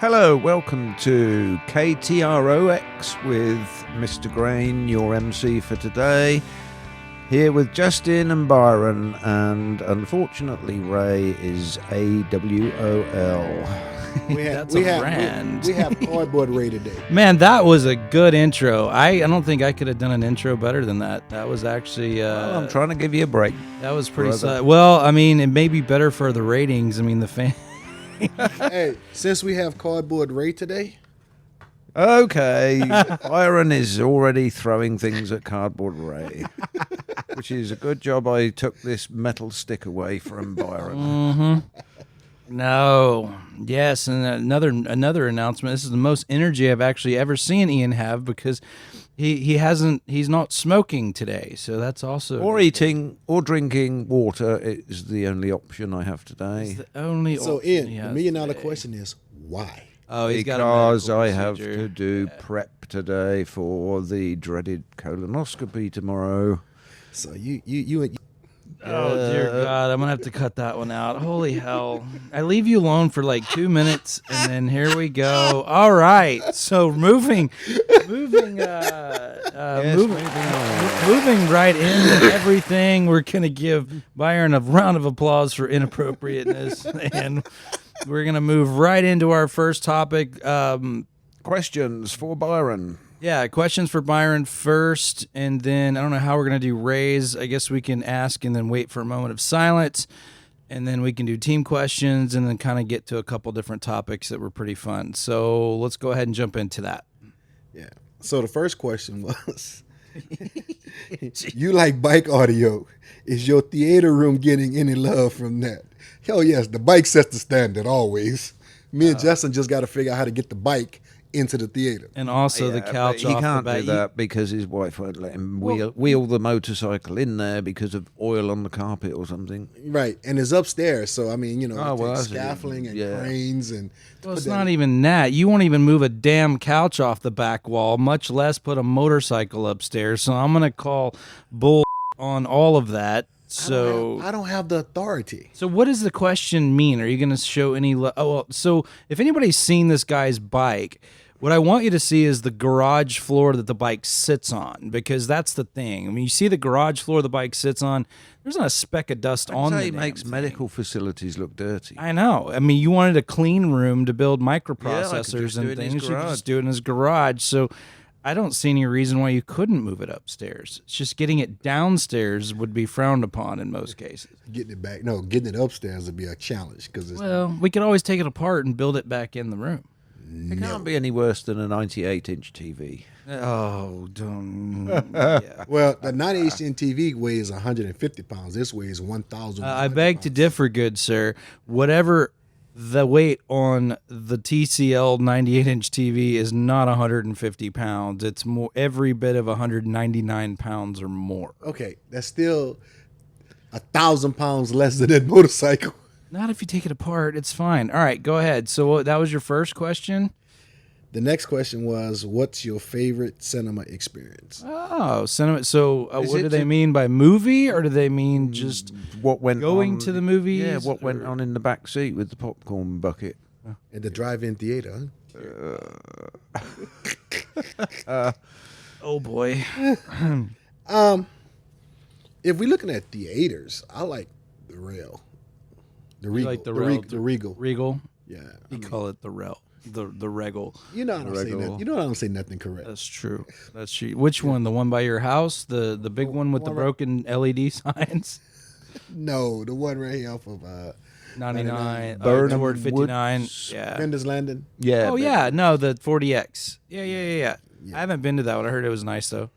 Hello, welcome to KTROX with Mr. Grain, your MC for today. Here with Justin and Byron, and unfortunately Ray is AWOL. We have Cardboard Ray today. Man, that was a good intro. I don't think I could have done an intro better than that. That was actually... well, I'm trying to give you a break. That was pretty... Well, I mean, it may be better for the ratings. I mean, the fan... Hey, since we have Cardboard Ray today... Okay, Byron is already throwing things at Cardboard Ray, which is a good job I took this metal stick away from Byron. Mm-hmm. No. Yes, and another announcement. This is the most energy I've actually ever seen Ian have because he's not smoking today, so that's also... Or eating or drinking water is the only option I have today. It's the only so, option Ian, the $1,000,000 question is, why? Oh, because I have to do prep today for the dreaded colonoscopy tomorrow. So you oh dear God, I'm gonna have to cut that one out. Holy hell! I leave you alone for like 2 minutes, and then here we go. All right, so moving right into everything. We're gonna give Byron a round of applause for inappropriateness, and we're going to move right into our first topic. Questions for Byron. Yeah, questions for Byron first, and then I don't know how we're going to do Ray's. I guess we can ask and then wait for a moment of silence, and then we can do team questions and then kind of get to a couple different topics that were pretty fun. So let's go ahead and jump into that. Yeah. So the first question was, you like bike audio. Is your theater room getting any love from that? Hell yes, the bike sets the standard always. Me and Justin just got to figure out how to get the bike into the theater. And also the couch off the back. He can't do that because his wife won't let him wheel the motorcycle in there because of oil on the carpet or something. Right, and it's upstairs, so I mean, scaffolding and cranes and... Well, it's not even that. You won't even move a damn couch off the back wall, much less put a motorcycle upstairs. So I'm going to call bull on all of that. So I don't have the authority. So what does the question mean? Are you going to show any... so if anybody's seen this guy's bike, what I want you to see is the garage floor that the bike sits on, because that's the thing. I mean, you see the garage floor the bike sits on, there's not a speck of dust on the damn thing. It makes medical facilities look dirty. I know. I mean, you wanted a clean room to build microprocessors and things. You could just do it in his garage. So I don't see any reason why you couldn't move it upstairs. It's just getting it downstairs would be frowned upon in most cases. Getting it upstairs would be a challenge. We could always take it apart and build it back in the room. It can't be any worse than a 98-inch TV. Oh, don't. Yeah. Well, the 98-inch TV weighs 150 pounds. This weighs 1,000. I beg to differ, good sir. Whatever the weight on the TCL 98-inch TV is not 150 pounds. It's more every bit of 199 pounds or more. Okay, that's still 1,000 pounds less than that motorcycle. Not if you take it apart. It's fine. All right, go ahead. So that was your first question? The next question was, what's your favorite cinema experience? Oh, cinema. So what do they mean by movie, or do they mean just what went going on, to the movies? Yeah, what went on in the back seat with the popcorn bucket. In the drive-in theater. Oh, boy. If we're looking at theaters, I like the Rail. The Regal. Like the Regal. Regal? Yeah. Call it the Rail. The Regal. You know I don't say nothing correct. That's true. That's true. Which one? The one by your house? The big one with the broken LED signs? No, the one right here off of 99. Burnham Toward 59. Woods. Yeah. Bender's Landing. Yeah. Oh, yeah. No, the 40X. Yeah. I haven't been to that one. I heard it was nice, though.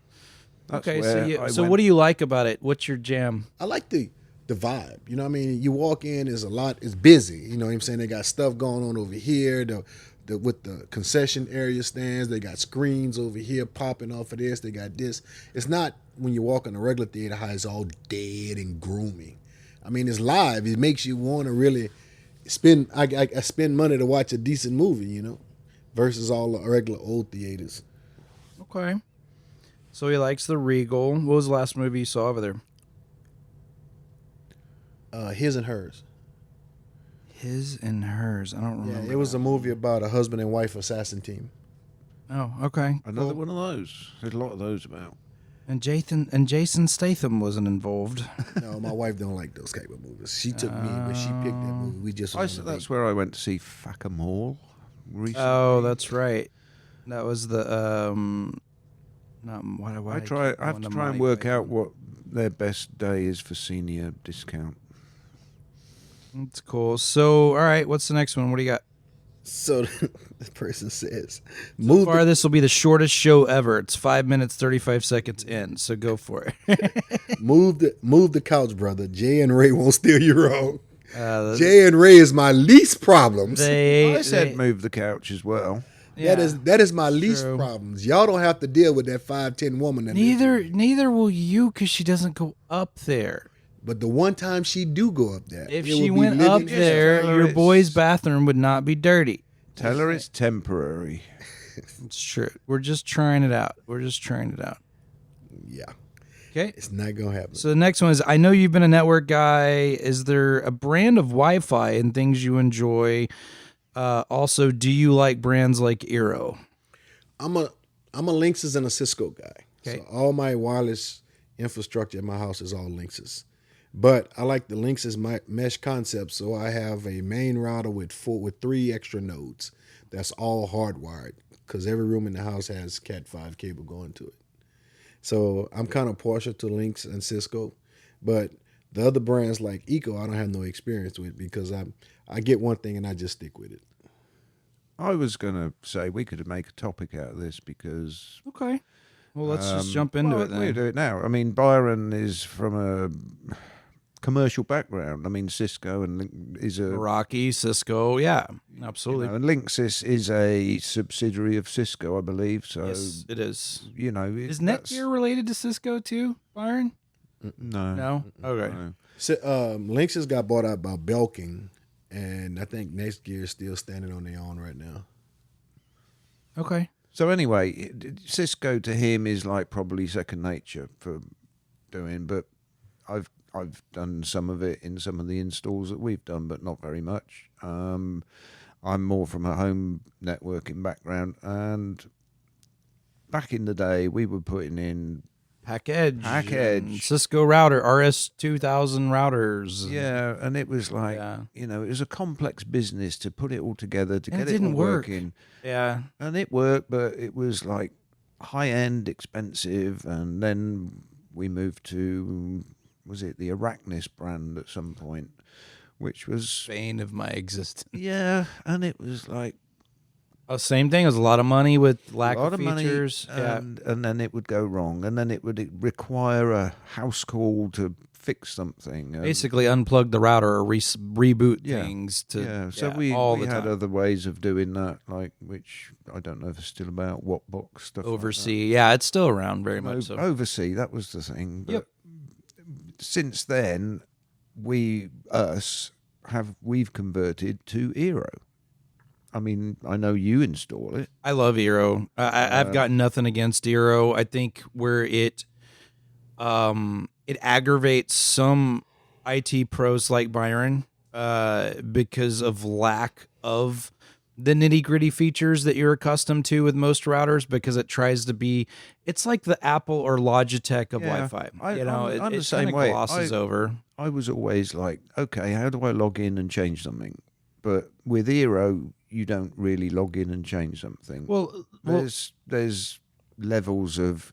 Okay, so what do you like about it? What's your jam? I like the vibe. You know what I mean? You walk in, it's busy. You know what I'm saying? They got stuff going on over here. With the concession area stands, they got screens over here popping off of this. They got this. It's not when you walk in a regular theater how it's all dead and gloomy. I mean, it's live. It makes you want to really spend. I spend money to watch a decent movie, you know, versus all the regular old theaters. Okay. So he likes the Regal. What was the last movie you saw over there? His and Hers. His and Hers. I don't remember. Yeah, it was that. a movie about a husband and wife assassin team. Oh, okay. Another Cool. one of those. There's a lot of those about. And Jason Statham wasn't involved. No, my wife don't like those type of movies. She took me, but she picked that movie. We just went on a That's date. where I went to see Fuck 'em All recently. Oh, that's right. That was the Not why do I have keep to going try and Mike? work out what their best day is for senior discount. That's cool. So, all right, what's the next one? What do you got? So the person says, So "Move far, the, this will be the shortest show ever. It's 5 minutes 35 seconds in. So go for it. move the couch, brother. Jay and Ray won't steer you wrong. Uh, Jay and Ray is my least problems. I said move the couch as well. That is my least true. problems. Y'all don't have to deal with that 5'10" woman. That Neither will you, because she doesn't go up there. But the one time she do go up there, If it she will be went up living- there, Tell her your it's- boy's bathroom would not be dirty. Tell her it's temporary. It's true. We're just trying it out. yeah, Okay. it's not gonna happen. So the next one is, I know you've been a network guy. Is there a brand of Wi-Fi and things you enjoy? Also, do you like brands like Eero? I'm a Linksys and a Cisco guy. Okay. So all my wireless infrastructure in my house is all Linksys. But I like the Linksys mesh concept, so I have a main router with 3 extra nodes. That's all hardwired because every room in the house has Cat5 cable going to it. So I'm kind of partial to Lynx and Cisco, but the other brands like Eco, I don't have no experience with because I get one thing and I just stick with it. I was going to say we could make a topic out of this because... Okay. Well, let's just jump into it then. We'll do it now. I mean, Byron is from a commercial background. I mean, Cisco and is a... Meraki, Cisco, yeah, absolutely. and Linksys is a subsidiary of Cisco, I believe. So, Yes, it is. Is that's- Netgear related to Cisco too, Byron? No. No? Okay. No. So, Linksys got bought out by Belkin, and I think Nextgear is still standing on their own right now. Okay. So anyway, Cisco to him is like probably second nature for doing, but I've done some of it in some of the installs that we've done, but not very much. I'm more from a home networking background, and back in the day, we were putting in Package. Package. and Cisco router, RS2000 routers. yeah, and it was like Yeah. it was a complex business to put it all together to And get it it didn't all work. working. Yeah. And it worked, but it was like high end, expensive. And then we moved to, was it the Arachnis brand at some point, which was, Bane of my existence. yeah, and it was like Same thing. It was a lot of money with a lack lot of of money. features. And then it would go wrong. And then it would require a house call to fix something. and- Basically, unplug the router or reboot Yeah. things to yeah, so all we the had time. other ways of doing that, like which I don't know if it's still about Wattbox stuff. Oversee. Yeah, it's still around very Like much. that. So. Oversee, that was the thing. But Yep. since then, we've converted to Eero. I mean, I know you install it. I love Eero. I've got nothing against Eero. I think where it aggravates some IT pros like Byron because of lack of the nitty gritty features that you're accustomed to with most routers, because it tries to be, it's like the Apple or Logitech of Yeah, Wi-Fi. I'm the it same kinda way. glosses over. I was always like, okay, how do I log in and change something? But with Eero, you don't really log in and change something. Well, there's levels of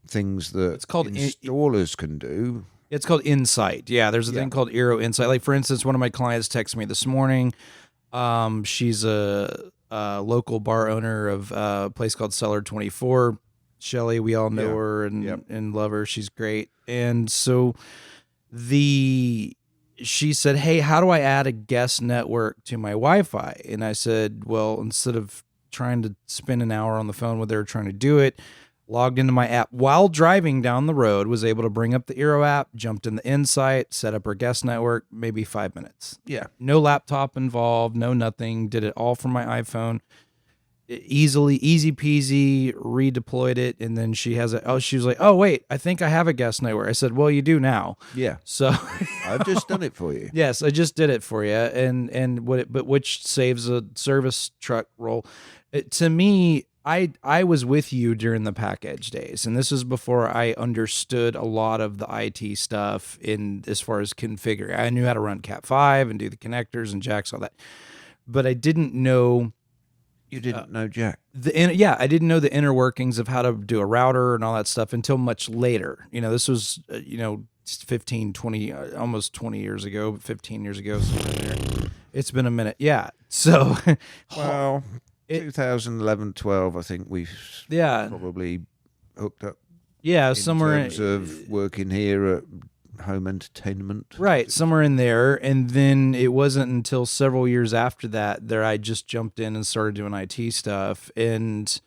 things that It's called installers can do. It's called Insight. Yeah, there's a thing called Eero Insight. Like, for instance, one of my clients texted me this morning. She's a local bar owner of a place called Cellar 24. Shelly, we all know Yeah. her and Yep. and love her. She's great. And so she said, "Hey, how do I add a guest network to my Wi-Fi?" And I said, "Well, instead of trying to spend an hour on the phone with her trying to do it, logged into my app while driving down the road, was able to bring up the Eero app, jumped in the Insight, set up her guest network, maybe 5 minutes. Yeah. No laptop involved, no nothing. Did it all from my iPhone. Easy peasy, redeployed it. And then she was like, oh, wait, I think I have a guest network. I said, well, you do now. Yeah. So I I've just done it for you. Yes, I just did it for you, and which saves a service truck roll. To me, I was with you during the Pack Edge days, and this is before I understood a lot of the IT stuff in as far as configuring. I knew how to run Cat 5 and do the connectors and jacks, all that, but I didn't know. You didn't know Jack. I didn't know the inner workings of how to do a router and all that stuff until much later. This was 15, 20, almost 20 years ago, 15 years ago. It's been a minute. Yeah. So, well, 2011, 12, I think we've probably hooked up. Yeah, somewhere in terms of working here at Home Entertainment. Right, somewhere in there. And then it wasn't until several years after that I just jumped in and started doing IT stuff. And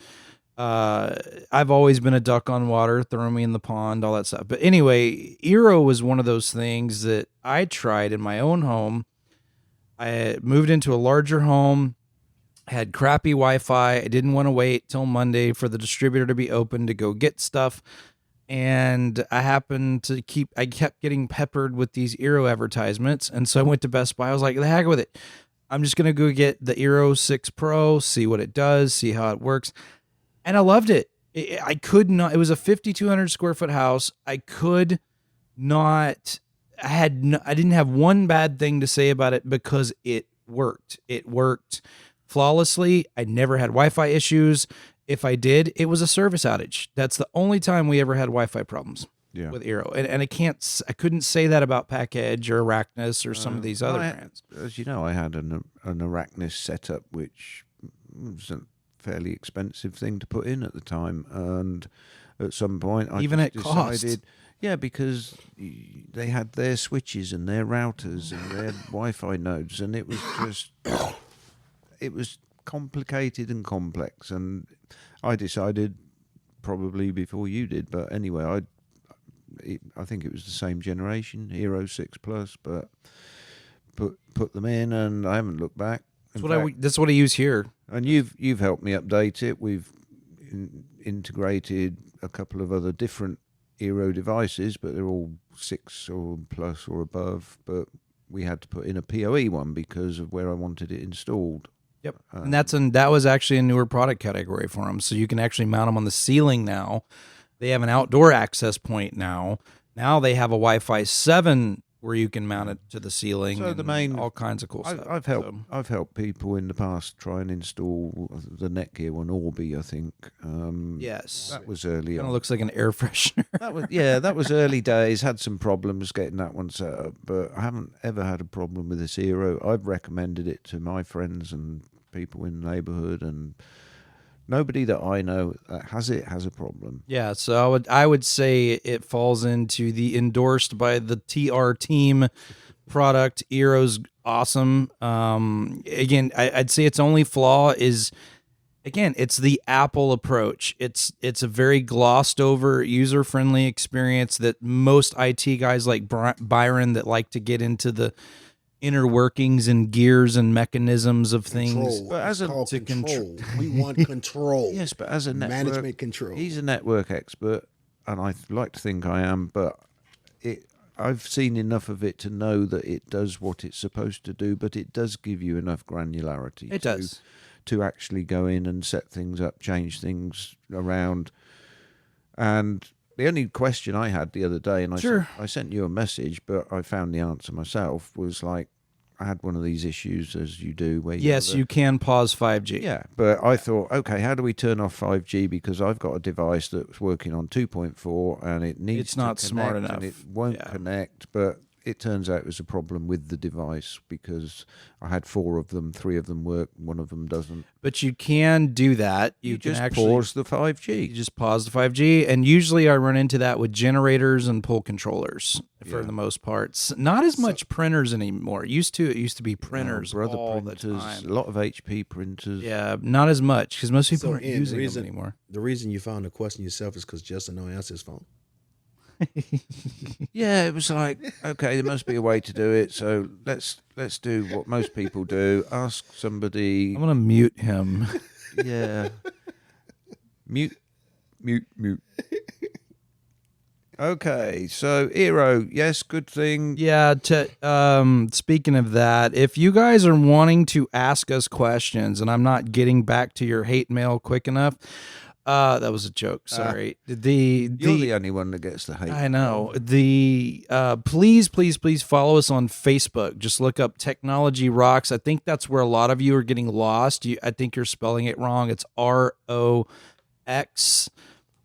I've always been a duck on water, throw me in the pond, all that stuff. But anyway, Eero was one of those things that I tried in my own home. I moved into a larger home, had crappy Wi-Fi. I didn't want to wait till Monday for the distributor to be open to go get stuff. And I kept getting peppered with these Eero advertisements. And so I went to Best Buy. I was like, the heck with it. I'm just going to go get the Eero 6 Pro, see what it does, see how it works. And I loved it. I could not, it was a 5,200 square foot house. I could not, I didn't have one bad thing to say about it because it worked. It worked flawlessly. I never had Wi-Fi issues. If I did, it was a service outage. That's the only time we ever had Wi-Fi problems with Eero. And I couldn't say that about Pack Edge or Arachnus or some of these other brands. As you know, I had an Arachnus setup, which was a fairly expensive thing to put in at the time. And at some point, I even just at cost. decided, because they had their switches and their routers and their Wi-Fi nodes, and it was just, it was complicated and complex, and I decided probably before you did, but anyway, I think it was the same generation, Eero 6 Plus, but put them in, and I haven't looked back. That's what I use here. And you've helped me update it. We've integrated a couple of other different Eero devices, but they're all 6 or plus or above. But we had to put in a PoE one because of where I wanted it installed. Yep, and that was actually a newer product category for them. So you can actually mount them on the ceiling now. They have an outdoor access point now. Now they have a Wi-Fi 7 where you can mount it to the ceiling. So all kinds of cool stuff. I've helped people in the past try and install the Netgear one, Orbi, I think. Yes, that was early. Kind of looks like an air freshener. that was early days. Had some problems getting that one set up, but I haven't ever had a problem with this Eero. I've recommended it to my friends and people in the neighborhood, and nobody that I know that has a problem. Yeah, so I would say it falls into the endorsed by the TR team product. Eero's awesome. Again, I'd say its only flaw is, again, it's the Apple approach. It's a very glossed over, user friendly experience that most IT guys like Byron that like to get into the inner workings and gears and mechanisms of things. But as a control, we want control. Yes, but as a management control, he's a network expert, and I like to think I am. But I've seen enough of it to know that it does what it's supposed to do. But it does give you enough granularity. It does to actually go in and set things up, change things around. And the only question I had the other day, and I sent you a message, but I found the answer myself, was like, I had one of these issues, as you do, where you can pause 5G. Yeah, but I thought, okay, how do we turn off 5G? Because I've got a device that's working on 2.4, and it needs it's not to smart connect, enough. and it won't connect. But it turns out it was a problem with the device because I had 4 of them, 3 of them work, 1 of them doesn't. But you can do that. You can just actually pause the 5G. You just pause the 5G, and usually I run into that with generators and pull controllers for the most part. Not as much printers anymore. It used to be printers all printers, the time. A lot of HP printers. Yeah, not as much because most people aren't using them anymore. The reason you found the question yourself is because Justin don't answer his phone. Yeah, it was like, okay, there must be a way to do it, so let's do what most people do. Ask somebody. I'm gonna mute him. Yeah. Mute. Okay, so Eero, yes, good thing. Yeah. Speaking of that, if you guys are wanting to ask us questions, and I'm not getting back to your hate mail quick enough, that was a joke. Sorry. You're the only one that gets the hate. I know. Please follow us on Facebook. Just look up Technology Rocks. I think that's where a lot of you are getting lost. I think you're spelling it wrong. It's ROX,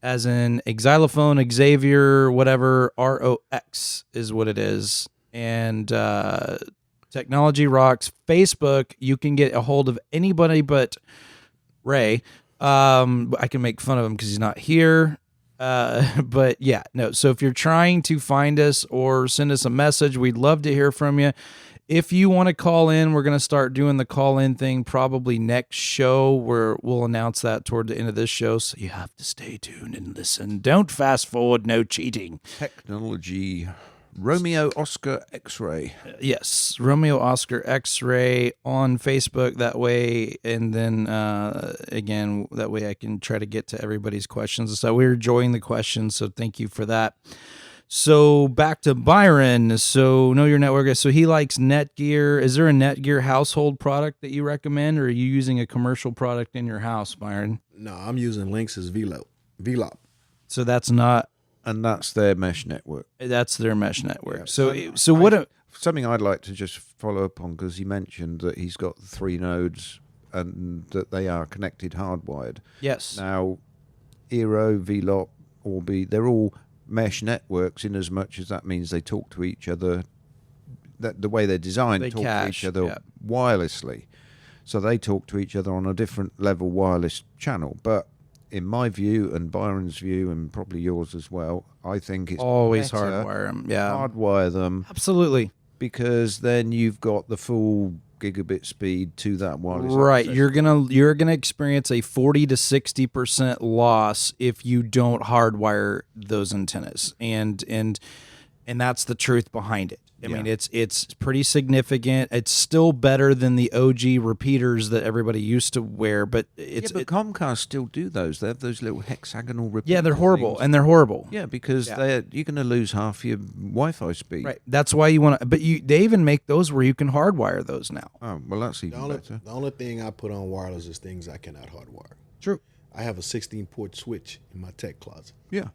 as in xylophone, Xavier, whatever. ROX is what it is. And Technology Rocks Facebook. You can get a hold of anybody but Ray. I can make fun of him because he's not here. But yeah, no. So if you're trying to find us or send us a message, we'd love to hear from you. If you want to call in, we're going to start doing the call-in thing probably next show, where we'll announce that toward the end of this show. So you have to stay tuned and listen. Don't fast forward. No cheating. Technology. Romeo Oscar X-Ray. Yes, Romeo Oscar X-Ray on Facebook. That way, and then again, that way I can try to get to everybody's questions. So we're enjoying the questions, so thank you for that. So back to Byron. So know your network. So he likes Netgear. Is there a Netgear household product that you recommend, or are you using a commercial product in your house, Byron? No, I'm using Lynx's VLOP. So that's not. And that's their mesh network. That's their mesh network. Yeah. So what? Something I'd like to just follow up on, because he mentioned that he's got 3 nodes and that they are connected hardwired. Yes. Now, Eero, VLOP, Orbi, they're all mesh networks, in as much as that means they talk to each other. That the way they're designed, they talk cache, to each other wirelessly. So they talk to each other on a different level wireless channel. But in my view, and Byron's view, and probably yours as well, I think it's always better hardwire them. Yeah, hardwire them. Absolutely. Because then you've got the full gigabit speed to that wireless. Right, access. you're gonna experience a 40 to 60% loss if you don't hardwire those antennas, and that's the truth behind it. I mean, it's pretty significant. It's still better than the OG repeaters that everybody used to wear, but but Comcast still do those. They have those little hexagonal repeaters. Yeah, they're horrible, and they're horrible. Yeah, because you're going to lose half your Wi-Fi speed. Right. That's why you want to. But they even make those where you can hardwire those now. Oh, well, that's even better. The only thing I put on wireless is things I cannot hardwire. True. I have a 16-port switch in my tech closet. Yeah.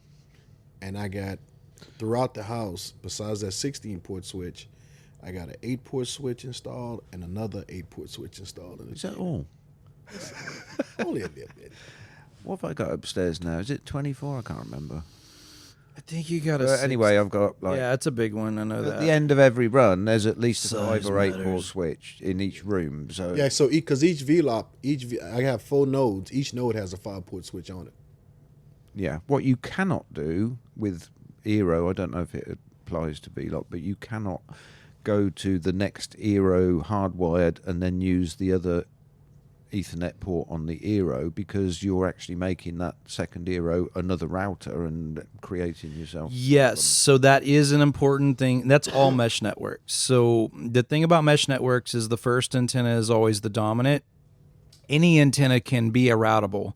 And I got, throughout the house, besides that 16-port switch, I got an 8-port switch installed and another 8-port switch installed. Is that all? Only a little bit. What have I got upstairs now? Is it 24? I can't remember. I think you got a. Anyway, I've got it's a big one. I know that. At the end of every run, there's at least a Size 5 or 8 port matters. switch in each room. So Yeah, so because each VLOP, I have 4 nodes. Each node has a 5-port switch on it. yeah, what you cannot do with Eero, I don't know if it applies to VLOC, but you cannot go to the next Eero hardwired and then use the other Ethernet port on the Eero, because you're actually making that second Eero another router and creating yourself. Yes, so that is an important thing. That's all mesh networks. So the thing about mesh networks is the first antenna is always the dominant. Any antenna can be a routable,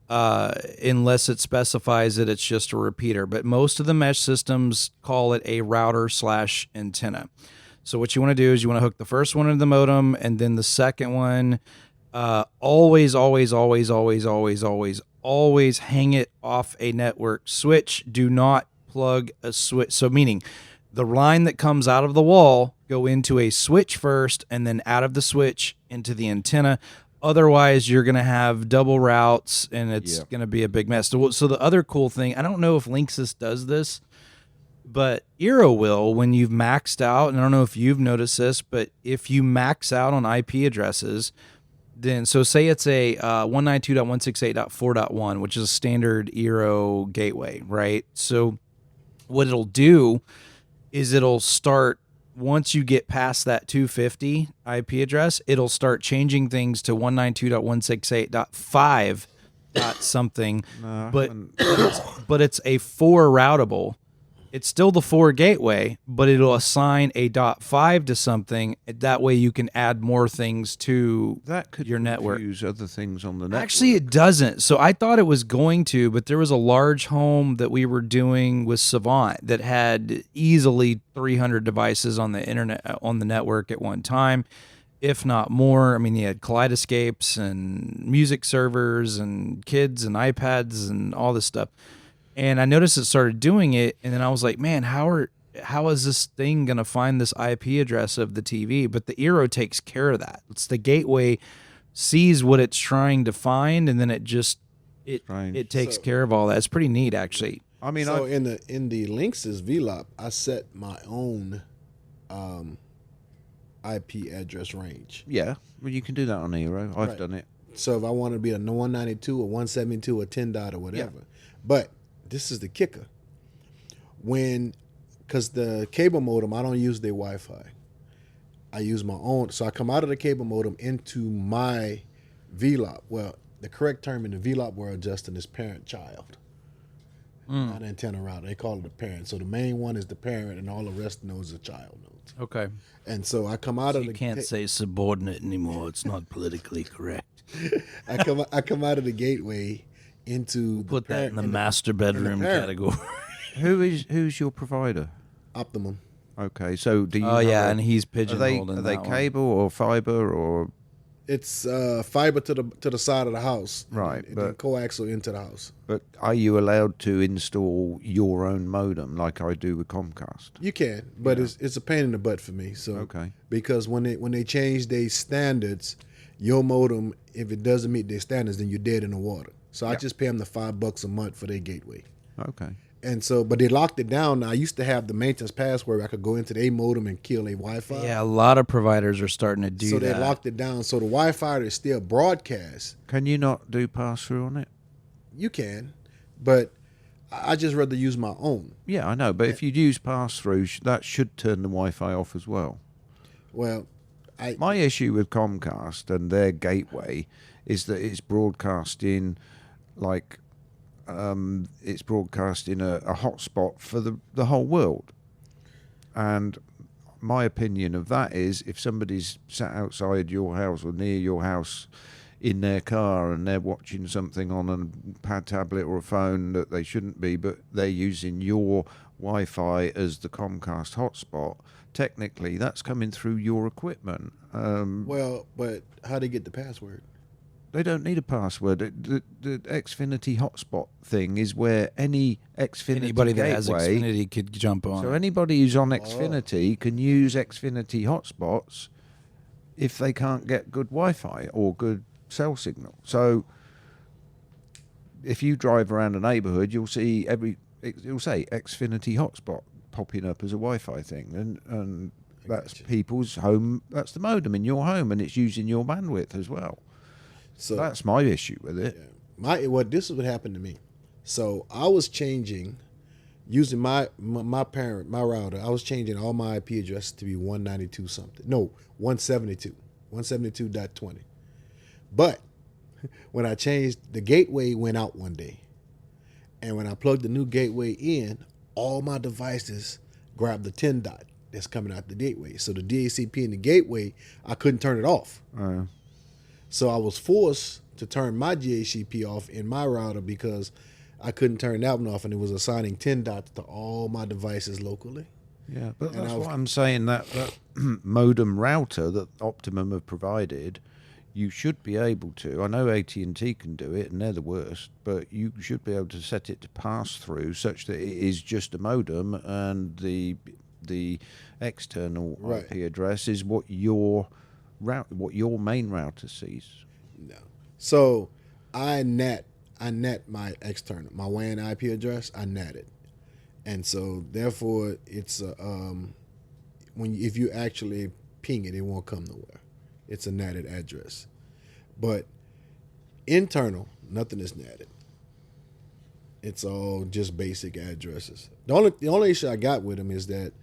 unless it specifies that it's just a repeater. But most of the mesh systems call it a router/antenna. So what you want to do is you want to hook the first one into the modem, and then the second one. Always hang it off a network switch. Do not plug a switch. So meaning the line that comes out of the wall go into a switch first, and then out of the switch into the antenna. Otherwise, you're going to have double routes, and it's going to be a big mess. So the other cool thing, I don't know if Linksys does this, but Eero will, when you've maxed out, and I don't know if you've noticed this, but if you max out on IP addresses, then, so say it's a 192.168.4.1, which is a standard Eero gateway, right? So what it'll do is it'll start, once you get past that 250 IP address, it'll start changing things to 192.168.5 something, but it's a 4 routable. it's still the 4 gateway, but it'll assign a .5 to something. That way you can add more things to That could your network. use other things on the network. Actually, it doesn't. So I thought it was going to, but there was a large home that we were doing with Savant that had easily 300 devices on the internet, on the network at one time, if not more. I mean, you had kaleidoscopes and music servers and kids and iPads and all this stuff. And I noticed it started doing it, and then I was like, man, how is this thing going to find this IP address of the TV? But the Eero takes care of that. It's the gateway sees what it's trying to find, and then it takes care of all that. It's pretty neat, actually. I mean, so in the Linksys VLOP, I set my own IP address range. Yeah, well, you can do that on Eero. I've done it. So if I want to be a 192 or 172 or 10 dot or whatever, but this is the kicker. Because the cable modem, I don't use their Wi-Fi. I use my own. So I come out of the cable modem into my VLOP. Well, the correct term in the VLOP world, Justin, is parent-child. Not antenna router. They call it a parent. So the main one is the parent, and all the rest knows the child nodes. Okay. And so I come out of the. You can't say subordinate anymore. It's not politically correct. I come out of the gateway into Put that in the master bedroom category. Who's your provider? Optimum. Okay, so do you? Oh yeah, and he's pigeonholed. Are they cable or fiber or? It's fiber to the side of the house, right? And then coaxial into the house. But are you allowed to install your own modem like I do with Comcast? You can, but it's a pain in the butt for me. So because when they change their standards, your modem, if it doesn't meet their standards, then you're dead in the water. So I just pay them the $5 a month for their gateway. Okay. And so, but they locked it down. Now, I used to have the maintenance password. I could go into their modem and kill a Wi-Fi. Yeah, a lot of providers are starting to do that. So they locked it down. So the Wi-Fi is still broadcast. Can you not do pass-through on it? You can, but I just rather use my own. Yeah, I know. But if you use pass-through, that should turn the Wi-Fi off as well. Well, my issue with Comcast and their gateway is that it's broadcasting like it's broadcasting a hotspot for the whole world. And my opinion of that is if somebody's sat outside your house or near your house in their car and they're watching something on a pad tablet or a phone that they shouldn't be, but they're using your Wi-Fi as the Comcast hotspot, technically that's coming through your equipment. Well, but how do they get the password? They don't need a password. The Xfinity hotspot thing is where anybody that has Xfinity could jump on. So anybody who's on Xfinity can use Xfinity hotspots if they can't get good Wi-Fi or good cell signal. So if you drive around a neighborhood, you'll see it'll say Xfinity hotspot popping up as a Wi-Fi thing, and that's people's home. That's the modem in your home, and it's using your bandwidth as well. So that's my issue with it. Yeah. This is what happened to me. So I was changing, using my router. I was changing all my IP addresses to be 192 something. No, 172, 172.20. But when I changed, the gateway went out one day, and when I plugged the new gateway in, all my devices grabbed the 10 dot that's coming out the gateway. So the DHCP in the gateway, I couldn't turn it off. So I was forced to turn my DHCP off in my router because I couldn't turn that one off, and it was assigning 10 dots to all my devices locally. Yeah, but that's what I'm saying, that modem router that Optimum have provided, you should be able to. I know AT&T can do it, and they're the worst, but you should be able to set it to pass through such that it is just a modem, and the external IP address is what your main router sees. No. So I net my external, my WAN IP address, I net it. And so therefore it's if you actually ping it, it won't come nowhere. It's a netted address. But internal, nothing is netted. It's all just basic addresses. The only issue I got with them is that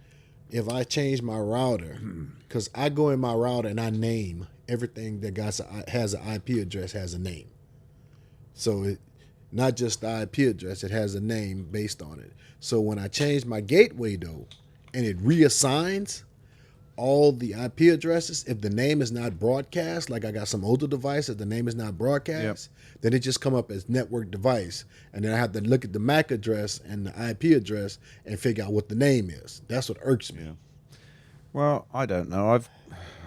if I change my router, because I go in my router and I name everything that has an IP address has a name. So not just the IP address. It has a name based on it. So when I change my gateway though, and it reassigns all the IP addresses, if the name is not broadcast, like I got some older devices, the name is not broadcast, then it just come up as network device, and then I have to look at the MAC address and the IP address and figure out what the name is. That's what irks me. Yeah. Well, I don't know.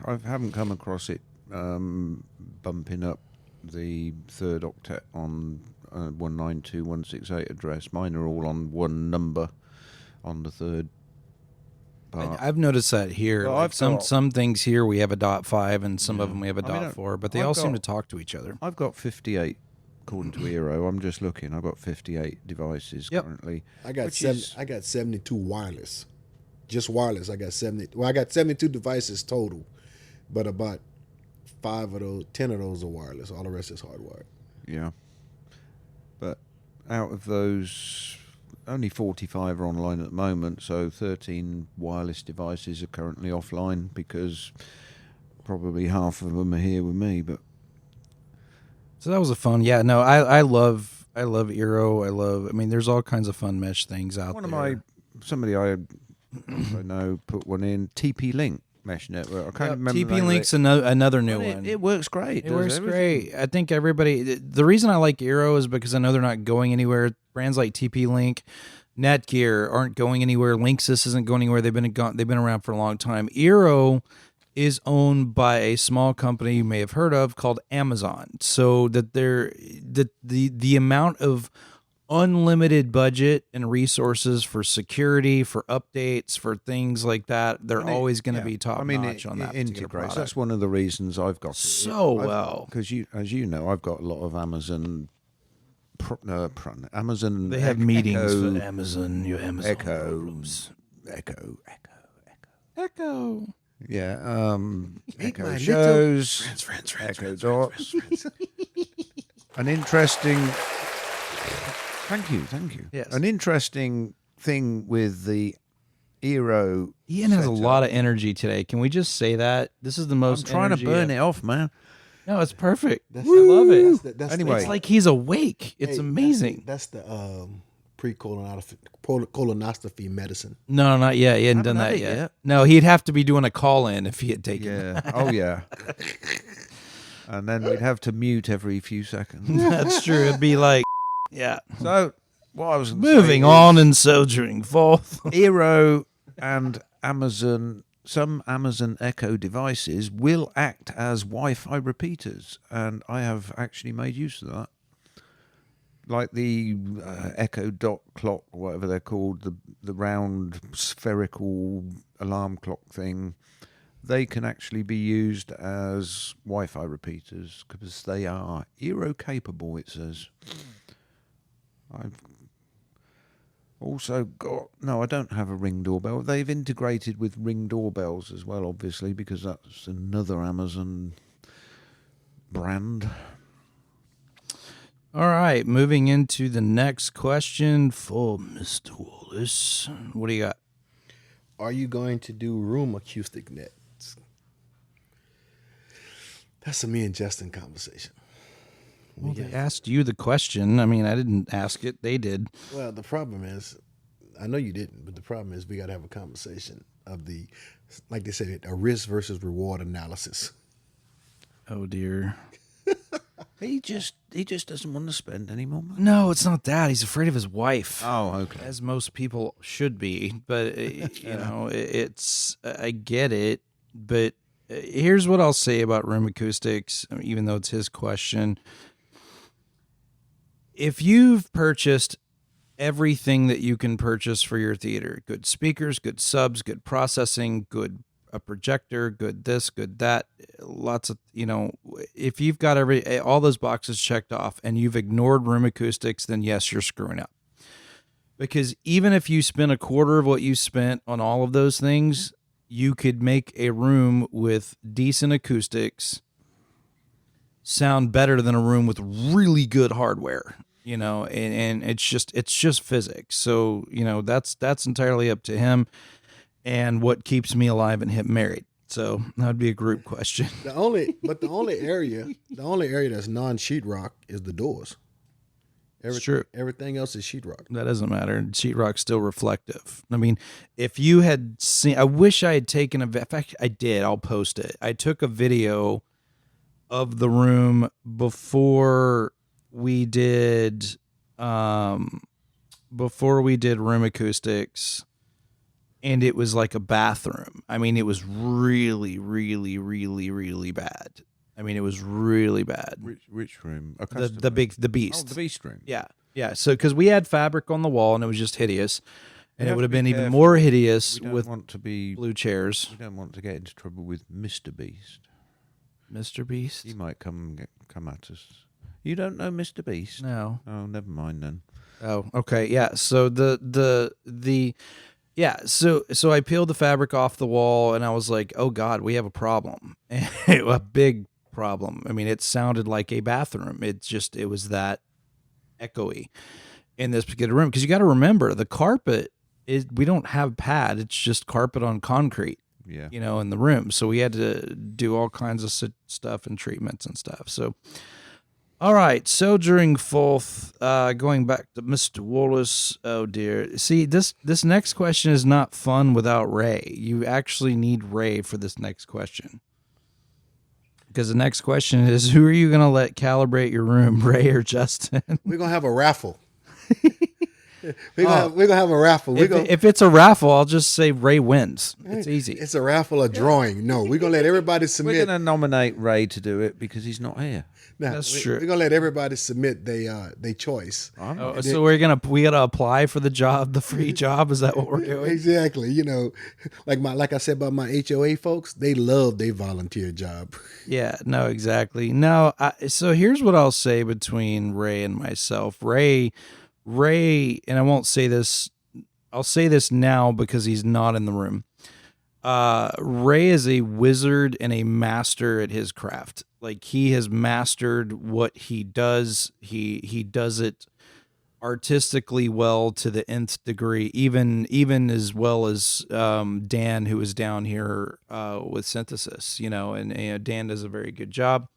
I haven't come across it bumping up the third octet on 192.168 address. Mine are all on one number on the third. I've noticed that here. Well, Like some things here we have a .5 and some of them we have a .4, but they I've all seem to got- talk to each other. I've got 58, according to Eero. I'm just looking. I've got 58 devices currently. I got 72 wireless, just wireless. I got 70. Well, I got 72 devices total, but about 10 of those are wireless. All the rest is hardwired. Yeah. But out of those, only 45 are online at the moment, so 13 wireless devices are currently offline because probably half of them are here with me. But So that was a fun. Yeah, no, I love Eero. I mean, there's all kinds of fun mesh things out there. Somebody I know put one in, TP Link mesh network. I can't remember. TP Link's another new one. It works great. It works great. I think everybody. The reason I like Eero is because I know they're not going anywhere. Brands like TP Link, Netgear aren't going anywhere. Linksys isn't going anywhere. They've been around for a long time. Eero is owned by a small company you may have heard of called Amazon. So that the amount of unlimited budget and resources for security, for updates, for things like that, they're always going to be top notch on that. It integrates. That's one of the reasons I've got well, because as you know, I've got a lot of Amazon. Amazon. They have meetings for Amazon. Your Amazon Echo. Yeah. Meet Echo my shows. friends, Echo dots. An interesting. Thank you. Yes. An interesting thing with the Eero. Ian has a setup. lot of energy today. Can we just say that? This is the I'm most. trying to energy burn I've- it off, man. No, it's perfect. I Woo! love it. Anyway. It's like he's awake. It's amazing. That's the pre-colonoscopy medicine. No, not yet. He hadn't done Haven't that had it yet. yet. No, he'd have to be doing a call in if he had taken it. Yeah. Oh yeah. And then we'd have to mute every few seconds. That's true. It'd be like, yeah. So what I was gonna Moving say on and soldiering forth. Eero and Amazon, some Amazon Echo devices will act as Wi-Fi repeaters, and I have actually made use of that. Like the Echo Dot clock, or whatever they're called, the round spherical alarm clock thing, they can actually be used as Wi-Fi repeaters because they are Eero capable, it says. I've also got... No, I don't have a Ring doorbell. They've integrated with Ring doorbells as well, obviously, because that's another Amazon brand. All right, moving into the next question for Mr. Wallace. What do you got? Are you going to do room acoustic nets? That's a me and Justin conversation. Well, they asked you the question. I mean, I didn't ask it. They did. Well, the problem is, I know you didn't, but the problem is we got to have a conversation of the, like they said, a risk versus reward analysis. Oh, dear. He just doesn't want to spend any more money. No, it's not that. He's afraid of his wife. Oh, okay. As most people should be. But, you know, it's, I get it. But here's what I'll say about room acoustics, even though it's his question. If you've purchased everything that you can purchase for your theater, good speakers, good subs, good processing, good a projector, good this, good that, lots of, you know, if you've got all those boxes checked off and you've ignored room acoustics, then yes, you're screwing up. Because even if you spent a quarter of what you spent on all of those things, you could make a room with decent acoustics sound better than a room with really good hardware, you know, and it's just physics. So, you know, that's entirely up to him and what keeps me alive and him married. So that would be a group question. The only area that's non-sheetrock is the doors. It's true. Everything else is sheetrock. That doesn't matter. Sheetrock's still reflective. I mean, if you had seen, I wish I had taken in fact, I did. I'll post it. I took a video of the room before we did room acoustics, and it was like a bathroom. I mean, it was really, really, really, really bad. I mean, it was really bad. Which room? The beast. Oh, the beast room. Yeah. So because we had fabric on the wall and it was just hideous, and it would have been even careful. more hideous We don't with want to be. blue chairs. We don't want to get into trouble with Mr. Beast. Mr. Beast? He might come at us. You don't know Mr. Beast? No. Oh, never mind then. Oh, okay. Yeah. So so I peeled the fabric off the wall and I was like, oh God, we have a problem. A big problem. I mean, it sounded like a bathroom. It was that echoey in this particular room. Because you got to remember, the carpet we don't have pad. It's just carpet on concrete. Yeah. In the room. So we had to do all kinds of stuff and treatments and stuff. So, all right. Sojourning Forth, going back to Mr. Wallace. Oh dear. See, this next question is not fun without Ray. You actually need Ray for this next question. Because the next question is, who are you going to let calibrate your room, Ray or Justin? We're going to have a raffle. We're gonna have a raffle. If it's a raffle, I'll just say Ray wins. It's easy. It's a raffle, a drawing. No, we're gonna let everybody submit. We're gonna nominate Ray to do it because he's not here. That's true. We're gonna let everybody submit their choice. So we gotta apply for the job, the free job. Is that what we're doing? Exactly. Like I said about my HOA folks, they love their volunteer job. Yeah. No. Exactly. No. So here's what I'll say between Ray and myself. Ray, and I won't say this, I'll say this now because he's not in the room. Ray is a wizard and a master at his craft. Like, he has mastered what he does. He does it artistically well to the nth degree, even as well as Dan, who is down here with Synthesis, and Dan does a very good job.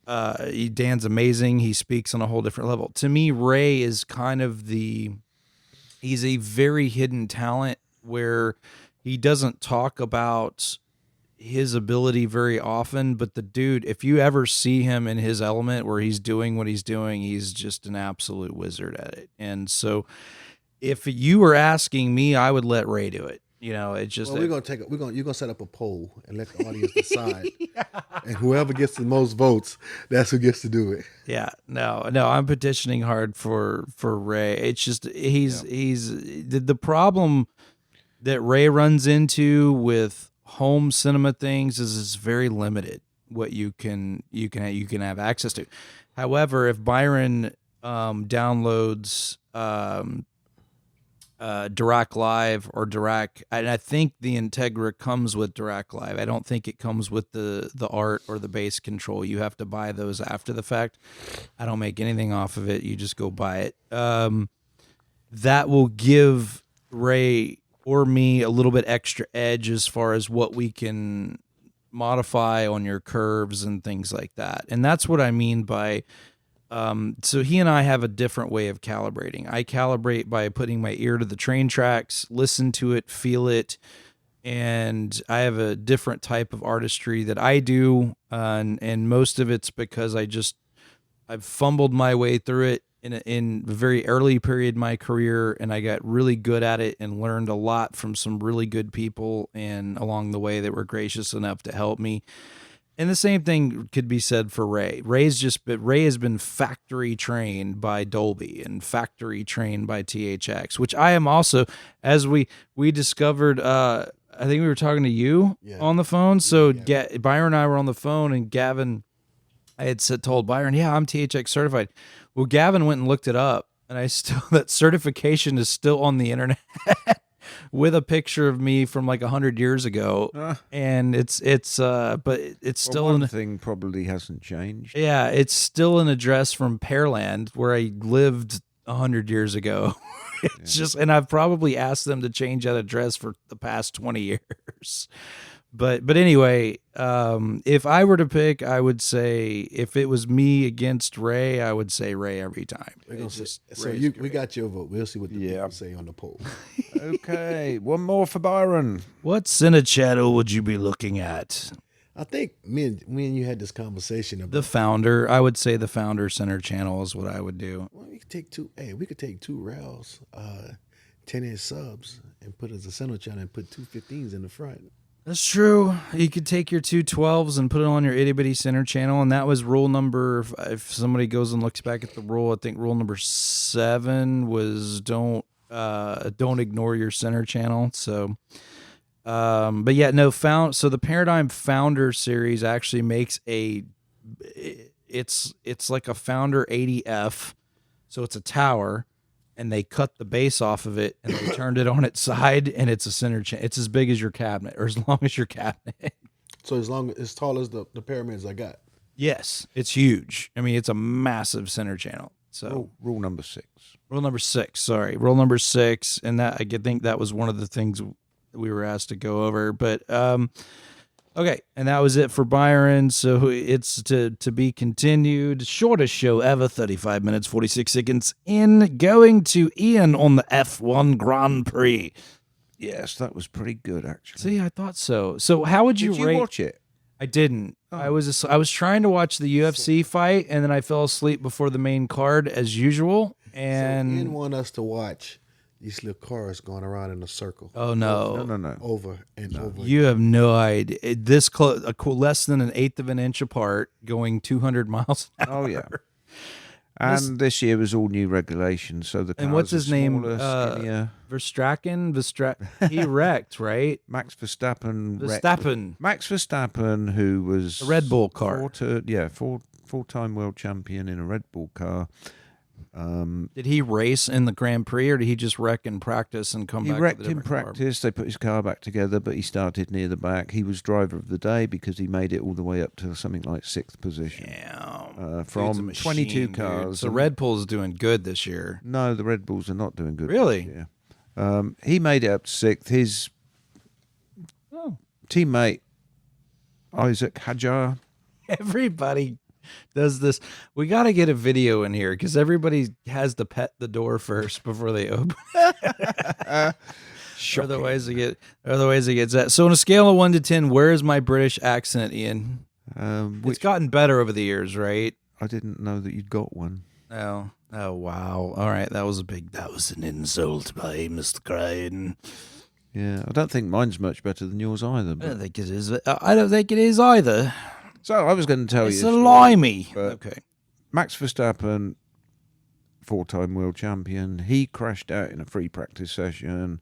Dan's amazing. He speaks on a whole different level. To me, Ray is kind of he's a very hidden talent where he doesn't talk about his ability very often, but the dude, if you ever see him in his element where he's doing what he's doing, he's just an absolute wizard at it. And so if you were asking me, I would let Ray do it. It's just. Well, you're gonna set up a poll and let the audience decide, and whoever gets the most votes, that's who gets to do it. Yeah, no, I'm petitioning hard for Ray. It's just he's the problem that Ray runs into with home cinema things is it's very limited what you can have access to. However, if Byron downloads Dirac Live or Dirac, and I think the Integra comes with Dirac Live. I don't think it comes with the art or the bass control. You have to buy those after the fact. I don't make anything off of it. You just go buy it. That will give Ray or me a little bit extra edge as far as what we can modify on your curves and things like that. And that's what I mean by so he and I have a different way of calibrating. I calibrate by putting my ear to the train tracks, listen to it, feel it, and I have a different type of artistry that I do, and most of it's because I've fumbled my way through it in a very early period in my career, and I got really good at it and learned a lot from some really good people and along the way that were gracious enough to help me. And the same thing could be said for Ray. Ray has been factory trained by Dolby and factory trained by THX, which I am also, as we discovered, I think we were talking to you on the phone. So Byron and I were on the phone, and Gavin, I had told Byron, yeah, I'm THX certified. Well, Gavin went and looked it up, and that certification is still on the internet. With a picture of me from like 100 years ago, and it's but it's still one thing probably hasn't changed. Yeah, it's still an address from Pearland where I lived 100 years ago. It's just, and I've probably asked them to change that address for the past 20 years. But anyway, if I were to pick, I would say if it was me against Ray, I would say Ray every time. We're gonna It's just- so Ray's we great. got your vote. We'll see what the Yeah. people say on the poll. Okay, one more for Byron. What Cine channel would you be looking at? I think me and you had this conversation about The Founder. I would say the Founder Center channel is what I would do. well, we could take two. Hey, we could take two rails, 10-inch subs, and put it as a center channel and put two 15s in the front. That's true. You could take your two 12s and put it on your itty bitty center channel, and that was rule number. If somebody goes and looks back at the rule, I think rule number 7 was don't ignore your center channel. So, but yeah, no So the Paradigm Founder series actually makes it's like a Founder 80F, so it's a tower. And they cut the base off of it, and they turned it on its side, and it's a center channel. It's as big as your cabinet, or as long as your cabinet. So as tall as the pyramids I got. Yes, it's huge. I mean, it's a massive center channel. So Rule number 6. rule number 6. Sorry, rule number 6, and that I think that was one of the things we were asked to go over. But okay, and that was it for Byron. So it's to be continued. Shortest show ever, 35 minutes, 46 seconds in. Going to Ian on the F1 Grand Prix. Yes, that was pretty good, actually. See, I thought so. So how would you Did you rate? watch it? I didn't. Oh. I was trying to watch the UFC fight, and then I fell asleep before the main card as usual. So And Ian want us to watch these little cars going around in a circle. oh no, No. Over and over. you have no idea. This close, less than an eighth of an inch apart, going 200 miles an hour. Oh, yeah. And this year was all new regulations, so the cars And what's are his name? smaller, skinnier. He wrecked, right? Max Verstappen. Verstappen. Max Verstappen, who was A Red Bull car. four-time world champion in a Red Bull car. Did he race in the Grand Prix, or did he just wreck in practice and come He back? wrecked with a in different car? practice. They put his car back together, but he started near the back. He was driver of the day because he made it all the way up to something like 6th position. Damn. From Dude's a machine, 22 dude. cars. So and- Red Bull's doing good this year. No, the Red Bulls are not doing good. Really? This year. He made it up to 6th. His teammate, Isaac Hajar. Everybody does this. We got to get a video in here because everybody has to pet the door first before they open. Otherwise, it gets that. So, on a scale of 1 to 10, where is my British accent, Ian? It's Which gotten better over the years, right? I didn't know that you'd got one. Oh, wow. All right, that was an insult by Mr. Crane. Yeah, I don't think mine's much better than yours either. I But. don't think it is. I don't think it is either. So I was going to tell It's you. a story, limey. but Okay. Max Verstappen, 4-time world champion, he crashed out in a free practice session.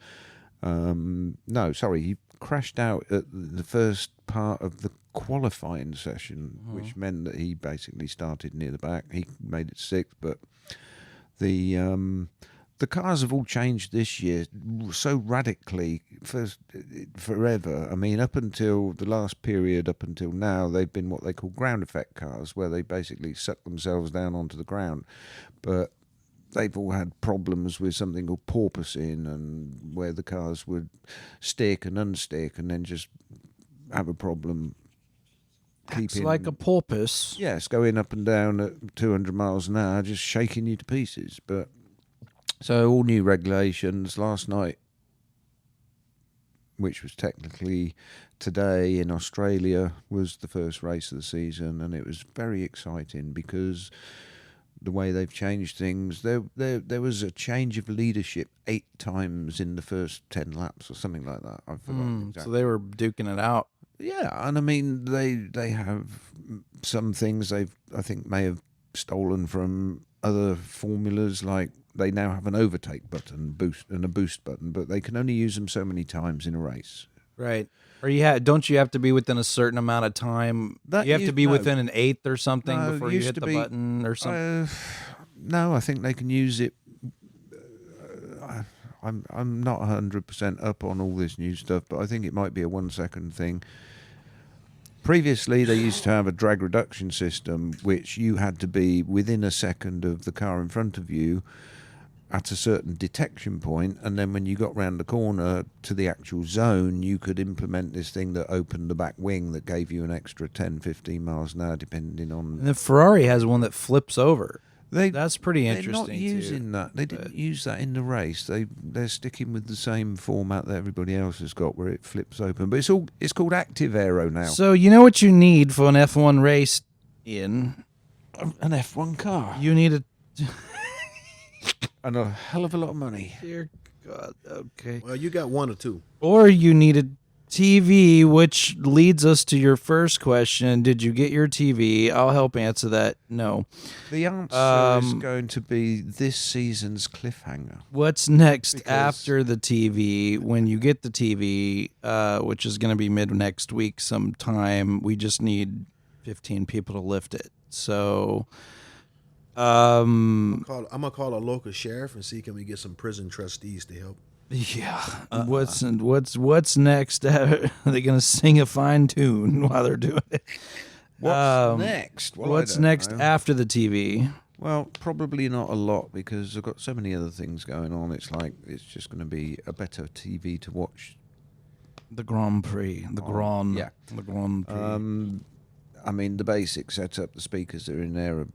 He crashed out at the first part of the qualifying session, which meant that he basically started near the back. He made it 6th, but the cars have all changed this year so radically forever. I mean, up until the last period, up until now, they've been what they call ground effect cars, where they basically suck themselves down onto the ground. But they've all had problems with something called porpoising, and where the cars would stick and unstick and then just have a problem It's like a porpoise. Yes, going up and down at 200 miles an hour, just shaking you to pieces. But so all new regulations last night, which was technically today in Australia, was the first race of the season, and it was very exciting because the way they've changed things. There was a change of leadership 8 times in the first 10 laps or something like that. I've forgotten exactly. So they were duking it out. Yeah, and I mean they have some things I think may have stolen from other formulas, like they now have an overtake button, a boost button, but they can only use them so many times in a race. Right. Or don't you have to be within a certain amount of time? You have to be within an eighth or something before you hit the button or something? No, I think they can use it. I'm not 100% up on all this new stuff, but I think it might be a 1 second thing. Previously, they used to have a drag reduction system, which you had to be within a second of the car in front of you at a certain detection point, and then when you got round the corner to the actual zone, you could implement this thing that opened the back wing that gave you an extra 10, 15 miles an hour, depending on... And the Ferrari has one that flips over. They, That's pretty they're interesting, not using too. that. They didn't use that in the race. They're sticking with the same format that everybody else has got, where it flips open. But it's called active aero now. So you know what you need for an F1 race, Ian? An F1 car. You need a... And a hell of a lot of money. Dear God, okay. Well, you got one or two. Or you need a TV, which leads us to your first question. Did you get your TV? I'll help answer that. No. The answer is going to be this season's cliffhanger. What's next Because- after the TV? When you get the TV, which is going to be mid next week sometime, we just need 15 people to lift it. So... I'm gonna call a local sheriff and see can we get some prison trustees to help. Yeah. What's next? Are they going to sing a fine tune while they're doing it? What's next? Well, I What's don't next know. after the TV? Well, probably not a lot, because I've got so many other things going on. It's like it's just going to be a better TV to watch. The Grand Prix. The Grand Prix. I mean, the basic setup, the speakers that are in there are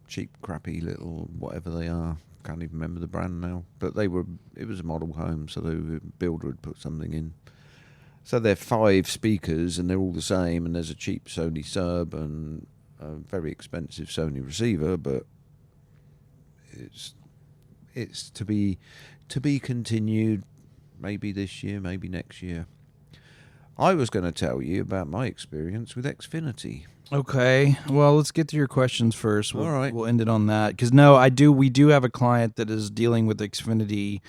cheap, crappy little whatever they are. Can't even remember the brand now. But it was a model home, so the builder had put something in. So they're 5 speakers, and they're all the same, and there's a cheap Sony sub and a very expensive Sony receiver, but it's to be continued, maybe this year, maybe next year. I was going to tell you about my experience with Xfinity. Okay. Well, let's get to your questions first. All right. We'll end it on that. Because we do have a client that is dealing with Xfinity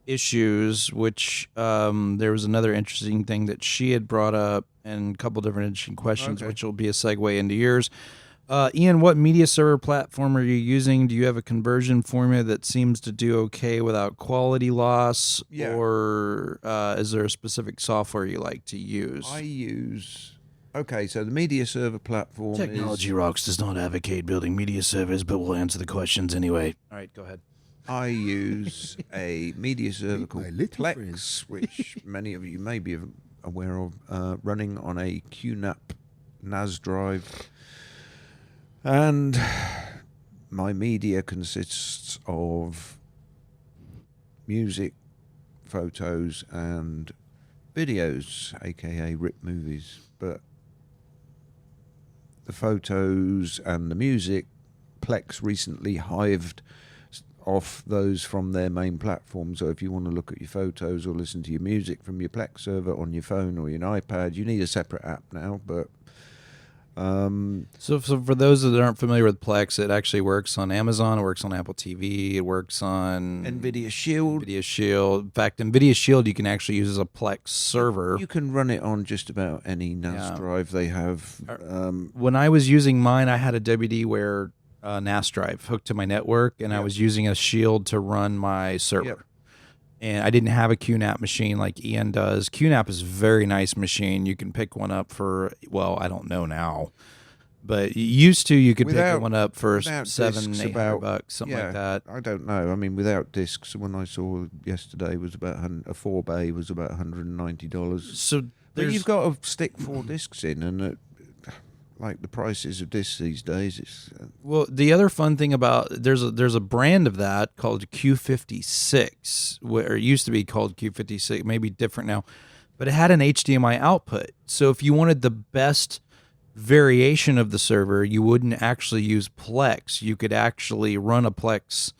issues, which there was another interesting thing that she had brought up, and a couple different interesting questions, Okay. which will be a segue into yours. Ian, what media server platform are you using? Do you have a conversion formula that seems to do okay without quality loss? Yeah. Or is there a specific software you like to use? Okay, so the media server platform Technology Rocks does not advocate building media servers, but we'll answer the questions anyway. All right, go ahead. I use a media server called my little Plex, which many of you may be aware of, running on a QNAP NAS drive. And my media consists of music, photos, and videos, aka RIP movies. But the photos and the music, Plex recently hived off those from their main platform. So if you want to look at your photos or listen to your music from your Plex server on your phone or your iPad, you need a separate app now. But So for those that aren't familiar with Plex, it actually works on Amazon, it works on Apple TV, it works on NVIDIA Shield. NVIDIA Shield. In fact, NVIDIA Shield you can actually use as a Plex server. You can run it on just about any NAS drive they have. When I was using mine, I had a WD-Ware NAS drive hooked to my network, and I was using a Shield to run my server. Yep. And I didn't have a QNAP machine like Ian does. QNAP is a very nice machine. You can pick one up for, well, I don't know now. But used to, you could pick one up for $700-800, something like that. I don't know. I mean, without discs, when I saw yesterday was about a 4-bay was about $190. So But you've got to stick 4 discs in, and like the prices of discs these days, it's well, the other fun thing about there's a brand of that called Q56, where it used to be called Q56, maybe different now, but it had an HDMI output. So if you wanted the best variation of the server, you wouldn't actually use Plex. You could actually run a Plex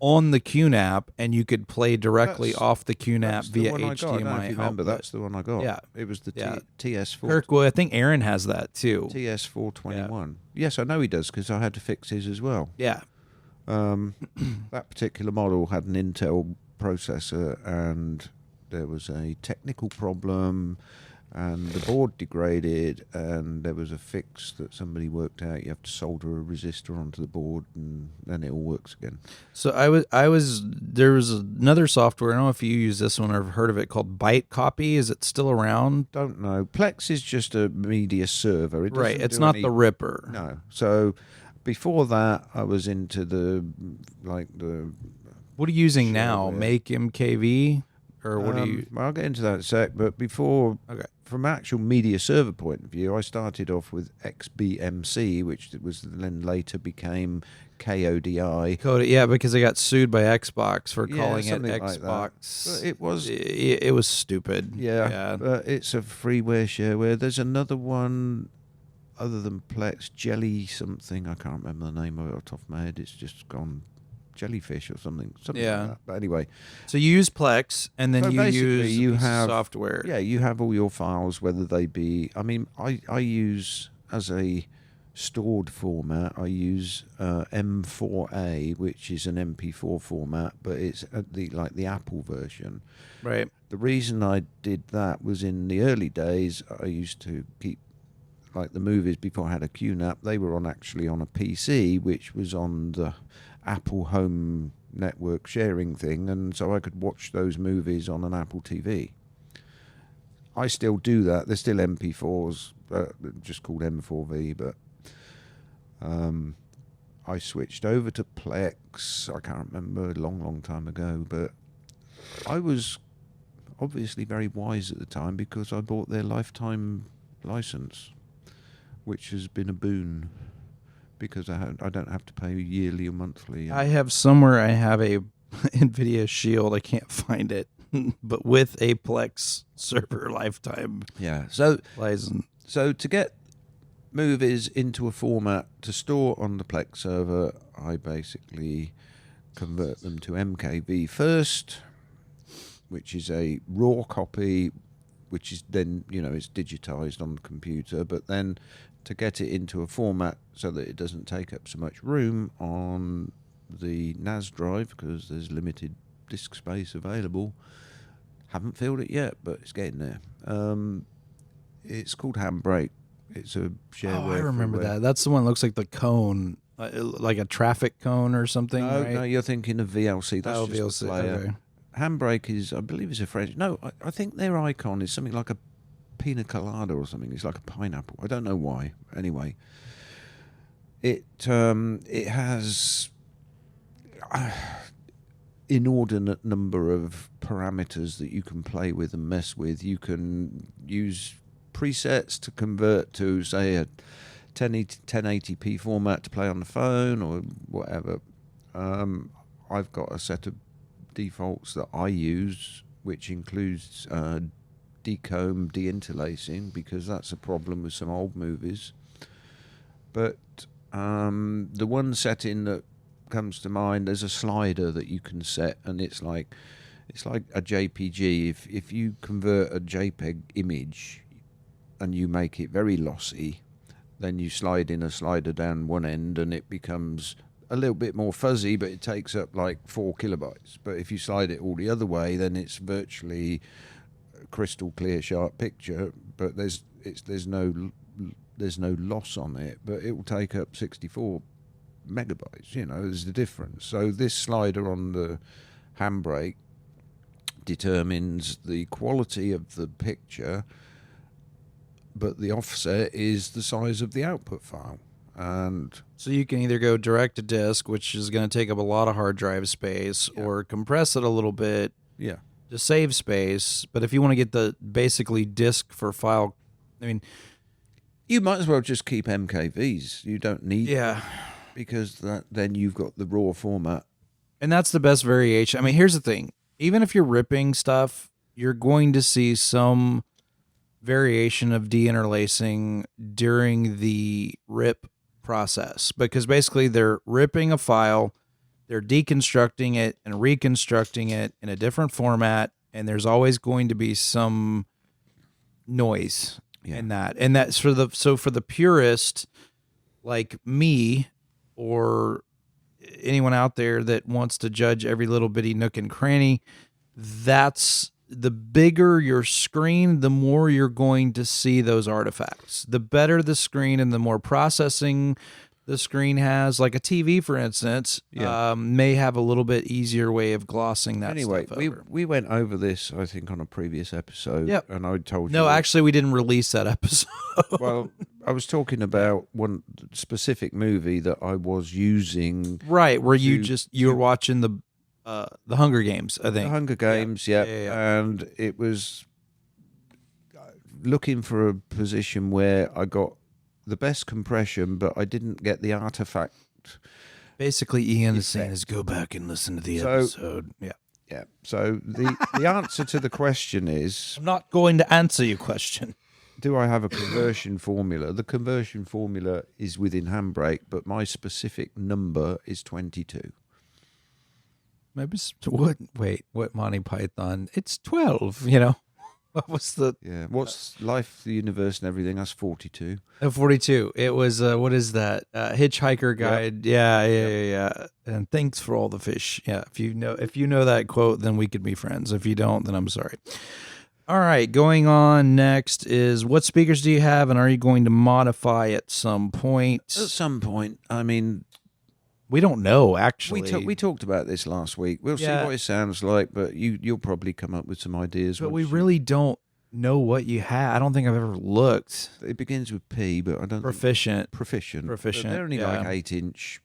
on the QNAP, and you could play directly off the QNAP via HDMI output. That's the one I got. Yeah. It was the Yeah. TS4. Kirk, well, I think Aaron has that too. TS421. Yes, I know he does, because I had to fix his as well. Yeah. That particular model had an Intel processor, and there was a technical problem, and the board degraded, and there was a fix that somebody worked out. You have to solder a resistor onto the board, and then it all works again. So there was another software. I don't know if you use this one or have heard of it, called Byte Copy. Is it still around? Don't know. Plex is just a media server. It Right. doesn't It's do not any- the Ripper. No. So before that, I was into the What are you using now? Shareware. Make MKV? Or what do you... Well, I'll get into that in a sec, but before, Okay. from an actual media server point of view, I started off with XBMC, which was then later became KODI. Yeah, because I got sued by Xbox for Yeah, calling it something like that. Xbox. But it was... It was stupid. Yeah, but it's a freeware shareware. There's another one other than Plex, Jelly something. I can't remember the name of it off the top of my head. It's just gone Jellyfish or something Yeah. like that. But anyway. So you use Plex, and then So you basically use you a piece of have software. Yeah, you have all your files, whether they be... I mean, I use, as a stored format, I use M4A, which is an MP4 format, but it's the Apple version. Right. The reason I did that was in the early days, I used to keep, like the movies before I had a QNAP, they were actually on a PC, which was on the Apple Home Network sharing thing, and so I could watch those movies on an Apple TV. I still do that. They're still MP4s, just called M4V, but I switched over to Plex, I can't remember, a long, long time ago, but I was obviously very wise at the time because I bought their lifetime license, which has been a boon because I don't have to pay yearly or monthly. I have somewhere, I have a NVIDIA Shield. I can't find it, but with a Plex server lifetime license. So to get movies into a format to store on the Plex server, I basically convert them to MKV first, which is a raw copy, which is then, it's digitized on the computer, but then to get it into a format so that it doesn't take up so much room on the NAS drive, because there's limited disk space available. Haven't filled it yet, but it's getting there. It's called Handbrake. It's a shareware. Oh, I remember freeware. that. That's the one that looks like the cone, like a traffic cone or something, right? No, you're thinking of VLC. That's just VLC, a player. okay. Handbrake is, I believe, is a French. No, I think their icon is something like a pina colada or something. It's like a pineapple. I don't know why. Anyway, it has inordinate number of parameters that you can play with and mess with. You can use presets to convert to, say, a 1080p format to play on the phone or whatever. I've got a set of defaults that I use, which includes decomb, deinterlacing, because that's a problem with some old movies. But the one setting that comes to mind, there's a slider that you can set, and it's like a JPG. If you convert a JPEG image and you make it very lossy, then you slide in a slider down one end and it becomes a little bit more fuzzy, but it takes up like 4 kilobytes. But if you slide it all the other way, then it's virtually a crystal clear, sharp picture, but there's no loss on it, but it will take up 64 megabytes. There's the difference. So this slider on the Handbrake determines the quality of the picture, but the offset is the size of the output file. And so you can either go direct to disk, which is going to take up a lot of hard drive space, or compress it a little bit to save space. But if you want to get the basically disk for file, I mean, you might as well just keep MKVs. You don't need because then you've got the raw format. And that's the best variation. I mean, here's the thing. Even if you're ripping stuff, you're going to see some variation of deinterlacing during the rip process, because basically they're ripping a file, they're deconstructing it and reconstructing it in a different format, and there's always going to be some noise in that. And that's for the purist like me, or anyone out there that wants to judge every little bitty nook and cranny, that's the bigger your screen, the more you're going to see those artifacts. The better the screen and the more processing the screen has, like a TV, for instance, may have a little bit easier way of glossing that stuff over. we went over this, I think, on a previous episode, and I told you... No, actually, we didn't release that episode. Well, I was talking about one specific movie that I was using... Right, where you were watching the The Hunger Games, I think. The Hunger Games, yeah. And it was looking for a position where I got the best compression, but I didn't get the artifact. Basically, Ian is saying is go back and listen to the episode. Yeah. Yeah. So the answer to the question is... I'm not going to answer your question. Do I have a conversion formula? The conversion formula is within Handbrake, but my specific number is 22. Maybe what Monty Python? It's 12, What was the... Yeah, what's life, the universe, and everything? That's 42. 42. It was, what is that? Hitchhiker Guide. Yep. Yeah. And thanks for all the fish. Yeah, if you know that quote, then we could be friends. If you don't, then I'm sorry. All right, going on next is what speakers do you have, and are you going to modify at some point? At some point. I mean... We don't know, actually. We talked about this last week. We'll see what it sounds like, but you'll probably come up with some ideas. But we really don't know what you have. I don't think I've ever looked. It begins with P, but I don't Proficient. Proficient. Proficient. They're only like 8-inch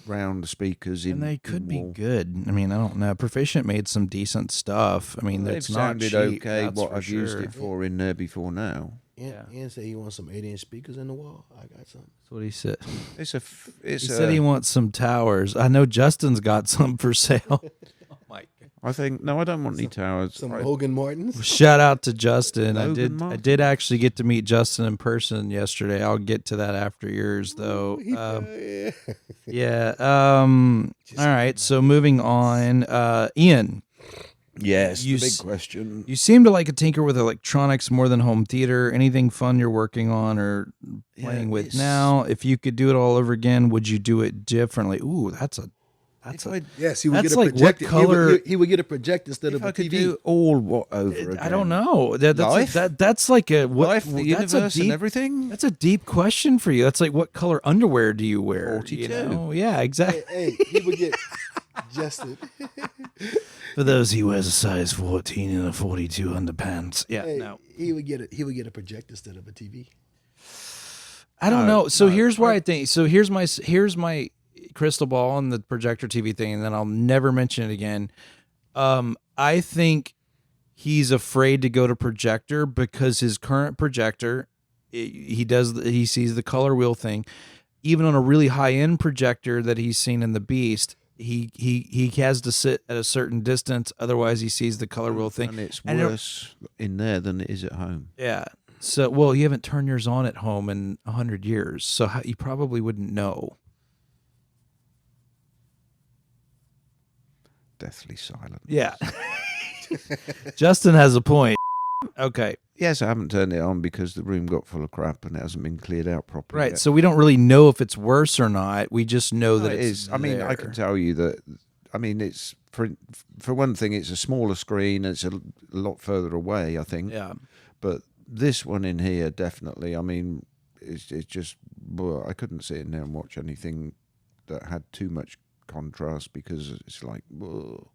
round speakers. And they could be good. I mean, I don't know. Proficient made some decent stuff. I mean, it's not cheap. Sounded okay, what I've sure. used it for in there before now. Ian said he wants some 8-inch speakers in the wall. I got some. That's what he said. He said he wants some towers. I know Justin's got some for sale. Oh my God. I think I don't want any towers. Some Hogan Martins. Shout out to Justin. I did actually get to meet Justin in person yesterday. I'll get to that after yours though. Yeah. All right. So moving on. Ian. Yes, the big question. You seem to like a tinker with electronics more than home theater. Anything fun you're working on or playing with now? If you could do it all over again, would you do it differently? Ooh, yes, he would get a like projector. what color? He would get a projector instead of a I could TV. do all over again. I don't know. That's like a what? Life, the universe, and everything. That's a deep question for you. That's like what color underwear do you wear? 42. Yeah, exactly. Hey, he would get Justin. For those, he wears a size 14 and a 42 underpants. Yeah, no. He would get a projector instead of a TV. I don't know. So here's why I think. So here's my crystal ball on the projector TV thing, and then I'll never mention it again. I think he's afraid to go to projector because his current projector, he sees the color wheel thing. Even on a really high end projector that he's seen in the Beast, he has to sit at a certain distance, otherwise he sees the color wheel thing. And it's worse in there than it is at home. Yeah. So, well, you haven't turned yours on at home in 100 years, so you probably wouldn't know. Deathly silent. Yeah. Justin has a point. Okay. Yes, I haven't turned it on because the room got full of crap and it hasn't been cleared out properly. Right. Yet. So we don't really know if it's worse or not. We just know that it is. I mean, I can tell you that. I mean, it's for one thing, it's a smaller screen. It's a lot further away, I think. Yeah. But this one in here, definitely. I mean, it's just. Well, I couldn't sit in there and watch anything that had too much contrast because it's like. Whoa.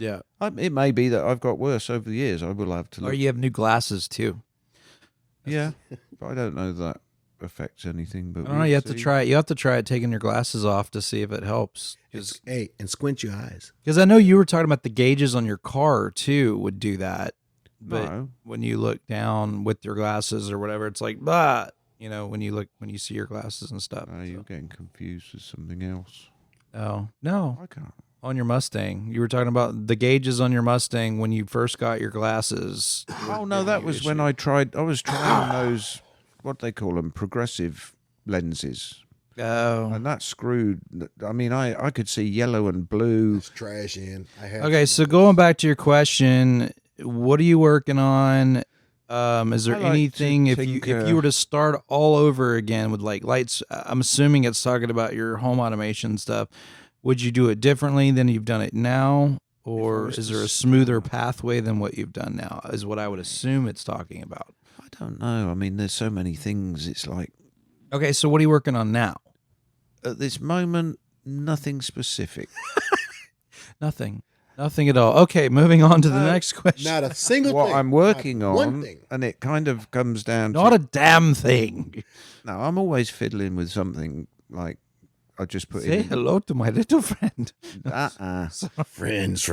Yeah. It may be that I've got worse over the years. I will have to look. Or you have new glasses too. Yeah, but I don't know that affects anything. But I don't know. You have to try it. You have to try it taking your glasses off to see if it helps. Hey, and squint your eyes. Because I know you were talking about the gauges on your car too would do that. But when you look down with your glasses or whatever, it's like, bah, when you see your glasses and stuff. You're getting confused with something else. Oh, no. I can't. On your Mustang. You were talking about the gauges on your Mustang when you first got your glasses. Oh, no, that was when I was trying those, what they call them, progressive lenses. Oh. And that screwed. I mean, I could see yellow and blue. It's trash in. Okay, so going back to your question, what are you working on? Is there anything, if you were to start all over again with like lights, I'm assuming it's talking about your home automation stuff. Would you do it differently than you've done it now? Or is there a smoother pathway than what you've done now, is what I would assume it's talking about. I don't know. I mean, there's so many things. It's like... Okay, so what are you working on now? At this moment, nothing specific. Nothing at all. Okay, moving on to the next question. Not a single thing. What I'm working on, one thing. And it kind of comes down Not a damn thing. No, I'm always fiddling with something like... I just put Say in. hello to my little friend. Friends.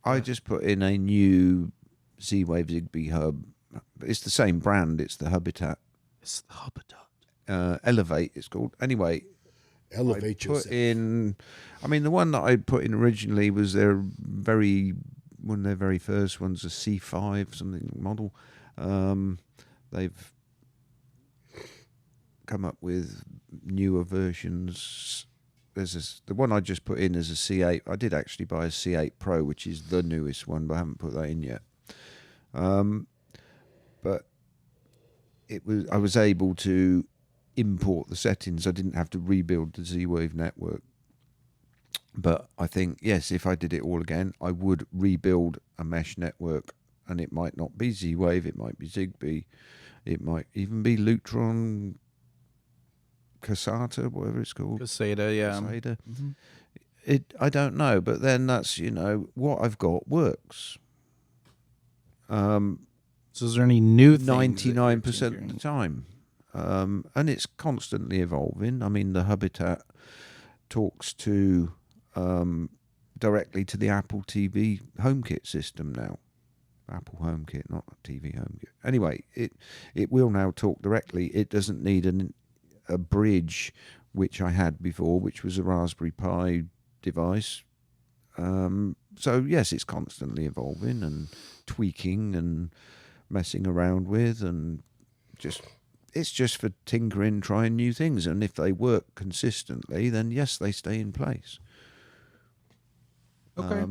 I just put in a new Z-Wave Zigbee hub. It's the same brand. It's the Habitat. It's the Habitat. Elevate, it's called. Anyway, Elevate put yourself. in. I mean, the one that I put in originally was one of their very first ones, a C5 something model. They've come up with newer versions. The one I just put in is a C8. I did actually buy a C8 Pro, which is the newest one, but I haven't put that in yet. But I was able to import the settings. I didn't have to rebuild the Z-Wave network. But I think, yes, if I did it all again, I would rebuild a mesh network, and it might not be Z-Wave, it might be Zigbee, it might even be Lutron, Casata, whatever it's called. Casada, yeah. Casada. I don't know, but then that's, what I've got works. So is there any new things? 99% of the time. And it's constantly evolving. I mean, the Habitat talks to directly to the Apple TV HomeKit system now. Apple HomeKit, not TV HomeKit. Anyway, it will now talk directly. It doesn't need a bridge, which I had before, which was a Raspberry Pi device. So, yes, it's constantly evolving and tweaking and messing around with, and it's just for tinkering, trying new things, and if they work consistently, then yes, they stay in place. Okay.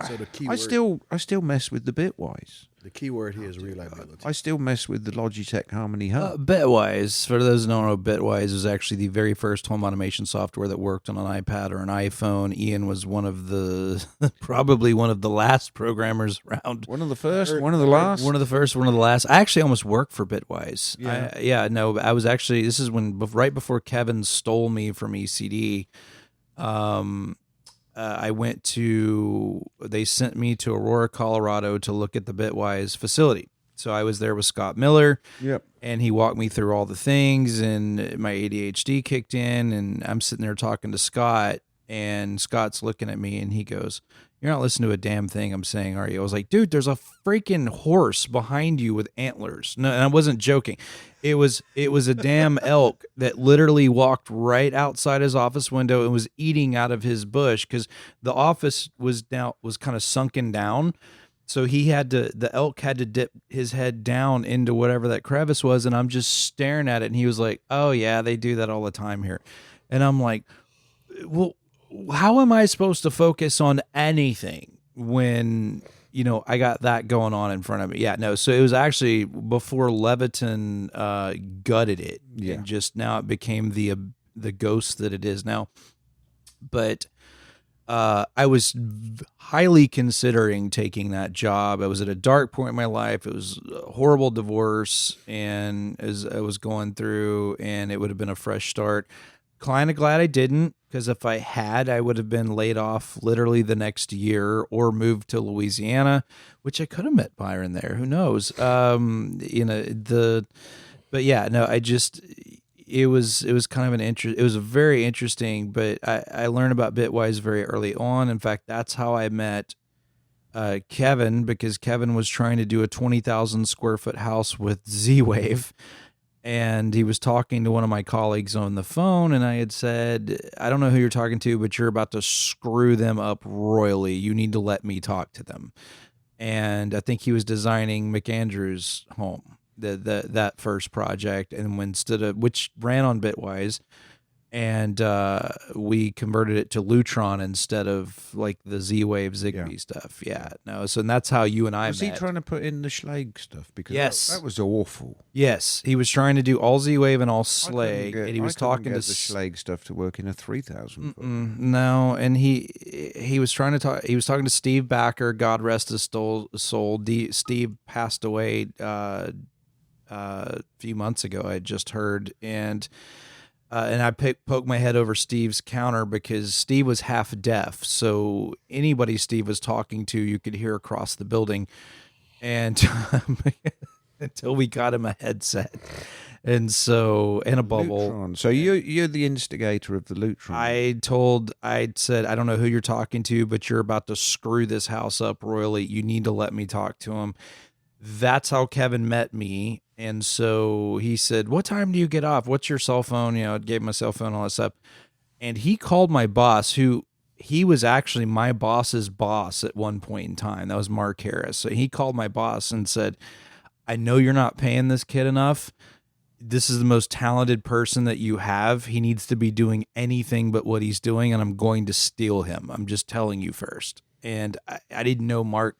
So the keyword, I still mess with the Bitwise. the keyword here is reliability. I still mess with the Logitech Harmony Hub. Bitwise, for those who don't know, Bitwise is actually the very first home automation software that worked on an iPad or an iPhone. Ian was probably one of the last programmers around. One of the first, one of the last. One of the first, one of the last. I actually almost worked for Bitwise. I was actually, this is right before Kevin stole me from ECD. They sent me to Aurora, Colorado to look at the Bitwise facility. So I was there with Scott Miller. Yep. And he walked me through all the things, and my ADHD kicked in, and I'm sitting there talking to Scott, and Scott's looking at me, and he goes, "You're not listening to a damn thing I'm saying, are you?" I was like, "Dude, there's a freaking horse behind you with antlers." No, and I wasn't joking. It was a damn elk that literally walked right outside his office window and was eating out of his bush, because the office was kind of sunken down. So the elk had to dip his head down into whatever that crevice was, and I'm just staring at it, and he was like, "Oh yeah, they do that all the time here." And I'm like, "Well, how am I supposed to focus on anything when, I got that going on in front of me?" Yeah, no. So it was actually before Leviton gutted it. Yeah. And just now it became the ghost that it is now. But I was highly considering taking that job. I was at a dark point in my life. It was a horrible divorce, and as I was going through, and it would have been a fresh start. Kind of glad I didn't, because if I had, I would have been laid off literally the next year or moved to Louisiana, which I could have met Byron there. Who knows? But yeah, no, it was kind of it was very interesting, but I learned about Bitwise very early on. In fact, that's how I met Kevin, because Kevin was trying to do a 20,000 square foot house with Z-Wave. And he was talking to one of my colleagues on the phone, and I had said, "I don't know who you're talking to, but you're about to screw them up royally. You need to let me talk to them." And I think he was designing McAndrew's home, that first project, and which ran on Bitwise, and we converted it to Lutron instead of like the Z-Wave Zigbee stuff. Yeah, no. So that's how you and I Was met. he trying to put in the Schlage stuff? Because Yes. that was awful. Yes, he was trying to do all Z-Wave and all Slag, and he was talking to the Schlage stuff to work in a 3,000 foot. No, and he was trying to talk. He was talking to Steve Backer, God rest his soul. Steve passed away a few months ago. I had just heard, and I poked my head over Steve's counter because Steve was half deaf, so anybody Steve was talking to, you could hear across the building, and until we got him a headset. And so, and a bubble. Lutron. So you're the instigator of the Lutron. I said, I don't know who you're talking to, but you're about to screw this house up royally. You need to let me talk to him. That's how Kevin met me. And so he said, what time do you get off? What's your cell phone? You know, I gave him my cell phone, all that stuff. And he called my boss, who he was actually my boss's boss at one point in time. That was Mark Harris. So he called my boss and said, I know you're not paying this kid enough. This is the most talented person that you have. He needs to be doing anything but what he's doing, and I'm going to steal him. I'm just telling you first. And I didn't know Mark.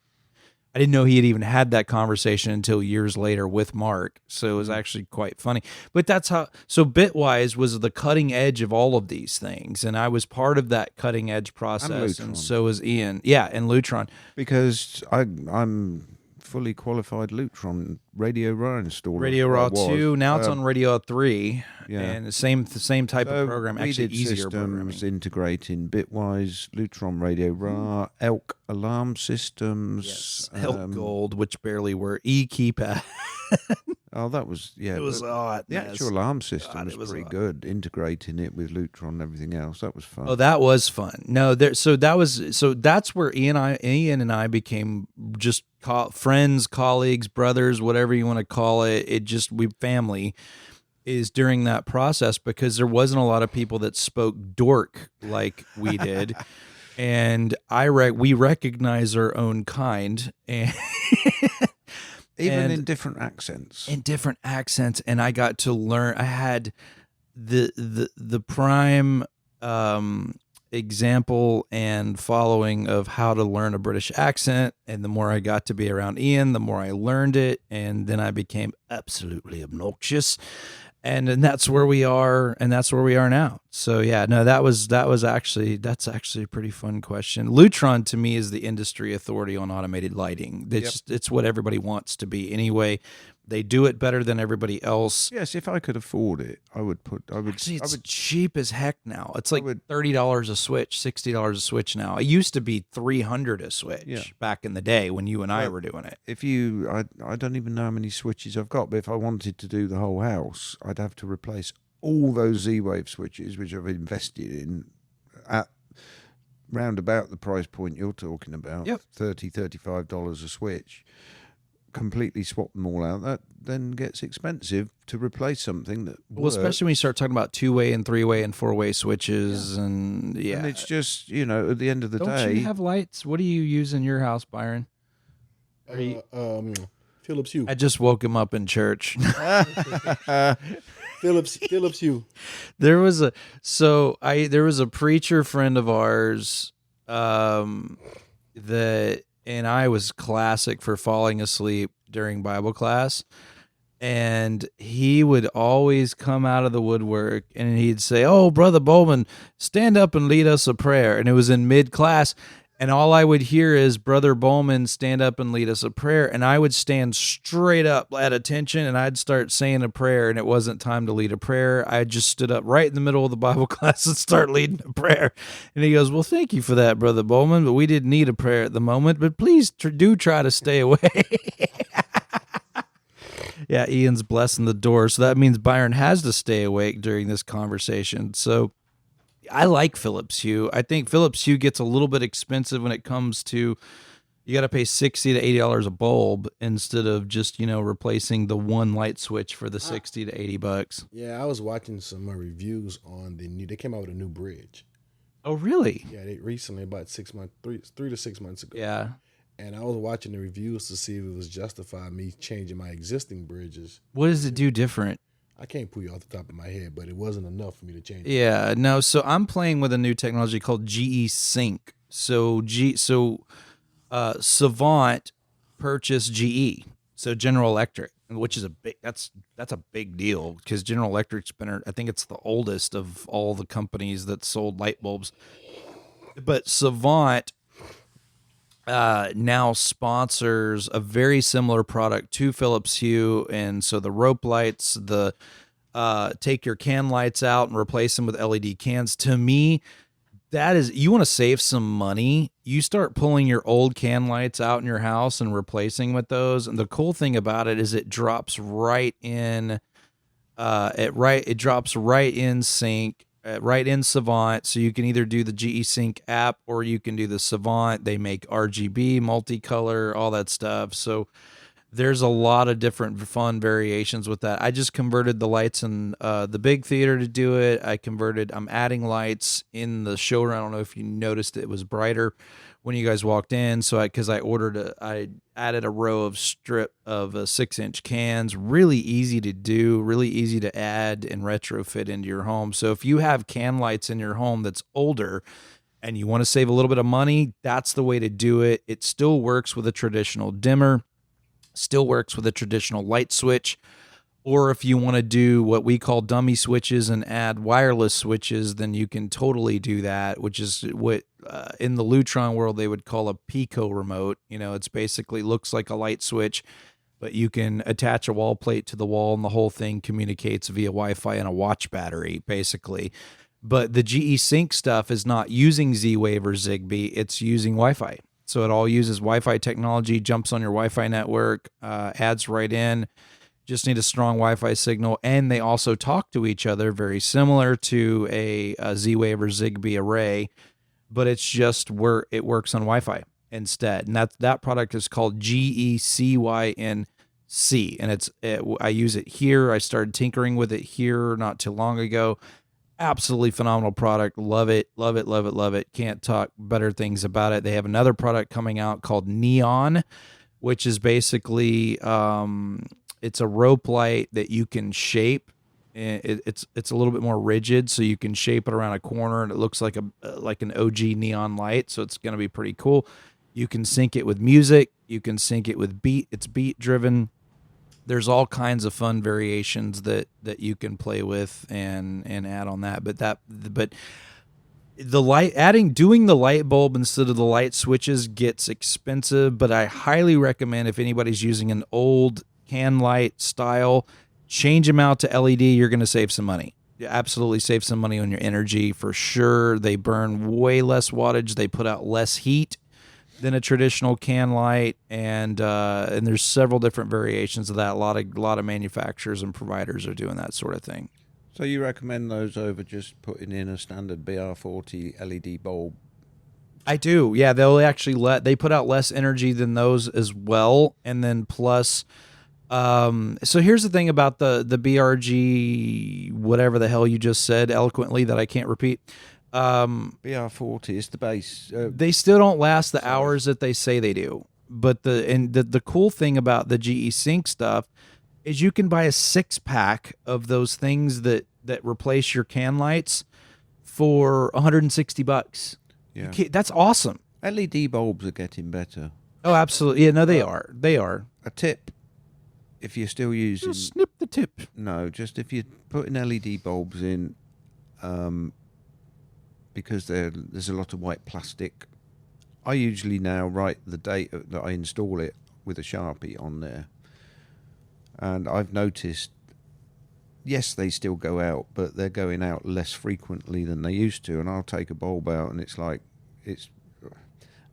I didn't know he had even had that conversation until years later with Mark. So it was actually quite funny. But that's how. So Bitwise was the cutting edge of all of these things, and I was part of that cutting edge process. And so was Ian. Yeah, and Lutron. Because I'm fully qualified Lutron Radio Raw installer. Radio Raw 2. Now it's on Radio 3. Yeah. And the same type of program. Actually, easier programming. Integrating Bitwise, Lutron Radio Raw, Elk Alarm Systems. Yes. Elk Gold, which barely were. E-Keypad. Oh, that was, yeah. It was hot. The actual alarm system was pretty good. Integrating it with Lutron and everything else. That was fun. Oh, that was fun. No, so that's where Ian and I became just friends, colleagues, brothers, whatever you want to call it. We family is during that process, because there wasn't a lot of people that spoke dork like we did. And we recognize our own kind, and even in different accents. And I got to learn. I had the prime example and following of how to learn a British accent. And the more I got to be around Ian, the more I learned it, and then I became absolutely obnoxious. And that's where we are, and that's where we are now. So yeah, no, that's actually a pretty fun question. Lutron to me is the industry authority on automated lighting. It's what everybody wants to be anyway. They do it better than everybody else. Yes, if I could afford it, It's cheap as heck now. It's like $30 a switch, $60 a switch now. It used to be $300 a switch back in the day when you and I were doing it. I don't even know how many switches I've got, but if I wanted to do the whole house, I'd have to replace all those Z-Wave switches, which I've invested in at round about the price point you're talking about, $30, $35 a switch. Completely swap them all out. That then gets expensive to replace something that works. Especially when you start talking about 2-way and 3-way and 4-way switches, and it's just, at the end of the day. Don't you have lights? What do you use in your house, Byron? Philips Hue. I just woke him up in church. Philips Hue. There was a preacher friend of ours that. And I was classic for falling asleep during Bible class. And he would always come out of the woodwork and he'd say, "Oh, Brother Bowman, stand up and lead us a prayer." And it was in mid-class. And all I would hear is, "Brother Bowman, stand up and lead us a prayer." And I would stand straight up at attention and I'd start saying a prayer, and it wasn't time to lead a prayer. I just stood up right in the middle of the Bible class and start leading a prayer. And he goes, "Well, thank you for that, Brother Bowman, but we didn't need a prayer at the moment, but please do try to stay away." Yeah, Ian's blessing the door. So that means Byron has to stay awake during this conversation. So I like Philips Hue. I think Philips Hue gets a little bit expensive when it comes to, you got to pay $60 to $80 a bulb instead of just, replacing the one light switch for the $60 to $80. Yeah, I was watching some reviews on they came out with a new bridge. Oh, really? Yeah, they recently, about 6 months, 3 to 6 months ago. Yeah. And I was watching the reviews to see if it was justified me changing my existing bridges. What does it do different? I can't pull you off the top of my head, but it wasn't enough for me to change it. Yeah, no. So I'm playing with a new technology called GE Sync. So Savant purchased GE, so General Electric, which is that's a big deal because General Electric's been, I think it's the oldest of all the companies that sold light bulbs. But Savant now sponsors a very similar product to Philips Hue, and so the rope lights, the take your can lights out and replace them with LED cans. To me, that is, you want to save some money, you start pulling your old can lights out in your house and replacing with those. And the cool thing about it is it drops right in it drops right in sync, right in Savant. So you can either do the GE Sync app or you can do the Savant. They make RGB, multicolor, all that stuff. So there's a lot of different fun variations with that. I just converted the lights in the big theater to do it. I'm adding lights in the showroom. I don't know if you noticed it was brighter when you guys walked in. So I added a row of strip of 6-inch cans. Really easy to do, really easy to add and retrofit into your home. So if you have can lights in your home that's older and you want to save a little bit of money, that's the way to do it. It still works with a traditional dimmer. Still works with a traditional light switch, or if you want to do what we call dummy switches and add wireless switches, then you can totally do that, which is what in the Lutron world they would call a Pico remote. It's basically looks like a light switch, but you can attach a wall plate to the wall and the whole thing communicates via Wi-Fi and a watch battery, basically. But the GE Sync stuff is not using Z-Wave or Zigbee, it's using Wi-Fi. So it all uses Wi-Fi technology, jumps on your Wi-Fi network, adds right in. Just need a strong Wi-Fi signal. And they also talk to each other, very similar to a Z-Wave or Zigbee array, but it's just where it works on Wi-Fi instead. And that product is called GECYNC. And I use it here. I started tinkering with it here not too long ago. Absolutely phenomenal product. Love it, love it, love it, love it. Can't talk better things about it. They have another product coming out called Neon, which is basically it's a rope light that you can shape. It's a little bit more rigid, so you can shape it around a corner, and it looks like an OG neon light. So it's going to be pretty cool. You can sync it with music. You can sync it with beat. It's beat driven. There's all kinds of fun variations that you can play with and add on that. But doing the light bulb instead of the light switches gets expensive. But I highly recommend if anybody's using an old can light style, change them out to LED. You're going to save some money. You absolutely save some money on your energy for sure. They burn way less wattage. They put out less heat than a traditional can light, and there's several different variations of that. A lot of manufacturers and providers are doing that sort of thing. So you recommend those over just putting in a standard BR40 LED bulb? I do. Yeah, they put out less energy than those as well, and then plus. So here's the thing about the BRG, whatever the hell you just said eloquently that I can't repeat. BR40 is the base. They still don't last the hours that they say they do. But the cool thing about the GE Sync stuff is you can buy a 6-pack of those things that replace your can lights for $160. Yeah, that's awesome. LED bulbs are getting better. Oh, absolutely. Yeah, no, they are. They are. A tip, if you're still using... Just snip the tip. No, just if you're putting LED bulbs in... because there's a lot of white plastic. I usually now write the date that I install it with a Sharpie on there. And I've noticed, yes, they still go out, but they're going out less frequently than they used to. And I'll take a bulb out and it's like, it's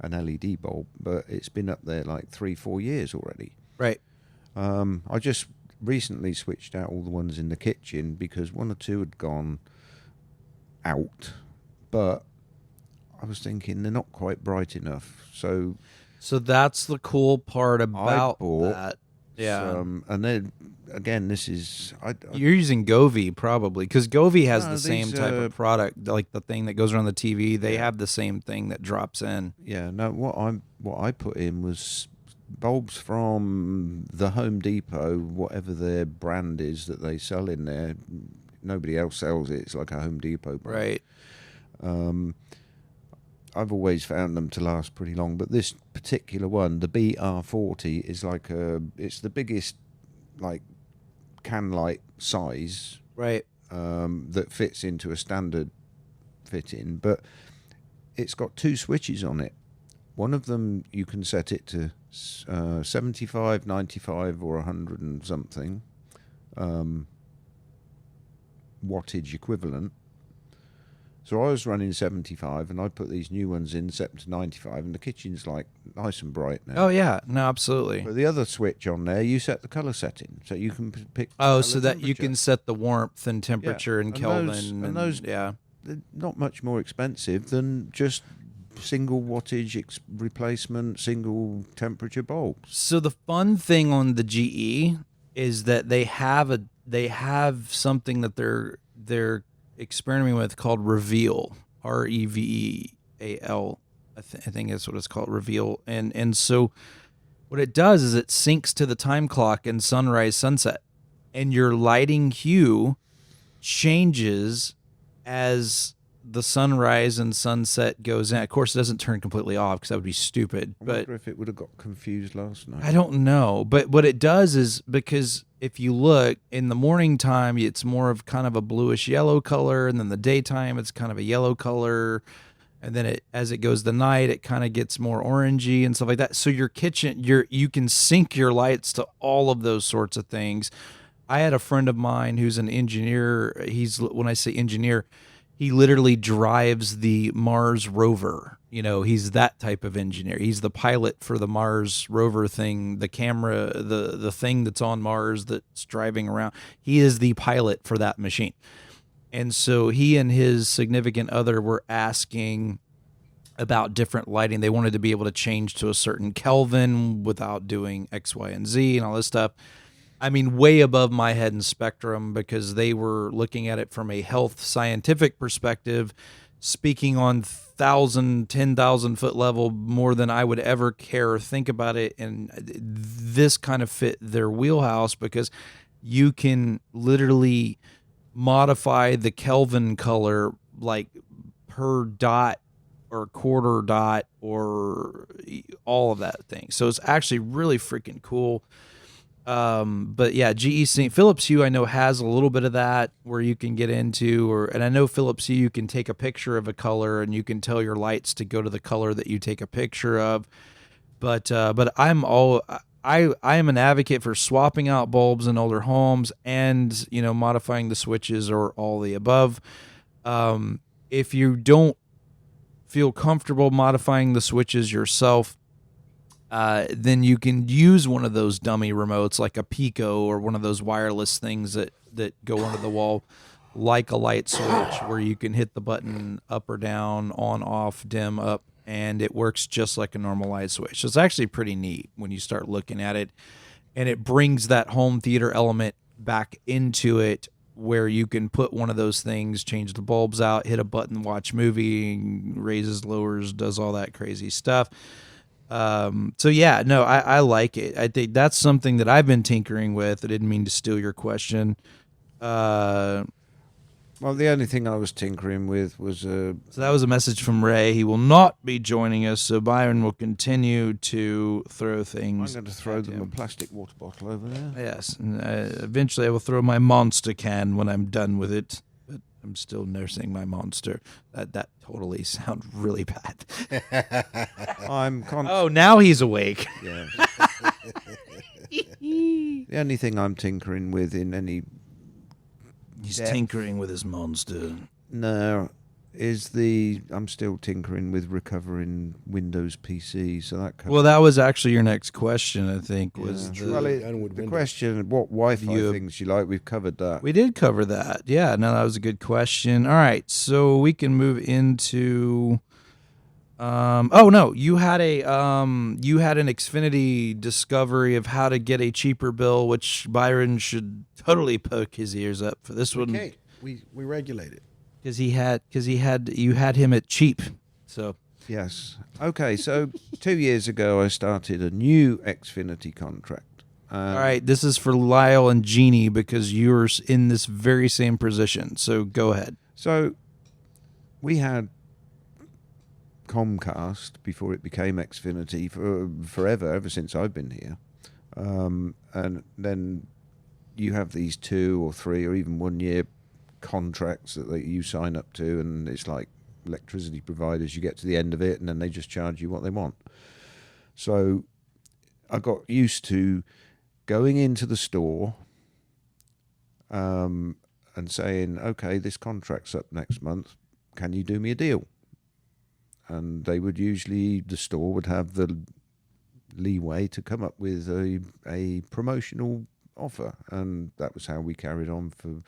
an LED bulb, but it's been up there like 3-4 years already. Right. I just recently switched out all the ones in the kitchen because 1 or 2 had gone out. But I was thinking they're not quite bright enough. So that's the cool part about that. Yeah. And then, again, this is... You're using Govee probably, because Govee has the same type of product, like the thing that goes around the TV. They have the same thing that drops in. Yeah, no, what I put in was bulbs from the Home Depot, whatever their brand is that they sell in there. Nobody else sells it. It's like a Home Depot brand. Right. I've always found them to last pretty long, but this particular one, the BR40, is like it's the biggest like can light size, right? That fits into a standard fitting, but it's got 2 switches on it. One of them you can set it to 75, 95, or 100 and something wattage equivalent. So I was running 75, and I put these new ones in set to 95, and the kitchen's like nice and bright now. Oh yeah, no, absolutely. But the other switch on there, you set the color setting, so you can pick. Oh, the so colour that you temperature. can set the warmth and temperature and Kelvin. Those, yeah. they're not much more expensive than just single wattage replacement, single temperature bulbs. So the fun thing on the GE is that they have something that they're experimenting with called Reveal, Reveal. I think that's what it's called, Reveal. And so what it does is it syncs to the time clock and sunrise, sunset, and your lighting hue changes as the sunrise and sunset goes in. Of course, it doesn't turn completely off because that would be stupid. I But wonder if it would have got confused last night. I don't know. But what it does is, because if you look in the morning time, it's more of kind of a bluish yellow color, and then the daytime it's kind of a yellow color, and then as it goes the night, it kind of gets more orangey and stuff like that. So your kitchen, you can sync your lights to all of those sorts of things. I had a friend of mine who's an engineer. When I say engineer, he literally drives the Mars rover. He's that type of engineer. He's the pilot for the Mars rover thing, the camera, the thing that's on Mars that's driving around. He is the pilot for that machine. And so he and his significant other were asking about different lighting. They wanted to be able to change to a certain Kelvin without doing X, Y, and Z and all this stuff. I mean, way above my head in spectrum, because they were looking at it from a health scientific perspective, speaking on 10,000 foot level more than I would ever care or think about it. And this kind of fit their wheelhouse, because you can literally modify the Kelvin color like per dot or quarter dot or all of that thing. So it's actually really freaking cool. But yeah, Philips Hue I know has a little bit of that where you can get into, and I know Philips Hue, you can take a picture of a color and you can tell your lights to go to the color that you take a picture of. But I am an advocate for swapping out bulbs in older homes and, modifying the switches or all the above. If you don't feel comfortable modifying the switches yourself, then you can use one of those dummy remotes like a Pico or one of those wireless things that go under the wall, like a light switch, where you can hit the button up or down, on, off, dim, up, and it works just like a normal light switch. So it's actually pretty neat when you start looking at it, and it brings that home theater element back into it, where you can put one of those things, change the bulbs out, hit a button, watch movie, raises, lowers, does all that crazy stuff. So yeah, no, I like it. I think that's something that I've been tinkering with. I didn't mean to steal your question. Well, the only thing I was tinkering with was So that was a message from Ray. He will not be joining us, so Byron will continue to throw things. I'm going to throw them a plastic water bottle over there. Yes, and eventually I will throw my monster can when I'm done with it. But I'm still nursing my monster. That totally sounds really bad. Oh, now he's awake. Yeah. The only thing I'm tinkering with in any... He's tinkering with his monster. No, I'm still tinkering with recovering Windows PC. So that well, that was actually your next question, I think. Was the question, what Wi-Fi things you like? We've covered that. We did cover that. Yeah, no, that was a good question. All right, so we can move into. Oh no, you had an Xfinity discovery of how to get a cheaper bill, which Byron should totally poke his ears up for this one. Okay, we regulate it because you had him at cheap. So yes, okay. So 2 years ago, I started a new Xfinity contract. All right, this is for Lyle and Jeannie because you're in this very same position. So go ahead. So we had Comcast before it became Xfinity for forever, ever since I've been here, and then you have these 2 or 3 or even 1 year contracts that you sign up to, and it's like electricity providers. You get to the end of it and then they just charge you what they want. So I got used to going into the store and saying, okay, this contract's up next month, can you do me a deal? And they would usually, the store would have the leeway to come up with a promotional offer, and that was how we carried on for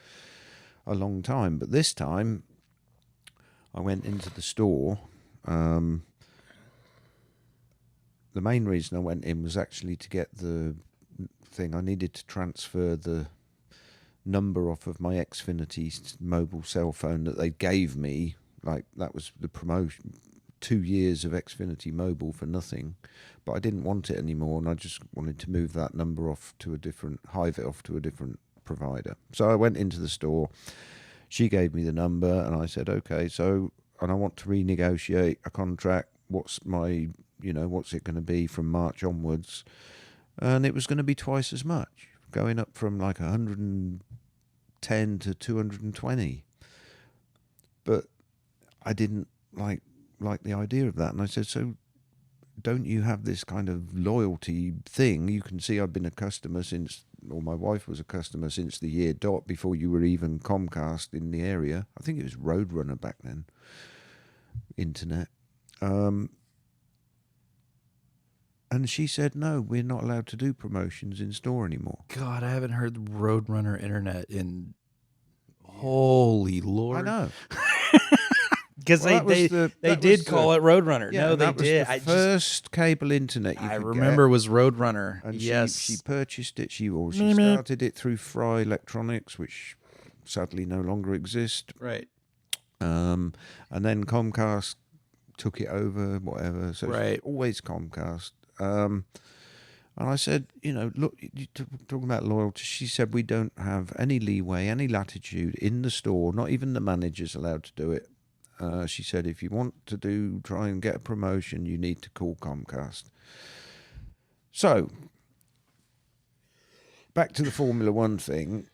a long time. But this time I went into the store. The main reason I went in was actually to get the thing. I needed to transfer the number off of my Xfinity mobile cell phone that they gave me. Like, that was the promotion, 2 years of Xfinity mobile for nothing, but I didn't want it anymore, and I just wanted to move that number off to hive it off to a different provider. So I went into the store. She gave me the number, and I said, okay, and I want to renegotiate a contract. What's it going to be from March onwards? And it was going to be twice as much, going up from like 110 to 220. But I didn't like the idea of that. And I said, so don't you have this kind of loyalty thing? You can see I've been a customer my wife was a customer since the year dot, before you were even Comcast in the area. I think it was Roadrunner back then, internet. And she said, no, we're not allowed to do promotions in store anymore. God, I haven't heard Roadrunner internet in, holy Lord. I know. Because they did call it Roadrunner. Yeah, no, they did. Was the first cable internet I remember was Roadrunner. And yes, she purchased it. She started it through Fry Electronics, which sadly no longer exist. Right. And then Comcast took it over, whatever. So right. It's always Comcast. And I said, look, you talking about loyalty. She said, we don't have any leeway, any latitude in the store. Not even the manager's allowed to do it. She said, if you want to try and get a promotion, you need to call Comcast. So, back to the Formula One thing.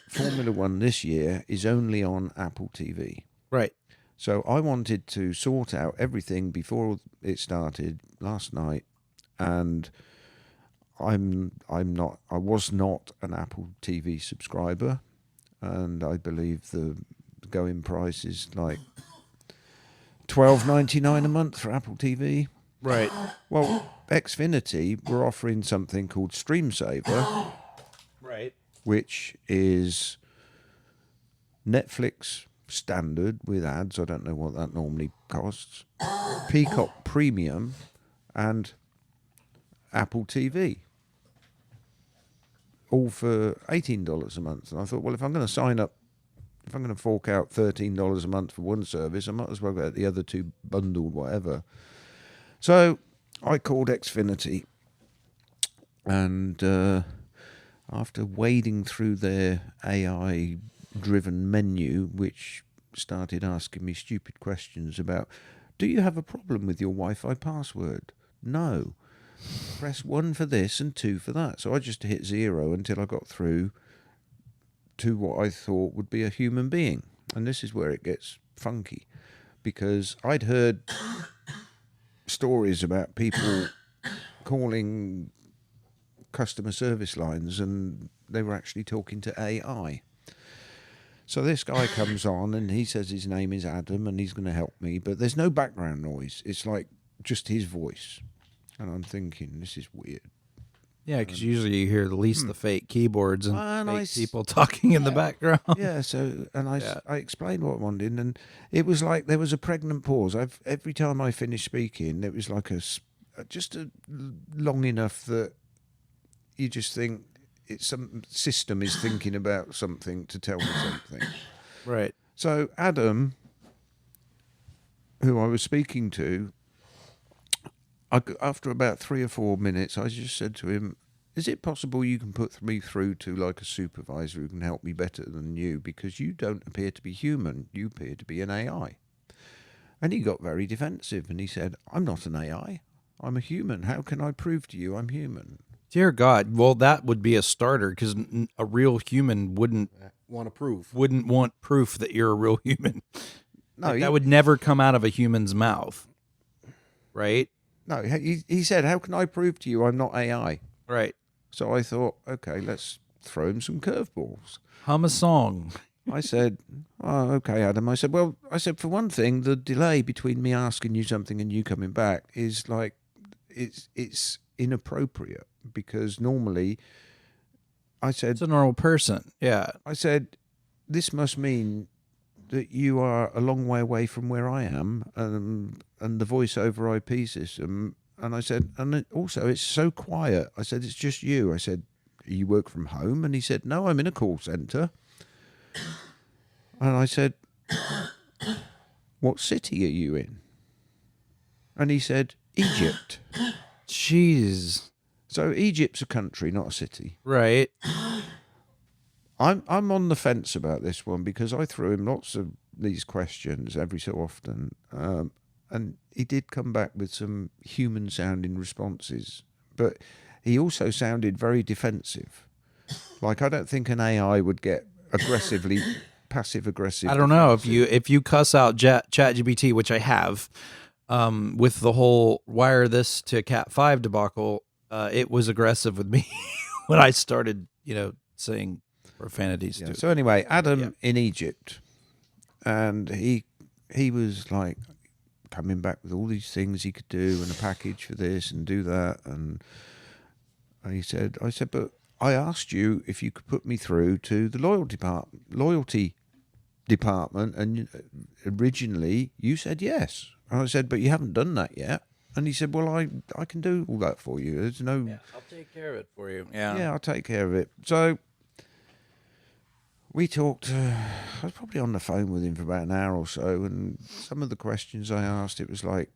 Formula One this year is only on Apple TV. Right. So I wanted to sort out everything before it started last night, and I was not an Apple TV subscriber, and I believe the going price is like $12.99 a month for Apple TV. Right. Well, Xfinity were offering something called Stream Saver, right, which is Netflix standard with ads. I don't know what that normally costs. Peacock Premium and Apple TV, all for $18 a month. And I thought, well, if I'm going to fork out $13 a month for one service, I might as well get the other two bundled, whatever. So I called Xfinity, and after wading through their AI-driven menu, which started asking me stupid questions about, do you have a problem with your Wi-Fi password? No. Press 1 for this and 2 for that. So I just hit 0 until I got through to what I thought would be a human being. And this is where it gets funky, because I'd heard stories about people calling customer service lines and they were actually talking to AI. So this guy comes on and he says his name is Adam and he's going to help me, but there's no background noise. It's like just his voice. And I'm thinking, this is weird. Yeah, because usually you hear at least the fake keyboards and fake people talking in the background. Yeah, so, and I explained what I wanted, and it was like there was a pregnant pause. Every time I finished speaking, it was like long enough that you just think some system is thinking about something to tell me something. Right. So Adam, who I was speaking to, after about 3 or 4 minutes, I just said to him, is it possible you can put me through to like a supervisor who can help me better than you? Because you don't appear to be human. You appear to be an AI. And he got very defensive and he said, I'm not an AI. I'm a human. How can I prove to you I'm human? Dear God. Well, that would be a starter, because a real human wouldn't want proof that you're a real human. No, that would never come out of a human's mouth. Right? No, he said, how can I prove to you I'm not AI? Right. So I thought, okay, let's throw him some curveballs. Hum a song. I said, oh, okay, Adam. I said, well, for one thing, the delay between me asking you something and you coming back is like, it's inappropriate because normally, I said, It's a normal person. Yeah. I said, this must mean that you are a long way away from where I am and the voice over IP system. And I said, and also it's so quiet. I said, it's just you. I said, you work from home? And he said, no, I'm in a call centre. And I said, what city are you in? And he said, Egypt. Jeez. So Egypt's a country, not a city. Right. I'm on the fence about this one because I threw him lots of these questions every so often, and he did come back with some human-sounding responses, but he also sounded very defensive. Like, I don't think an AI would get aggressively passive-aggressive. I don't know if you cuss out ChatGPT, which I have, with the whole wire this to Cat 5 debacle, it was aggressive with me when I started, saying profanities. Yeah. So anyway, Adam in Egypt, and he was like coming back with all these things he could do and a package for this and do that, and I said, but I asked you if you could put me through to the loyalty department, and originally you said yes. And I said, but you haven't done that yet. And he said, well, I can do all that for you. There's no... Yeah, I'll take care of it for you. Yeah. Yeah, I'll take care of it. So we talked, I was probably on the phone with him for about an hour or so, and some of the questions I asked, it was like,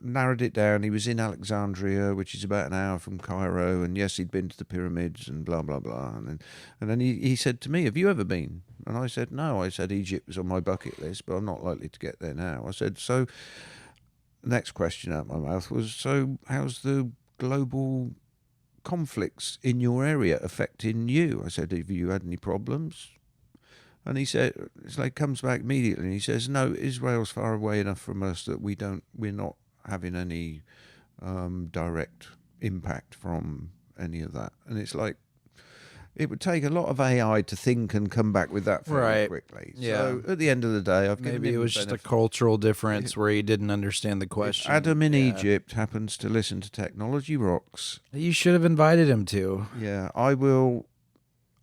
narrowed it down. He was in Alexandria, which is about an hour from Cairo, and yes, he'd been to the pyramids and blah, blah, blah. And then he said to me, have you ever been? And I said, no. I said, Egypt was on my bucket list, but I'm not likely to get there now. I said, so the next question out my mouth was, so how's the global conflicts in your area affecting you? I said, have you had any problems? And he said, it's like, comes back immediately, and he says, no, Israel's far away enough from us that we're not having any direct impact from any of that. And it's like, it would take a lot of AI to think and come back with that very quickly. Yeah. So at the end of the day, I've given maybe him it was just a cultural difference where he didn't understand the question. Adam in Egypt happens to listen to Technology Rocks. You should have invited him to. Yeah, I will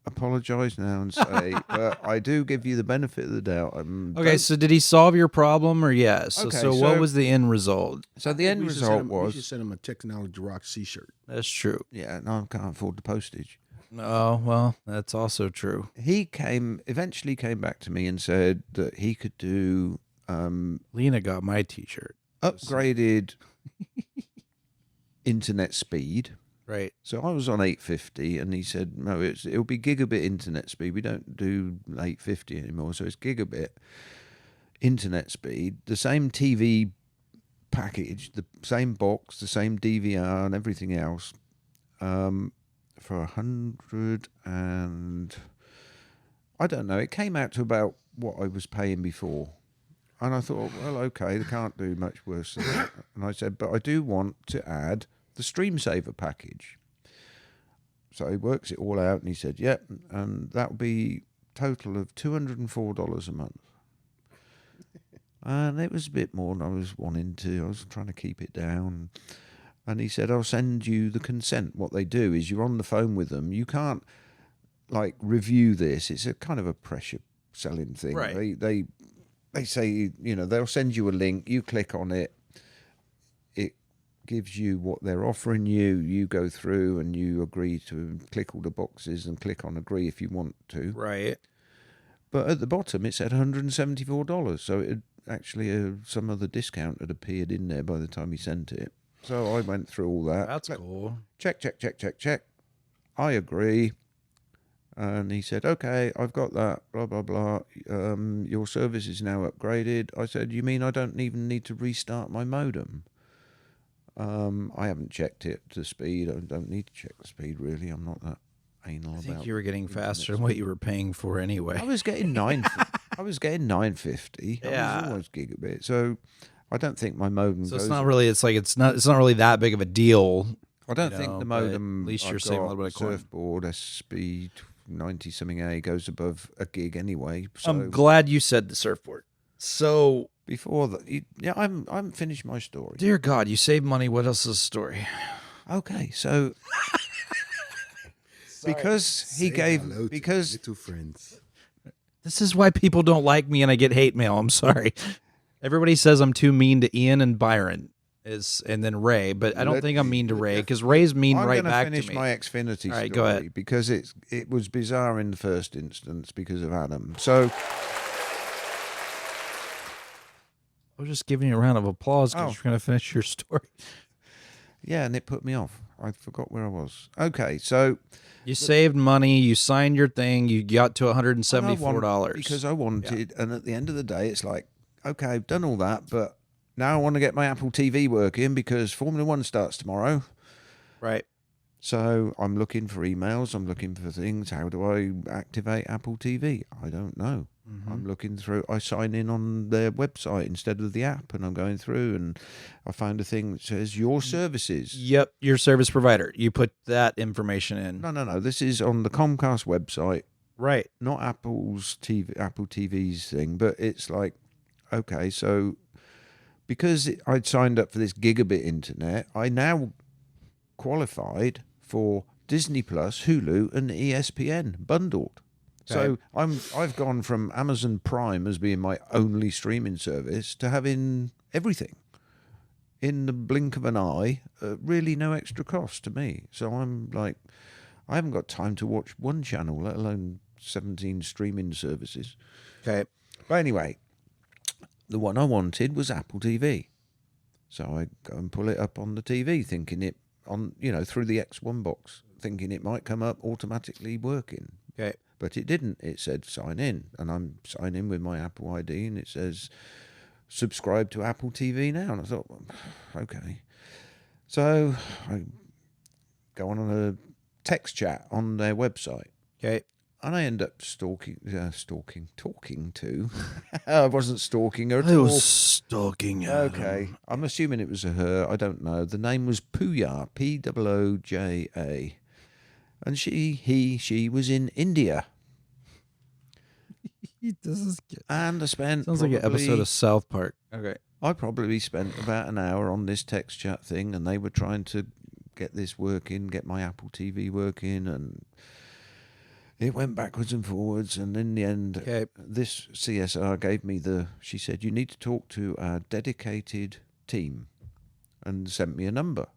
apologize now and say, but I do give you the benefit of the doubt. Okay, so did he solve your problem or yes? Okay, so what was the end result? So the end result was... We should send him a Technology Rocks t-shirt. That's true. Yeah, no, I can't afford the postage. Oh, well, that's also true. He eventually came back to me and said that he could do... Lena got my t-shirt. Upgraded internet speed. Right. So I was on 850, and he said, no, it'll be gigabit internet speed. We don't do 850 anymore, so it's gigabit internet speed. The same TV package, the same box, the same DVR and everything else, for 100 and... I don't know, it came out to about what I was paying before. And I thought, well, okay, they can't do much worse than that. And I said, but I do want to add the Stream Saver package. So he works it all out, and he said, yep, and that will be total of $204 a month. And it was a bit more than I was wanting to. I was trying to keep it down. And he said, I'll send you the consent. What they do is you're on the phone with them. You can't, like, review this. It's a kind of a pressure selling thing. Right. They say, they'll send you a link. You click on it. It gives you what they're offering you. You go through and you agree to click all the boxes and click on agree if you want to. Right. But at the bottom, it said $174. So it actually, some other discount had appeared in there by the time he sent it. So I went through all that. That's cool. Check. I agree. And he said, okay, I've got that, blah, blah, blah. Your service is now upgraded. I said, you mean I don't even need to restart my modem? I haven't checked it to speed. I don't need to check the speed, really. I'm not that anal about it. I think you were getting faster than what you were paying for anyway. I was getting 950. Yeah. I was almost gigabit. So I don't think my modem So goes... it's not really that big of a deal. I don't think the modem... At least you're I've saving a got little bit of coin. Surfboard, SP 90-something A goes above a gig anyway. So I'm glad you said the surfboard. So before that, yeah, I'm finished my story. dear God, you save money. What else is the story? Okay, so because he Say gave hello to because little friends. This is why people don't like me and I get hate mail. I'm sorry. Everybody says I'm too mean to Ian and Byron and then Ray, but I don't think I'm mean to Ray because Ray's mean I'm right gonna back to finish me. my Xfinity All right, story go ahead. because it was bizarre in the first instance because of Adam. So I was just giving you a round of applause because Oh. you're going to finish your story. yeah, and it put me off. I forgot where I was. Okay, so You saved money. You signed your thing. You got to $174 because I wanted, and at the end of the day, it's like, okay, I've done all that, but now I want to get my Apple TV working because Formula One starts tomorrow. right. So I'm looking for emails. I'm looking for things. How do I activate Apple TV? I don't know. I'm looking through. I sign in on their website instead of the app, and I'm going through, and I found a thing that says your services. Yep, your service provider. You put that information in. No. This is on the Comcast website, Right. not Apple TV's thing, but it's like, okay, so because I'd signed up for this gigabit internet, I now qualified for Disney Plus, Hulu, and ESPN bundled. So I've gone from Amazon Prime as being my only streaming service to having everything in the blink of an eye, really no extra cost to me. So I'm like, I haven't got time to watch one channel, let alone 17 streaming services. Okay. But anyway, the one I wanted was Apple TV. So I go and pull it up on the TV, thinking it on, through the X1 box, thinking it might come up automatically working. Okay. But it didn't. It said sign in, and I'm signing in with my Apple ID, and it says subscribe to Apple TV now. And I thought, well, okay. So I go on a text chat on their website. Okay. And I end up talking to. I wasn't stalking her at I all. was stalking Adam. Okay. I'm assuming it was a her. I don't know. The name was Pooja, Pooja. And she was in India. This is good. And I spent Sounds like an episode of South Park. Okay. I probably spent about an hour on this text chat thing, and they were trying to get this working, get my Apple TV working, and it went backwards and forwards. And in the end, this CSR gave me she said, you need to talk to our dedicated team, and sent me a number.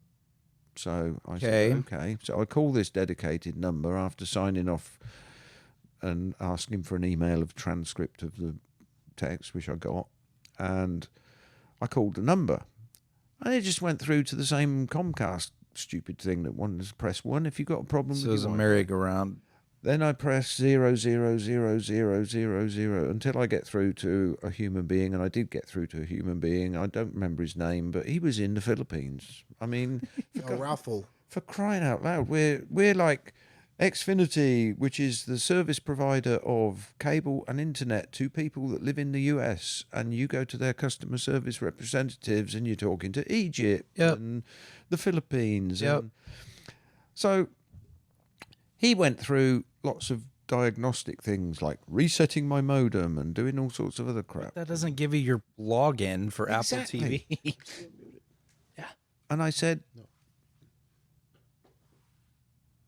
So I said, okay. So I call this dedicated number after signing off and asking for an email of transcript of the text, which I got. And I called the number. And it just went through to the same Comcast stupid thing that wanted to press 1 if you've got a problem with So it's a merry-go-round. Then I press 0000000 until I get through to a human being, and I did get through to a human being. I don't remember his name, but he was in the Philippines. I mean, Raffle. for crying out loud, we're like Xfinity, which is the service provider of cable and internet to people that live in the US, and you go to their customer service representatives and you're talking to Egypt and the Philippines. And so he went through lots of diagnostic things like resetting my modem and doing all sorts of other crap. That doesn't give you your login for Exactly. Apple TV. And I said,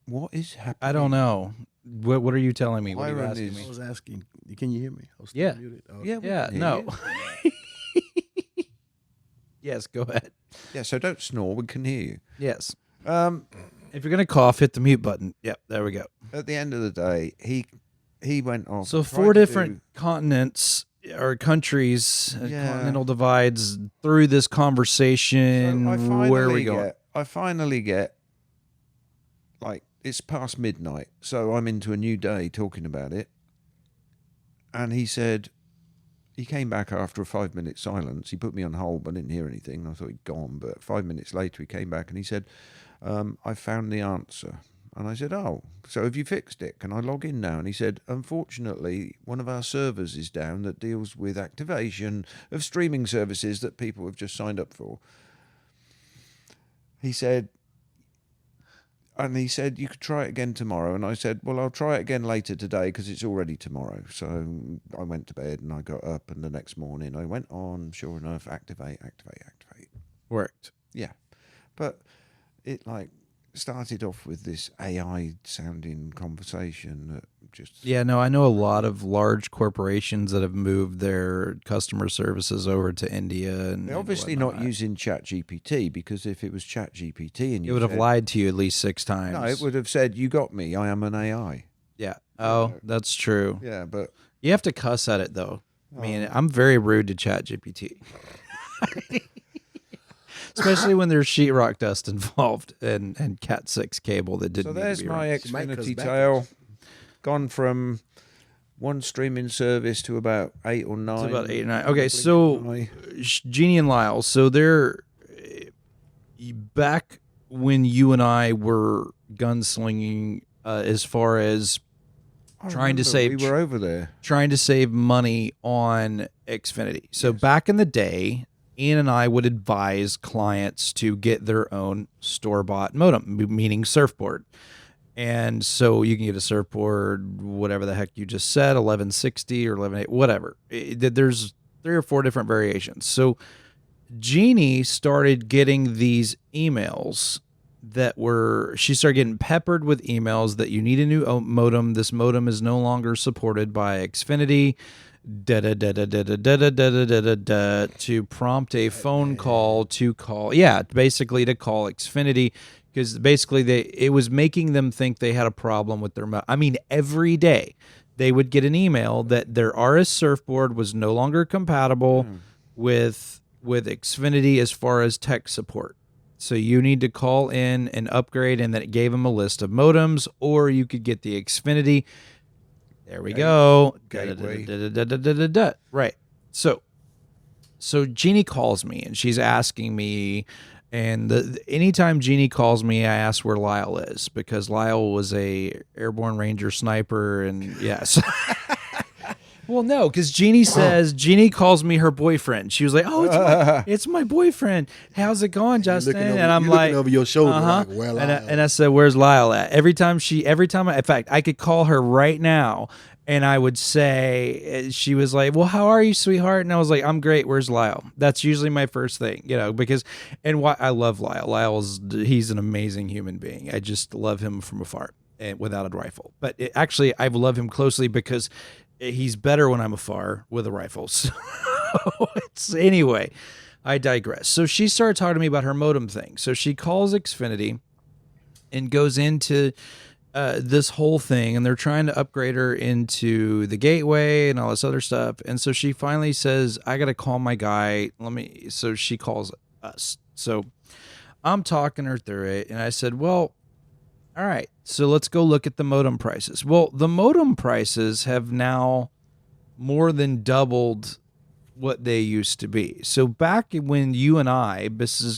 what is happening? I don't know. What are you telling me? What are you Byron asking is- me? I was asking, can you hear me? I was still Yeah. muted. Oh, Yeah, we Yeah, can hear no. you. Yes, go ahead. Yeah, so don't snore. We can hear you. Yes. If you're gonna cough, hit the mute button. Yep, there we go. At the end of the day, he went off. So tried 4 to different continents or countries, Yeah. continental divides through this conversation. So Where are we going? I finally get, like, it's past midnight, so I'm into a new day talking about it. And he said, he came back after a 5-minute silence. He put me on hold, but I didn't hear anything. I thought he'd gone, but 5 minutes later he came back and he said, I found the answer. And I said, oh, so have you fixed it? Can I log in now? And he said, unfortunately, one of our servers is down that deals with activation of streaming services that people have just signed up for. He said, And he said, you could try it again tomorrow. And I said, well, I'll try it again later today because it's already tomorrow. So I went to bed and I got up, and the next morning I went on, sure enough, activate. Worked. Yeah. But it like started off with this AI sounding conversation that just... Yeah, no, I know a lot of large corporations that have moved their customer services over to India. And They're obviously not using ChatGPT, because if it was ChatGPT and you it would have lied to you at least 6 times. No, it would have said, you got me, I am an AI. Yeah. Oh, that's true. Yeah, but... You have to cuss at it, though. I mean, I'm very rude to ChatGPT. Especially when there's sheetrock dust involved and Cat 6 cable that didn't. So there's my She might Xfinity cuss tale. Gone from one streaming service to about 8 or 9. It's about 8 or 9. Okay, so Jeannie and Lyle. So they're back when you and I were gunslinging, as far as trying to save. We were over there trying to save money on Xfinity. So back in the day, Ian and I would advise clients to get their own store-bought modem, meaning surfboard. And so you can get a surfboard, whatever the heck you just said, 1160 or 1180, whatever. There's 3 or 4 different variations. So Jeannie started getting these emails she started getting peppered with emails that you need a new modem. This modem is no longer supported by Xfinity. To prompt a phone call to call. Yeah, basically to call Xfinity, because basically it was making them think they had a problem with their. I mean, every day they would get an email that their RS surfboard was no longer compatible with Xfinity as far as tech support. So you need to call in and upgrade, and then it gave them a list of modems, or you could get the Xfinity. There we go. Right. So Jeannie calls me, and she's asking me, and anytime Jeannie calls me, I ask where Lyle is, because Lyle was a airborne ranger sniper, and yes. Well, no, because Jeannie calls me her boyfriend. She was like, "Oh, it's my boyfriend. How's it going, Justin?" And I'm like, over your shoulder, like, well, and I said, "Where's Lyle at?" Every time, in fact, I could call her right now, and I would say, she was like, "Well, how are you, sweetheart?" And I was like, "I'm great. Where's Lyle?" That's usually my first thing, because, and why I love Lyle. He's an amazing human being. I just love him from afar, and without a rifle. But actually, I love him closely because he's better when I'm afar with a rifle. So anyway, I digress. So she started talking to me about her modem thing. So she calls Xfinity and goes into this whole thing, and they're trying to upgrade her into the gateway and all this other stuff. And so she finally says, I got to call my guy. So she calls us. So I'm talking her through it, and I said, well, all right, so let's go look at the modem prices. Well, the modem prices have now more than doubled what they used to be. So back when you and I,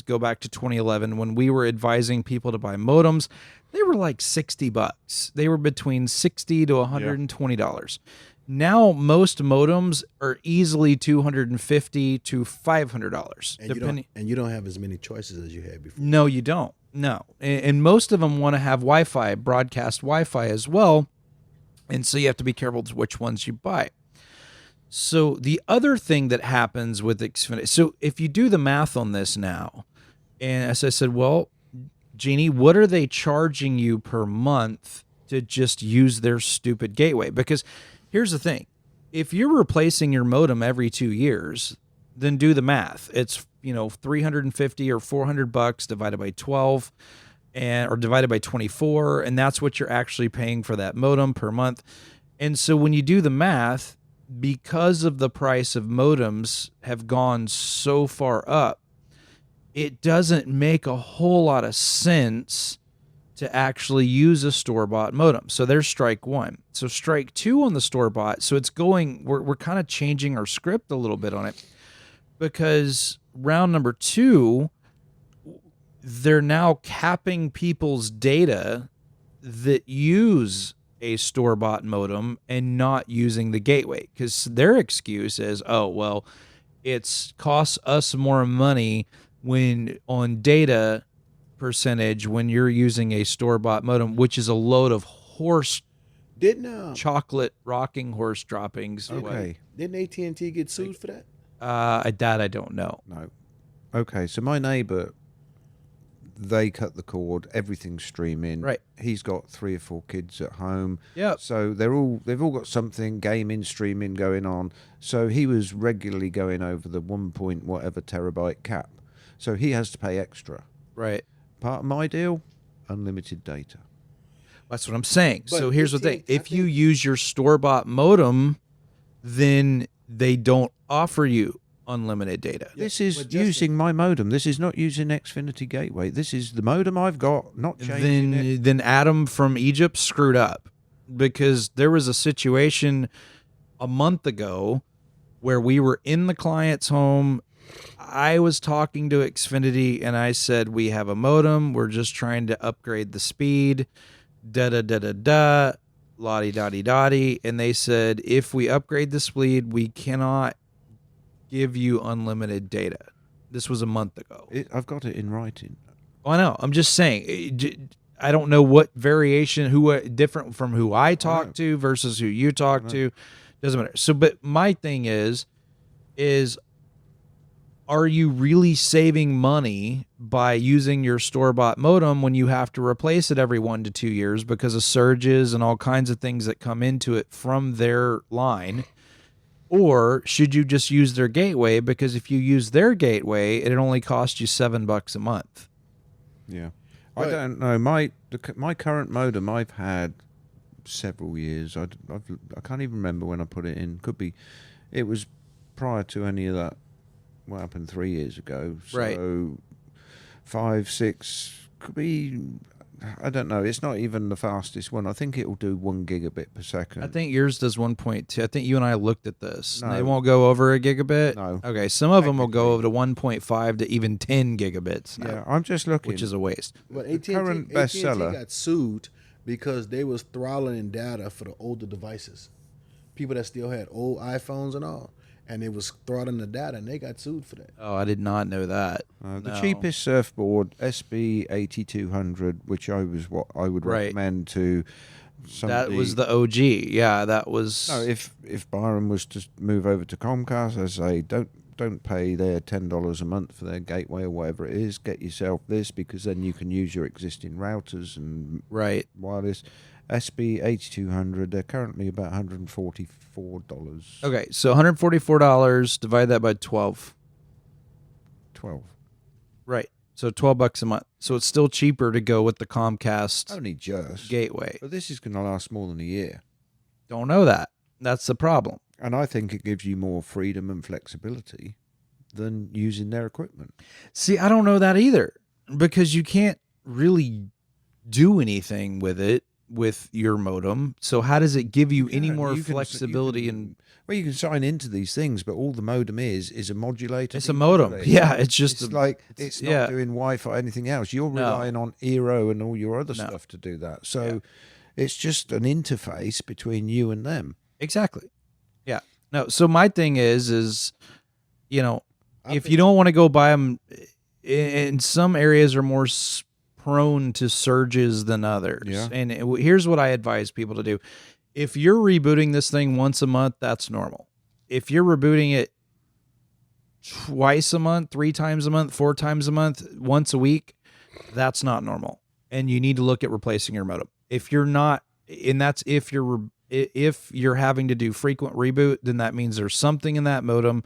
go back to 2011, when we were advising people to buy modems, they were like $60. They were between $60 to $120. Now most modems are easily $250 to $500. And you don't have as many choices as you had before. No, you don't. No. And most of them want to have Wi-Fi, broadcast Wi-Fi as well. And so you have to be careful which ones you buy. So the other thing that happens with Xfinity, so if you do the math on this now, and as I said, well, Jeannie, what are they charging you per month to just use their stupid gateway? Because here's the thing. If you're replacing your modem every 2 years, then do the math. It's, $350 or $400 divided by 12 or divided by 24. And that's what you're actually paying for that modem per month. And so when you do the math, because of the price of modems have gone so far up, it doesn't make a whole lot of sense to actually use a store-bought modem. So there's strike one. So strike two on the store-bought. So it's we're kind of changing our script a little bit on it, because round number 2, they're now capping people's data that use a store-bought modem and not using the gateway, because their excuse is, oh, well, it's costs us more money when on data percentage when you're using a store-bought modem, which is a load of horse chocolate rocking horse droppings. Okay. Didn't AT&T get sued for that? That I don't know. No. Okay, so my neighbour, they cut the cord, everything's streaming. Right. He's got 3 or 4 kids at home. Yep. So they've all got something, gaming, streaming going on. So he was regularly going over the 1 point whatever terabyte cap. So he has to pay extra. Right. Part of my deal, unlimited data. That's what I'm saying. But So here's the thing. I If you use your store-bought modem, then they don't offer you unlimited data. This is using my modem. This is not using Xfinity Gateway. This is the modem I've got, not changing it. Then Adam from Egypt screwed up, because there was a situation a month ago where we were in the client's home. I was talking to Xfinity and I said, we have a modem. We're just trying to upgrade the speed. Da-da-da-da-da. Lottie-dottie-dottie. And they said, if we upgrade the speed, we cannot give you unlimited data. This was a month ago. I've got it in writing. Oh, I know. I'm just saying. I don't know what variation, different from who I talk to versus who you talk to. Doesn't matter. So, but my thing is are you really saving money by using your store-bought modem when you have to replace it every 1 to 2 years because of surges and all kinds of things that come into it from their line? Or should you just use their gateway? Because if you use their gateway, it only costs you $7 a month. Yeah. I don't know. My current modem I've had several years. I can't even remember when I put it in. It was prior to any of that. What happened 3 years ago? So Right. 5, 6 could be. I don't know. It's not even the fastest one. I think it will do 1 gigabit per second. I think yours does 1.2. I think you and I looked at this. No. They won't go over a gigabit? No. Okay, some of them will go over to 1.5 to even 10 gigabits now, Yeah, I'm just looking. which is a waste. But current AT&T bestseller. got sued because they was throttling data for the older devices. People that still had old iPhones and all. And it was throttling the data, and they got sued for that. Oh, I did not know that. The No. cheapest surfboard, SB8200, which I would Right. recommend to somebody. That was the OG. Yeah, that was. No, if Byron was to move over to Comcast, I say don't pay their $10 a month for their gateway or whatever it is. Get yourself this, because then you can use your existing routers and Right. wireless. SB8200, they're currently about $144. Okay, so $144, divide that by 12. 12. Right. So $12 a month. So it's still cheaper to go with the Comcast Only just. gateway. But this is going to last more than a year. Don't know that. That's the problem. And I think it gives you more freedom and flexibility than using their equipment. See, I don't know that either, because you can't really do anything with it with your modem. So how does it give you any more flexibility? Well, you can sign into these things, but all the modem is a modulator. It's a modem. Yeah, it's just it's not doing Wi-Fi or anything else. You're relying on Eero and all your other stuff to do that. So it's just an interface between you and them. Exactly. Yeah. No. So my thing is if you don't want to go buy them, in some areas are more prone to surges than others. Yeah. And here's what I advise people to do. If you're rebooting this thing once a month, that's normal. If you're rebooting it twice a month, 3 times a month, 4 times a month, once a week, that's not normal. And you need to look at replacing your modem. If you're not, and that's if you're having to do frequent reboot, then that means there's something in that modem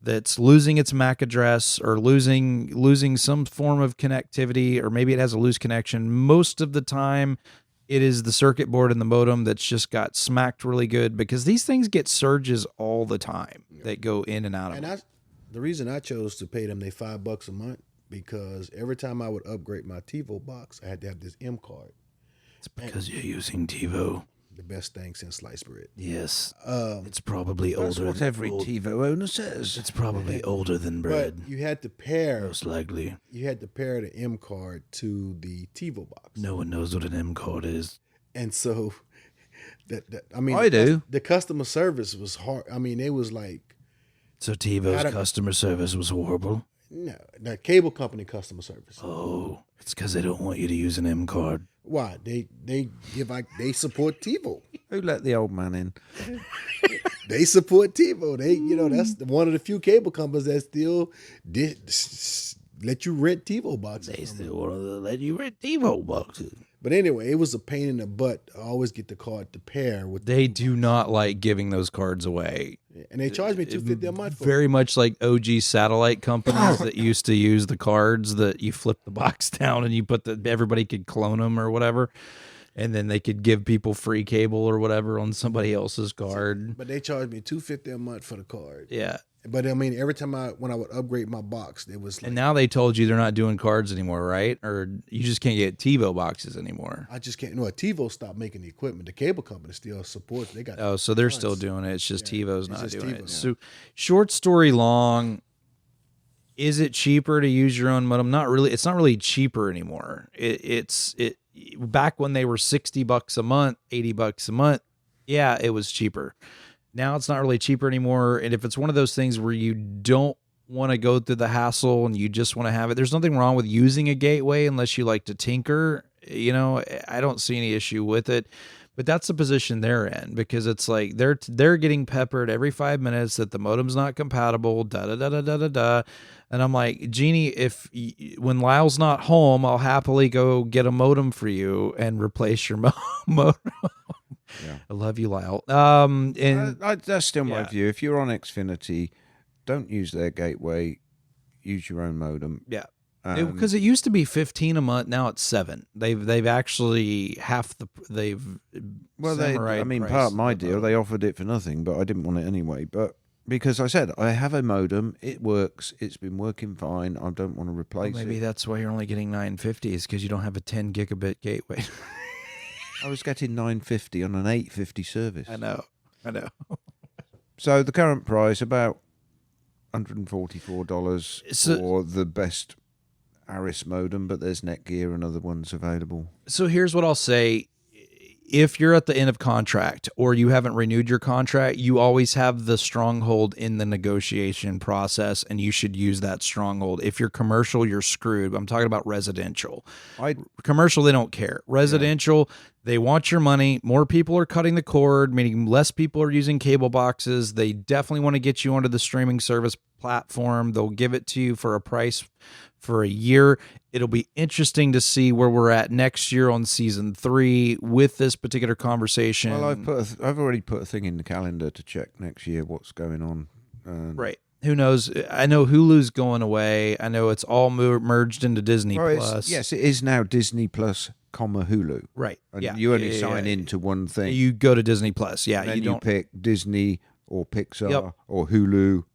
that's losing its MAC address or losing some form of connectivity, or maybe it has a loose connection. Most of the time, it is the circuit board in the modem that's just got smacked really good, because these things get surges all the time that go in and out of them. The reason I chose to pay them they $5 a month, because every time I would upgrade my TiVo box, I had to have this M card. It's because you're using TiVo. The best thing since sliced bread. Yes. It's probably That's older. what every TiVo owner says. It's probably older than bread. But you had to pair. Most likely. You had to pair the M card to the TiVo box. No one knows what an M card is. And so, I do. The customer service was hard. I mean, it was like. So TiVo's customer service was horrible. No, the cable company customer service. Oh, it's because they don't want you to use an M card. Why? They support TiVo. Who let the old man in? They support TiVo. That's one of the few cable companies that still let you rent TiVo boxes. They still want to let you rent TiVo boxes. But anyway, it was a pain in the butt. I always get the card to pair with. They do not like giving those cards away. And they charge me $250 a month for Very much like OG satellite companies that used to use the cards that you flip the box down and you put everybody could clone them or whatever. And then they could give people free cable or whatever on somebody else's card. But they charged me $250 a month for the card. Yeah. But I mean, every time when I would upgrade my box, it was like, And now they told you they're not doing cards anymore, right? Or you just can't get TiVo boxes anymore. I just can't. No, TiVo stopped making the equipment. The cable company still supports. They got. Oh, so they're tons. still doing it. It's just TiVo's it's not just doing TiVo. it. So, short story long, is it cheaper to use your own modem? Not really. It's not really cheaper anymore. It's back when they were $60 a month, $80 a month. Yeah, it was cheaper. Now it's not really cheaper anymore. And if it's one of those things where you don't want to go through the hassle and you just want to have it, there's nothing wrong with using a gateway unless you like to tinker. I don't see any issue with it. But that's the position they're in, because it's like they're getting peppered every 5 minutes that the modem's not compatible, da. And I'm like, Jeannie, when Lyle's not home, I'll happily go get a modem for you and replace your modem. Yeah. I love you, Lyle. And That's still my view. If you're on Xfinity, don't use their gateway. Use your own modem. yeah, because it used to be 15 a month. Now it's 7. They've actually Well, part of my deal, they offered it for nothing, but I didn't want it anyway. But because I said I have a modem, it works. It's been working fine. I don't want to replace maybe it. that's why you're only getting 950 is because you don't have a 10 gigabit gateway. I was getting 950 on an 850 service. I know. So the current price about $144 So- for the best Aris modem, but there's Netgear and other ones available. So here's what I'll say. If you're at the end of contract or you haven't renewed your contract, you always have the stronghold in the negotiation process, and you should use that stronghold. If you're commercial, you're screwed. I'm talking about residential. Commercial, they don't care. Residential, they want your money. More people are cutting the cord, meaning less people are using cable boxes. They definitely want to get you onto the streaming service platform. They'll give it to you for a price for a year. It'll be interesting to see where we're at next year on season 3 with this particular conversation. Well, I've already put a thing in the calendar to check next year what's going on. Right. Who knows? I know Hulu's going away. I know it's all merged into Disney Plus. Yes, it is now Disney Plus, Hulu. Right. And yeah. you only sign into one thing. You go to Disney Plus. Yeah. And then you don't pick Disney or Pixar or Hulu.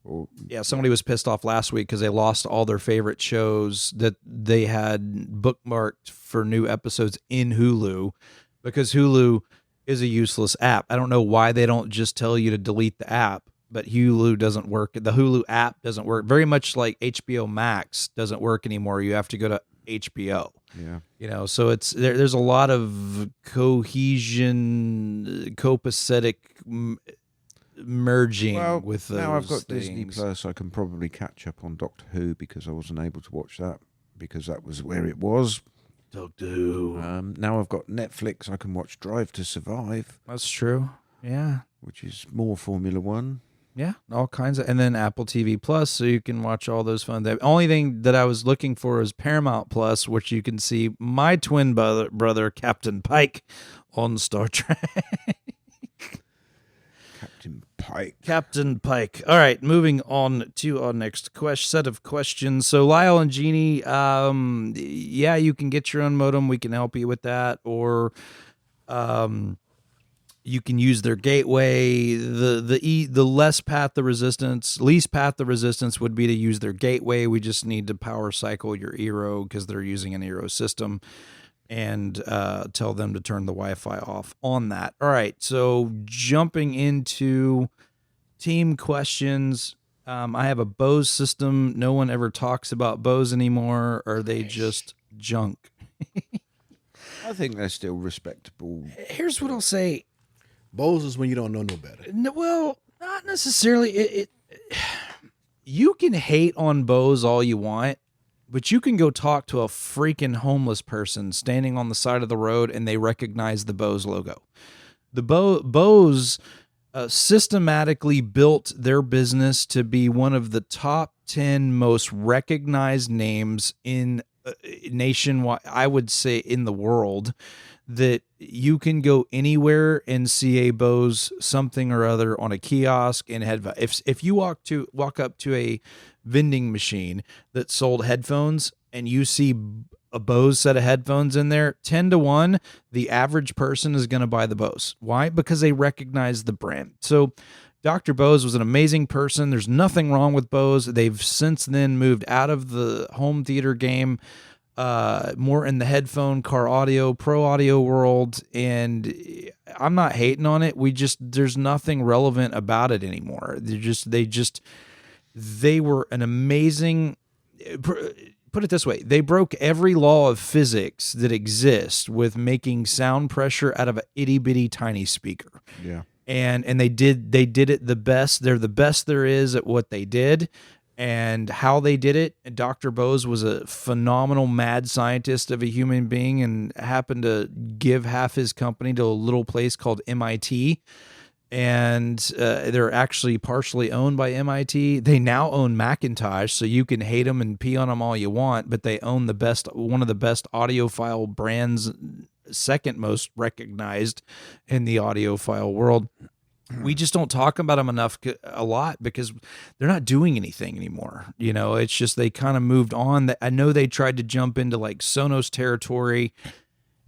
Somebody was pissed off last week because they lost all their favorite shows that they had bookmarked for new episodes in Hulu, because Hulu is a useless app. I don't know why they don't just tell you to delete the app, but Hulu doesn't work. The Hulu app doesn't work. Very much like HBO Max doesn't work anymore. You have to go to HBO. Yeah. So it's there's a lot of cohesion, copacetic merging with those now I've got things. Disney Plus. I can probably catch up on Doctor Who because I wasn't able to watch that because that was where it was. Doctor Who. Now I've got Netflix. I can watch Drive to Survive. That's true. Yeah. Which is more Formula One. Yeah, all kinds of, and then Apple TV Plus, so you can watch all those fun. The only thing that I was looking for is Paramount Plus, which you can see my twin brother Captain Pike on Star Trek. Captain Pike. All right, moving on to our next set of questions. So Lyle and Jeannie, you can get your own modem. We can help you with that, or you can use their gateway. The least path of resistance would be to use their gateway. We just need to power cycle your Eero because they're using an Eero system, and tell them to turn the Wi-Fi off on that. All right, so jumping into team questions. I have a Bose system. No one ever talks about Bose anymore. Or are they just junk? I think they're still respectable. Here's what I'll say. Bose is when you don't know no better. No, well, not necessarily. you can hate on Bose all you want, but you can go talk to a freaking homeless person standing on the side of the road and they recognize the Bose logo. The Bose systematically built their business to be one of the top 10 most recognized names in nationwide, I would say in the world, that you can go anywhere and see a Bose something or other on a kiosk and headphones. If you walk up to a vending machine that sold headphones and you see a Bose set of headphones in there, 10 to 1, the average person is going to buy the Bose. Why? Because they recognize the brand. So Dr. Bose was an amazing person. There's nothing wrong with Bose. They've since then moved out of the home theater game, more in the headphone, car audio, pro audio world. And I'm not hating on it. There's nothing relevant about it anymore. They were an amazing, put it this way, they broke every law of physics that exists with making sound pressure out of an itty bitty tiny speaker. Yeah. And they did it the best. They're the best there is at what they did and how they did it. And Dr. Bose was a phenomenal mad scientist of a human being and happened to give half his company to a little place called MIT. And they're actually partially owned by MIT. They now own Macintosh, so you can hate them and pee on them all you want, but they own one of the best audiophile brands, second most recognized in the audiophile world. We just don't talk about them a lot because they're not doing anything anymore. You know, it's just they kind of moved on. I know they tried to jump into like Sonos territory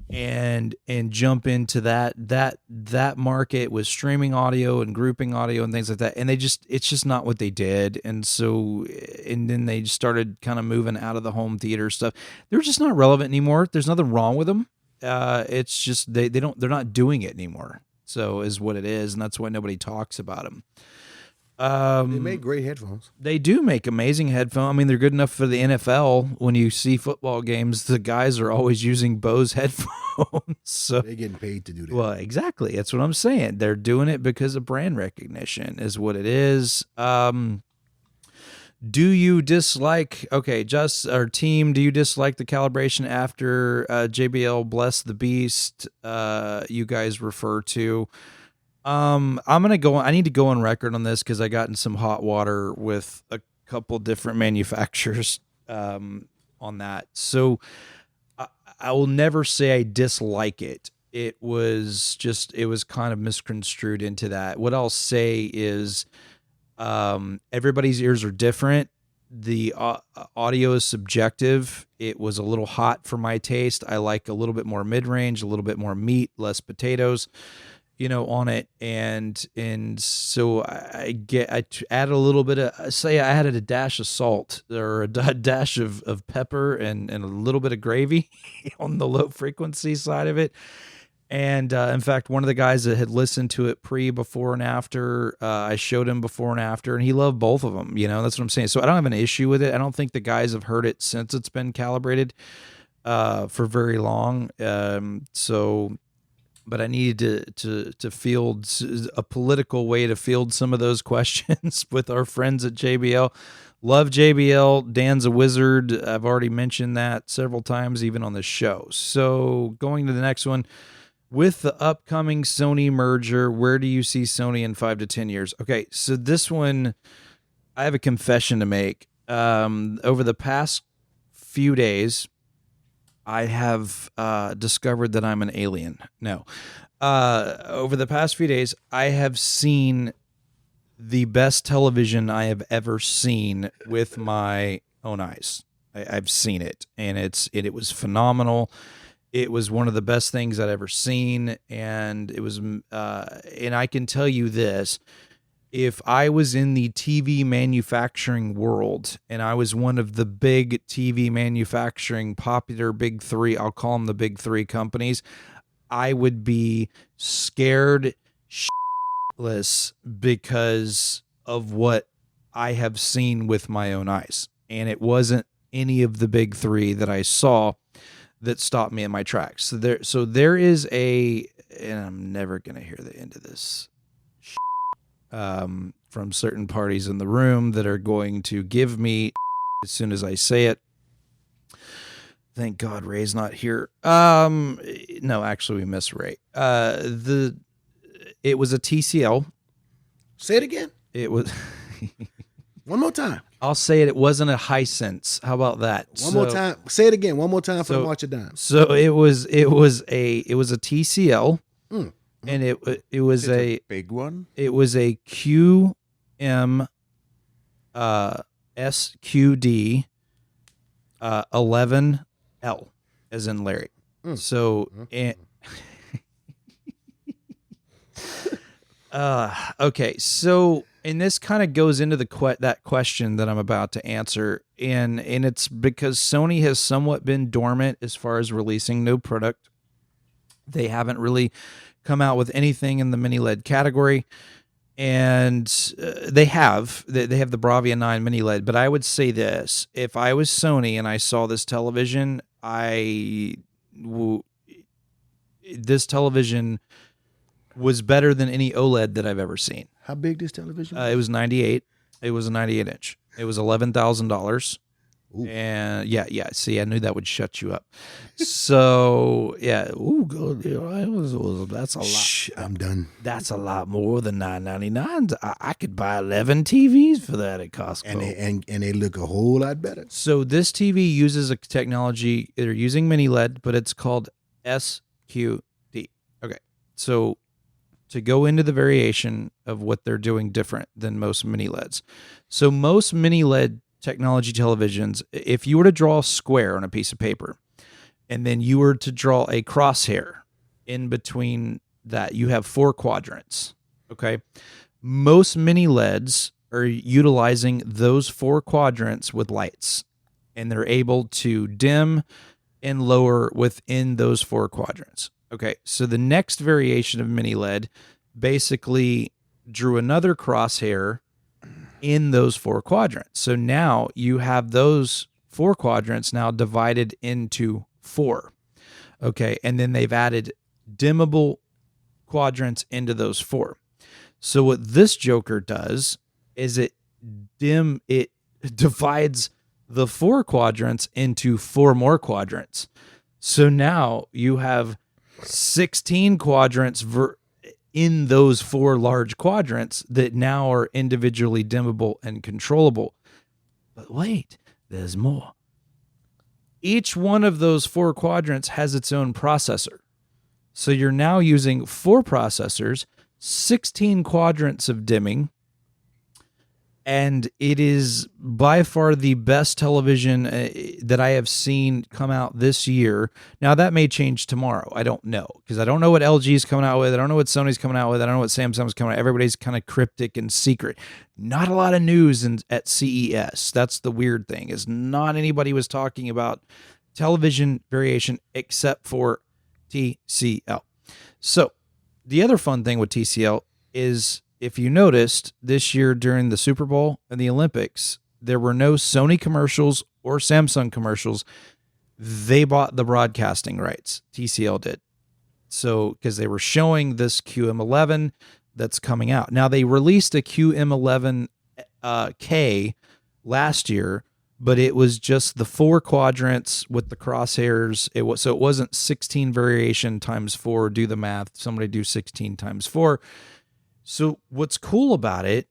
and jump into that market with streaming audio and grouping audio and things like that. And it's just not what they did. And then they started kind of moving out of the home theater stuff. They're just not relevant anymore. There's nothing wrong with them. It's just, they're not doing it anymore. So is what it is. And that's why nobody talks about them. They make great headphones. They do make amazing headphones. I mean, they're good enough for the NFL. When you see football games, the guys are always using Bose headphones. So they're getting paid to do that. Well, exactly. That's what I'm saying. They're doing it because of brand recognition is what it is. Do you dislike, our team, do you dislike the calibration after JBL Bless the Beast you guys refer to? I need to go on record on this because I got in some hot water with a couple different manufacturers on that. So I will never say I dislike it. It was kind of misconstrued into that. What I'll say is everybody's ears are different. The audio is subjective. It was a little hot for my taste. I like a little bit more mid-range, a little bit more meat, less potatoes, on it. And so I added a little bit of, say I added a dash of salt or a dash of pepper and a little bit of gravy on the low frequency side of it. And in fact, one of the guys that had listened to it before, and after, I showed him before and after, and he loved both of them. That's what I'm saying. So I don't have an issue with it. I don't think the guys have heard it since it's been calibrated for very long. But I needed to field a political way to field some of those questions with our friends at JBL. Love JBL. Dan's a wizard. I've already mentioned that several times, even on the show. So going to the next one. With the upcoming Sony merger, where do you see Sony in 5 to 10 years? Okay, so this one, I have a confession to make. Over the past few days, I have discovered that I'm an alien. No. Over the past few days, I have seen the best television I have ever seen with my own eyes. I've seen it, and it was phenomenal. It was one of the best things I'd ever seen, and it was. And I can tell you this: if I was in the TV manufacturing world, and I was one of the big TV manufacturing popular big three, I'll call them the big three companies, I would be scared shitless because of what I have seen with my own eyes, and it wasn't any of the big three that I saw that stopped me in my tracks. So there is and I'm never going to hear the end of this. from certain parties in the room that are going to give me as soon as I say it. Thank God Ray's not here. No, actually we miss Ray. It was a TCL. Say it again. It was One more time. I'll say it. It wasn't a Hisense. How about that? One more time. Say it again. One more time for the March of Dimes. So it was a TCL, and it was a big one. It was a QM SQD 11L, as in Larry. So okay, so and this kind of goes into that question that I'm about to answer, and it's because Sony has somewhat been dormant as far as releasing new product. They haven't really come out with anything in the mini LED category, and they have the Bravia 9 mini LED. But I would say this: if I was Sony and I saw this television, this television was better than any OLED that I've ever seen. How big this television? It was 98. It was a 98 inch. It was $11,000. And yeah. See, I knew that would shut you up. So yeah. Ooh, good. That's a lot. Shh, I'm done. That's a lot more than $9.99. I could buy 11 TVs for that at Costco. And they look a whole lot better. So this TV uses a technology. They're using mini LED, but it's called SQD. Okay. So to go into the variation of what they're doing different than most mini LEDs. So most mini LED technology televisions, if you were to draw a square on a piece of paper, and then you were to draw a crosshair in between that, you have 4 quadrants, okay? Most mini LEDs are utilizing those 4 quadrants with lights, and they're able to dim and lower within those 4 quadrants. Okay, so the next variation of mini LED basically drew another crosshair in those 4 quadrants. So now you have those 4 quadrants now divided into 4. Okay, and then they've added dimmable quadrants into those 4. So what this joker does is it divides the 4 quadrants into 4 more quadrants. So now you have 16 quadrants in those 4 large quadrants that now are individually dimmable and controllable. But wait, there's more. Each one of those 4 quadrants has its own processor. So you're now using 4 processors, 16 quadrants of dimming, and it is by far the best television that I have seen come out this year. Now, that may change tomorrow. I don't know, because I don't know what LG is coming out with. I don't know what Sony's coming out with. I don't know what Samsung's coming out with. Everybody's kind of cryptic and secret. Not a lot of news at CES. That's the weird thing, is not anybody was talking about television variation except for TCL. So the other fun thing with TCL is, if you noticed, this year during the Super Bowl and the Olympics, there were no Sony commercials or Samsung commercials. They bought the broadcasting rights. TCL did. So, because they were showing this QM11 that's coming out. Now, they released a QM11K last year, but it was just the 4 quadrants with the crosshairs. So it wasn't 16 variation times 4. Do the math. Somebody do 16 times 4. So what's cool about it,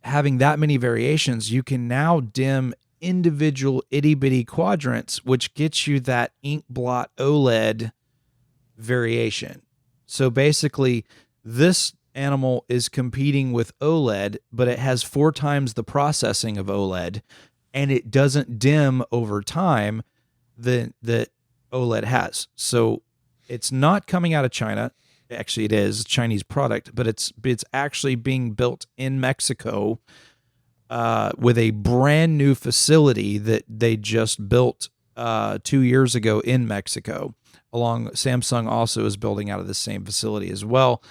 having that many variations, you can now dim individual itty-bitty quadrants, which gets you that ink blot OLED variation. So basically, this animal is competing with OLED, but it has 4 times the processing of OLED, and it doesn't dim over time that OLED has. So it's not coming out of China. Actually, it is a Chinese product, but it's actually being built in Mexico with a brand new facility that they just built 2 years ago in Mexico. Samsung also is building out of the same facility as well.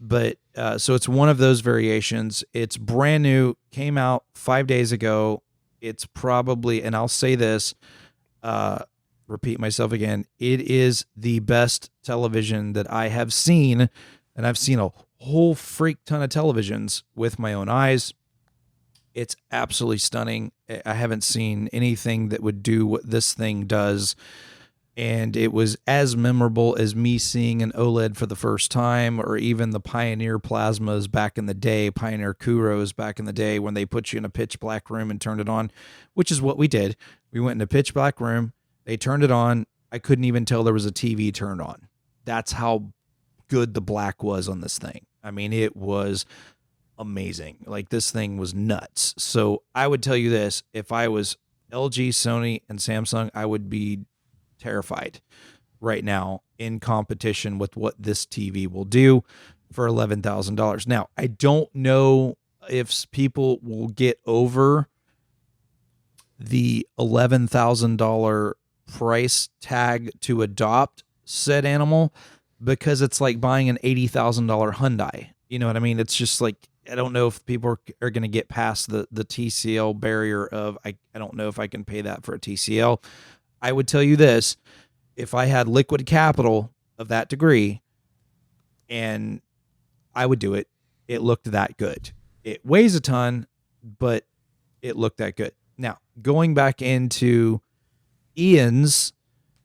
But so it's one of those variations. It's brand new, came out 5 days ago. It's probably, and I'll say this, repeat myself again, it is the best television that I have seen, and I've seen a whole freak ton of televisions with my own eyes. It's absolutely stunning. I haven't seen anything that would do what this thing does. And it was as memorable as me seeing an OLED for the first time, or even the Pioneer plasmas back in the day, Pioneer Kuros back in the day, when they put you in a pitch black room and turned it on, which is what we did. We went in a pitch black room. They turned it on. I couldn't even tell there was a TV turned on. That's how good the black was on this thing. I mean, it was amazing. Like, this thing was nuts. So I would tell you this, if I was LG, Sony, and Samsung, I would be terrified right now in competition with what this TV will do for $11,000. Now, I don't know if people will get over the $11,000 price tag to adopt said animal, because it's like buying an $80,000 Hyundai. You know what I mean? It's just like, I don't know if people are going to get past the TCL barrier of, I don't know if I can pay that for a TCL. I would tell you this, if I had liquid capital of that degree, and I would do it, it looked that good. It weighs a ton, but it looked that good. Now, going back into Ian's,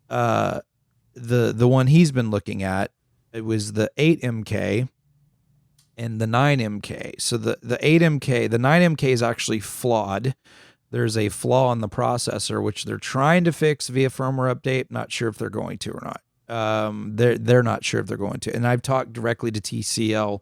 the one he's been looking at, it was the 8MK and the 9MK. So the 8MK, the 9MK is actually flawed. There's a flaw in the processor, which they're trying to fix via firmware update. Not sure if they're going to or not. They're not sure if they're going to. And I've talked directly to TCL.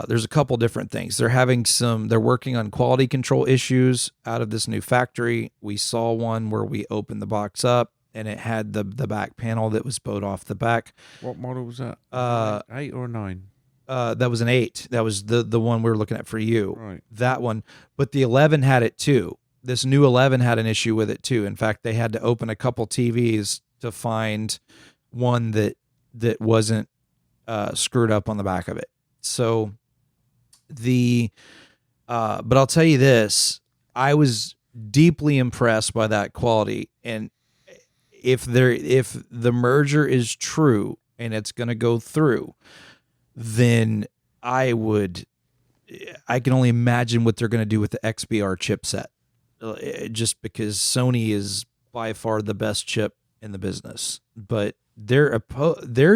There's a couple different things. They're working on quality control issues out of this new factory. We saw one where we opened the box up and it had the back panel that was bowed off the back. What model was that? 8 or 9? That was an 8. That was the one we were looking at for you. Right. That one. But the 11 had it too. This new 11 had an issue with it too. In fact, they had to open a couple TVs to find one that wasn't screwed up on the back of it. So but I'll tell you this, I was deeply impressed by that quality. And if the merger is true and it's going to go through, then I can only imagine what they're going to do with the XBR chipset, just because Sony is by far the best chip in the business. But they're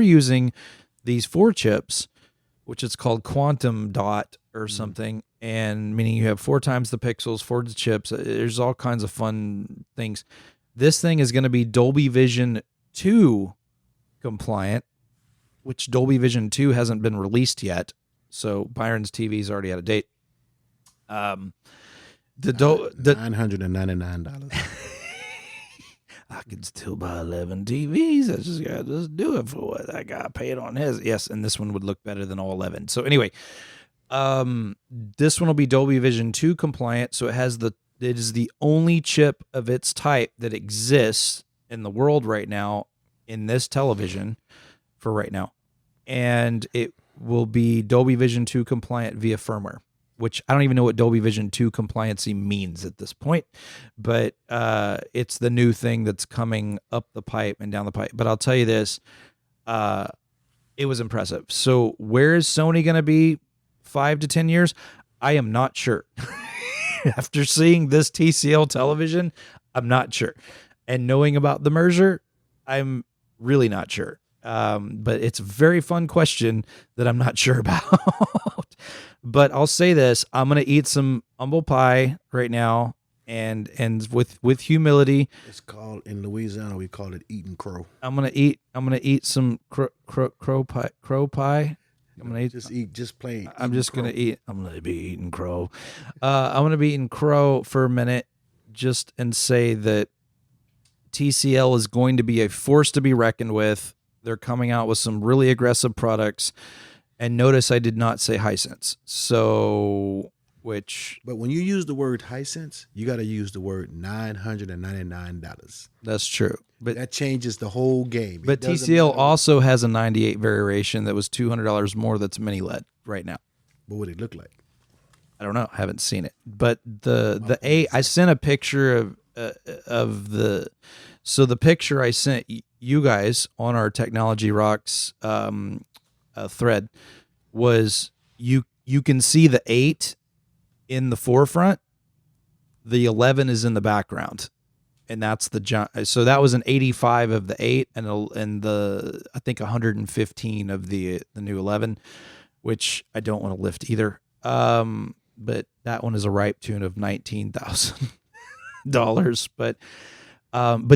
using these 4 chips, which it's called quantum dot or something, and meaning you have 4 times the pixels, 4 chips. There's all kinds of fun things. This thing is going to be Dolby Vision 2 compliant, which Dolby Vision 2 hasn't been released yet. So Byron's TV's already out of date. $999. I can still buy 11 TVs. I just got to do it for what I got paid on his. Yes, and this one would look better than all 11. So anyway, this one will be Dolby Vision 2 compliant. So it is the only chip of its type that exists in the world right now in this television for right now. And it will be Dolby Vision 2 compliant via firmware, which I don't even know what Dolby Vision 2 compliancy means at this point, but it's the new thing that's coming up the pipe and down the pipe. But I'll tell you this, it was impressive. So where is Sony going to be 5 to 10 years? I am not sure. After seeing this TCL television, I'm not sure. And knowing about the merger, I'm really not sure. But it's a very fun question that I'm not sure about. But I'll say this, I'm going to eat some humble pie right now, and with humility. It's called, in Louisiana, we call it eating crow. I'm going to eat some crow pie. I'm going to eat just plain. I'm just going to eat. I'm going to be eating crow. I'm going to be eating crow for a minute and say that TCL is going to be a force to be reckoned with. They're coming out with some really aggressive products. And notice I did not say Hisense. But when you use the word Hisense, you got to use the word $999. That's true. But that changes the whole game. But TCL also has a 98 variation that was $200 more that's mini LED right now. What would it look like? I don't know. I haven't seen it. But I sent a picture of the picture I sent you guys on our Technology Rocks thread was you can see the 8 in the forefront, the 11 is in the background, and that's the so that was an 85 of the 8 and the I think 115 of the new 11, which I don't want to lift either. But that one is a ripe tune of $19,000. But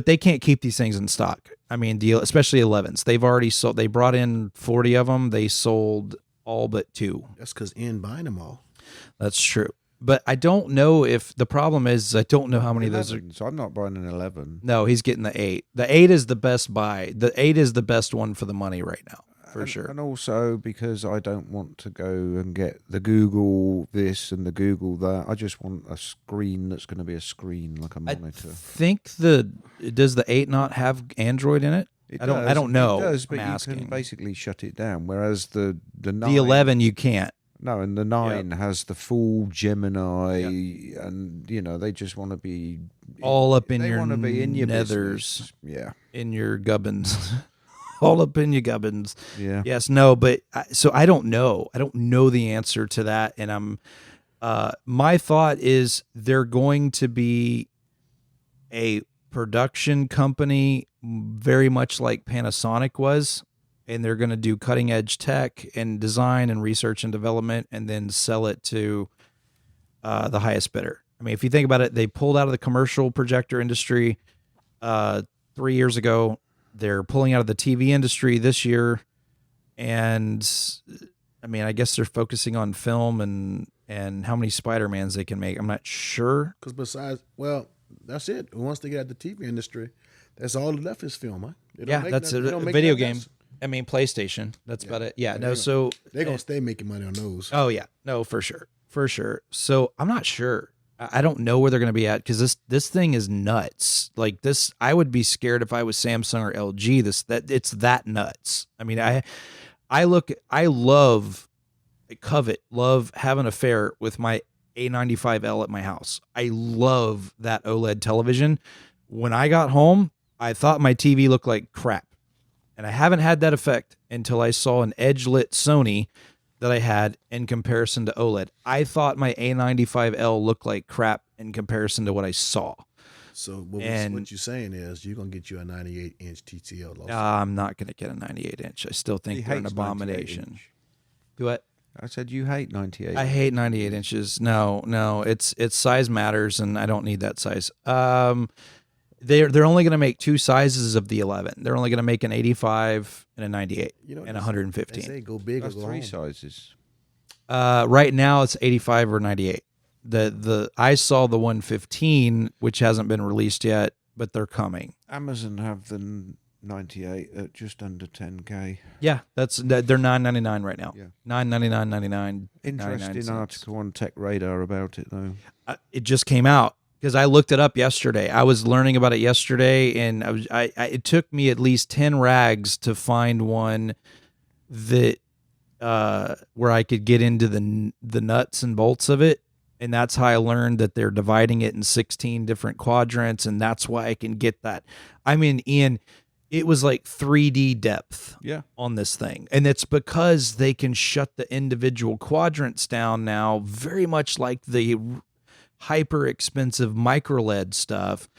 they can't keep these things in stock. I mean, especially 11s. They've already sold. They brought in 40 of them. They sold all but 2. That's because N buying them all. That's true. But I don't know if the problem is I don't know how many of those are. So I'm not buying an 11. No, he's getting the 8. The 8 is the best buy. The 8 is the best one for the money right now, for sure. And also because I don't want to go and get the Google this and the Google that. I just want a screen that's going to be a screen, like a monitor. I think does the 8 not have Android in it? I don't know. It does, but I'm you asking. can basically shut it down. Whereas the 9, The 11 you can't. No, and the 9 has the full Gemini, and they just want to be all up in your want to be in your nethers, business. in your gubbins, all up in your gubbins. Yeah. Yes, no, but so I don't know. I don't know the answer to that, and I'm. My thought is they're going to be a production company, very much like Panasonic was. And they're going to do cutting edge tech and design and research and development and then sell it to the highest bidder. I mean, if you think about it, they pulled out of the commercial projector industry 3 years ago. They're pulling out of the TV industry this year. And I mean, I guess they're focusing on film and how many Spider-Mans they can make. I'm not sure. Because that's it. Once they get out the TV industry, that's all left is film, huh? That's a video game. I mean, PlayStation. That's about it. Yeah. No. So they're gonna stay making money on those. Oh yeah. No, for sure. So I'm not sure. I don't know where they're gonna be at because this thing is nuts. Like this, I would be scared if I was Samsung or LG. It's that nuts. I mean, I love, have an affair with my A95L at my house. I love that OLED television. When I got home, I thought my TV looked like crap. And I haven't had that effect until I saw an edge-lit Sony that I had in comparison to OLED. I thought my A95L looked like crap in comparison to what I saw. So what you're saying is you're going to get you a 98-inch TCL. I'm not going to get a 98-inch. I still think they're an abomination. Do what? I said you hate 98. I hate 98 inches. No, it's size matters, and I don't need that size. They're only going to make 2 sizes of the 11. They're only going to make an 85 and a 98 and 115. They say go big That's or go 3 home. sizes. Right now it's 85 or 98. I saw the 115, which hasn't been released yet, but they're coming. Amazon have the 98 at just under 10K. Yeah, they're $9.99 right now. Yeah. $9.99.99. Interesting article on Tech Radar about it though. It just came out. Because I looked it up yesterday. I was learning about it yesterday, and it took me at least 10 rags to find one that where I could get into the nuts and bolts of it. And that's how I learned that they're dividing it in 16 different quadrants, and that's why I can get that. I mean, Ian, it was like 3D depth on this thing. And it's because they can shut the individual quadrants down now, very much like the hyper expensive micro LED stuff.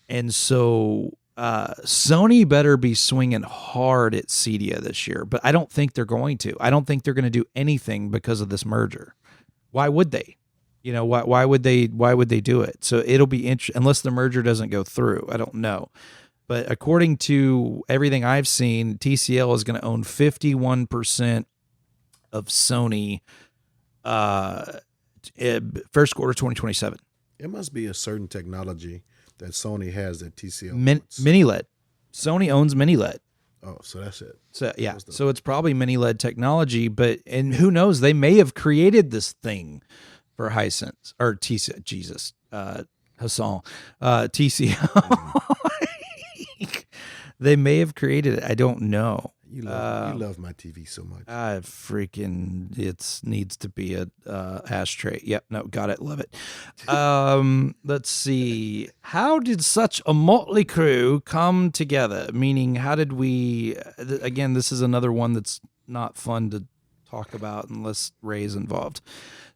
And so Sony better be swinging hard at Cedia this year, but I don't think they're going to. I don't think they're going to do anything because of this merger. Why would they? Why would they do it? So it'll be interesting unless the merger doesn't go through. I don't know. But according to everything I've seen, TCL is going to own 51% of Sony first quarter 2027. It must be a certain technology that Sony has that TCL mini LED. Sony owns mini LED. Oh, so that's it. So yeah, so it's probably mini LED technology, and who knows? They may have created this thing for Hisense or TCL. Jesus, Hassan, TCL. They may have created it. I don't know. You love my TV so much. It needs to be a ashtray. Yep, no, got it, love it. Let's see. How did such a motley crew come together? Meaning, how did we? Again, this is another one that's not fun to talk about unless Ray's involved.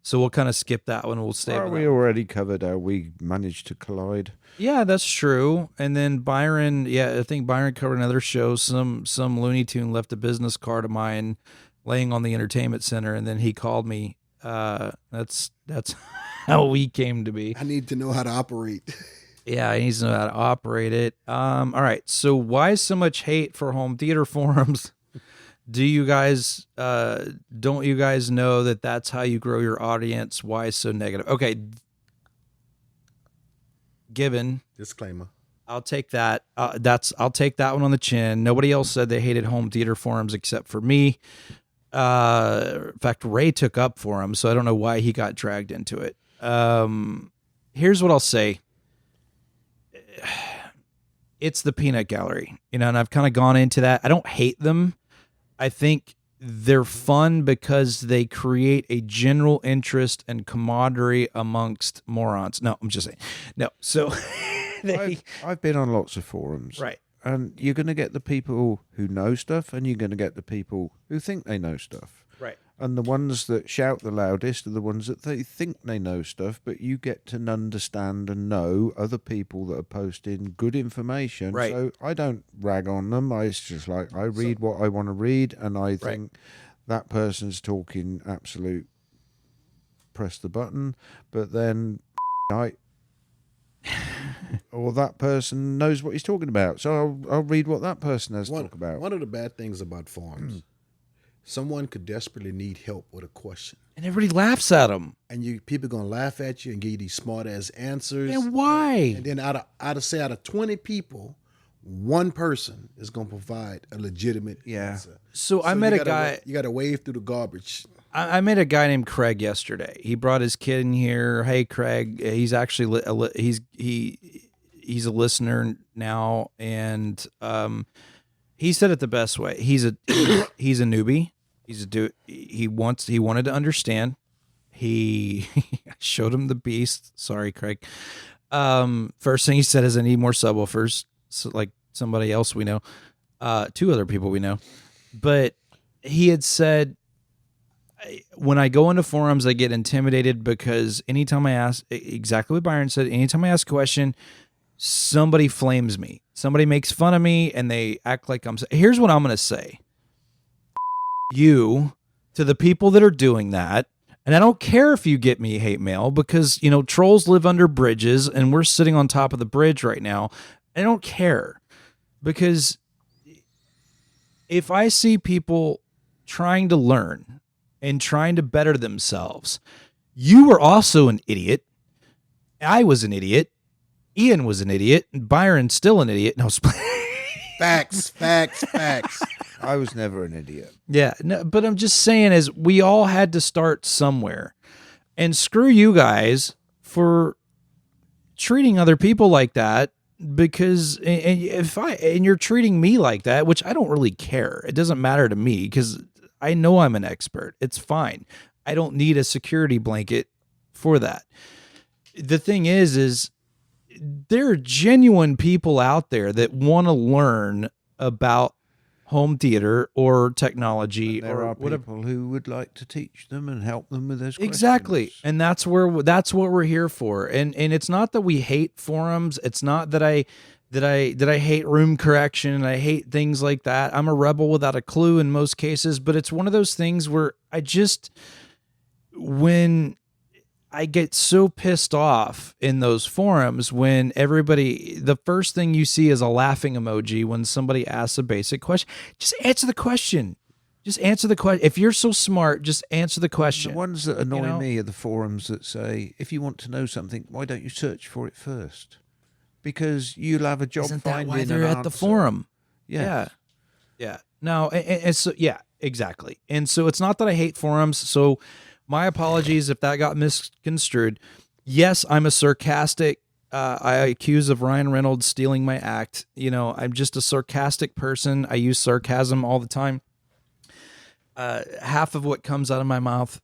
So we'll kind of skip that one. We'll stay. Well, with we that one. already covered how we managed to collide. Yeah, that's true. And then Byron, I think Byron covered another show. Some Looney Tune left a business card of mine laying on the entertainment center, and then he called me. That's how we came to be. I need to know how to operate. Yeah, he needs to know how to operate it. All right. So why so much hate for home theater forums? Do you guys don't you guys know that that's how you grow your audience? Why so negative? Okay. Given Disclaimer. I'll take that. I'll take that one on the chin. Nobody else said they hated home theater forums except for me. In fact, Ray took up for him, so I don't know why he got dragged into it. Here's what I'll say. It's the peanut gallery, and I've kind of gone into that. I don't hate them. I think they're fun because they create a general interest and camaraderie amongst morons. No, I'm just saying. No, so I've been on lots of forums. Right. And you're going to get the people who know stuff, and you're going to get the people who think they know stuff. Right. And the ones that shout the loudest are the ones that they think they know stuff, but you get to understand and know other people that are posting good information. Right. So I don't rag on them. It's just like I read what I want to read, and I think that person's talking absolute press the button, but then or that person knows what he's talking about. So I'll read what that person has to talk about. One of the bad things about forums, someone could desperately need help with a question. and everybody laughs at them. And people gonna laugh at you and give you these smart ass answers. And why? And then out of 20 people, one person is gonna provide a legitimate answer. So I met a guy. You gotta wade through the garbage. I met a guy named Craig yesterday. He brought his kid in here. Hey, Craig. He's actually he's a listener now, and he said it the best way. He's a newbie. He wanted to understand. I showed him the beast. Sorry, Craig. First thing he said is, I need more subwoofers. So, like somebody else we know, 2 other people we know, but he had said, when I go into forums, I get intimidated because anytime I ask, exactly what Byron said, anytime I ask a question, somebody flames me. Somebody makes fun of me and they act like here's what I'm going to say. You, to the people that are doing that, and I don't care if you get me hate mail because, trolls live under bridges and we're sitting on top of the bridge right now. I don't care because if I see people trying to learn and trying to better themselves, you were also an idiot. I was an idiot. Ian was an idiot. And Byron's still an idiot. No, Facts. I was never an idiot. Yeah, no, but I'm just saying, is we all had to start somewhere, and screw you guys for treating other people like that. Because and you're treating me like that, which I don't really care. It doesn't matter to me because I know I'm an expert. It's fine. I don't need a security blanket for that. The thing is there are genuine people out there that want to learn about home theater or technology, There or are whatever. people who would like to teach them and help them with those questions. Exactly. And that's what we're here for. And it's not that we hate forums. It's not that I hate room correction and I hate things like that. I'm a rebel without a clue in most cases, but it's one of those things where when I get so pissed off in those forums when the first thing you see is a laughing emoji when somebody asks a basic question. Just answer the question. Just answer the question. If you're so smart, just answer the question. The ones that annoy me are the forums that say, if you want to know something, why don't you search for it first? Because you'll have a job Isn't that finding why they're an at the answer. forum? Yeah. Yeah. No, and so, yeah, exactly. And so it's not that I hate forums. So my apologies if that got misconstrued. Yes, I'm a sarcastic. I accuse of Ryan Reynolds stealing my act. I'm just a sarcastic person. I use sarcasm all the time. Half of what comes out of my mouth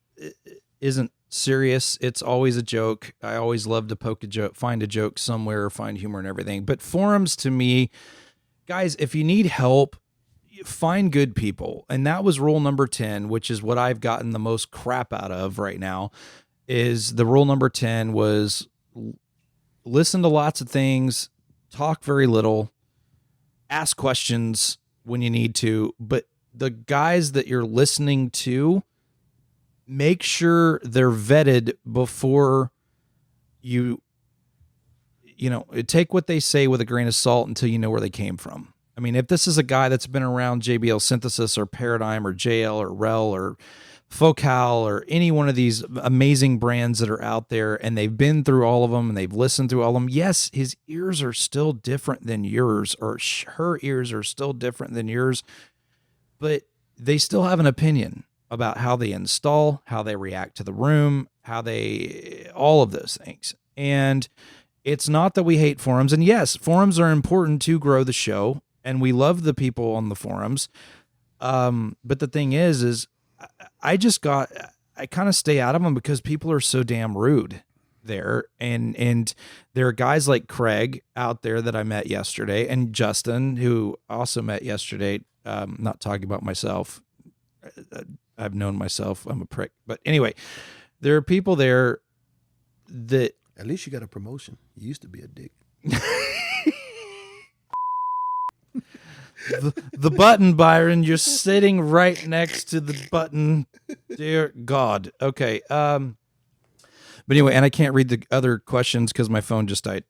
isn't serious. It's always a joke. I always love to poke a joke, find a joke somewhere, find humor and everything. But forums to me, guys, if you need help, find good people. And that was rule number 10, which is what I've gotten the most crap out of right now. Is the rule number 10 was listen to lots of things, talk very little, ask questions when you need to, but the guys that you're listening to, make sure they're vetted before you take what they say with a grain of salt until you know where they came from. I mean, if this is a guy that's been around JBL Synthesis or Paradigm or JL or REL or Focal or any one of these amazing brands that are out there, and they've been through all of them and they've listened through all of them, yes, his ears are still different than yours, or her ears are still different than yours, but they still have an opinion about how they install, how they react to the room, all of those things. And it's not that we hate forums. And yes, forums are important to grow the show, and we love the people on the forums. But the thing is I kind of stay out of them because people are so damn rude there. And there are guys like Craig out there that I met yesterday, and Justin, who also met yesterday. Not talking about myself. I've known myself. I'm a prick. But anyway, there are people there that... At least you got a promotion. You used to be a dick. The button, Byron. You're sitting right next to the button. Dear God. Okay. But anyway, and I can't read the other questions because my phone just died.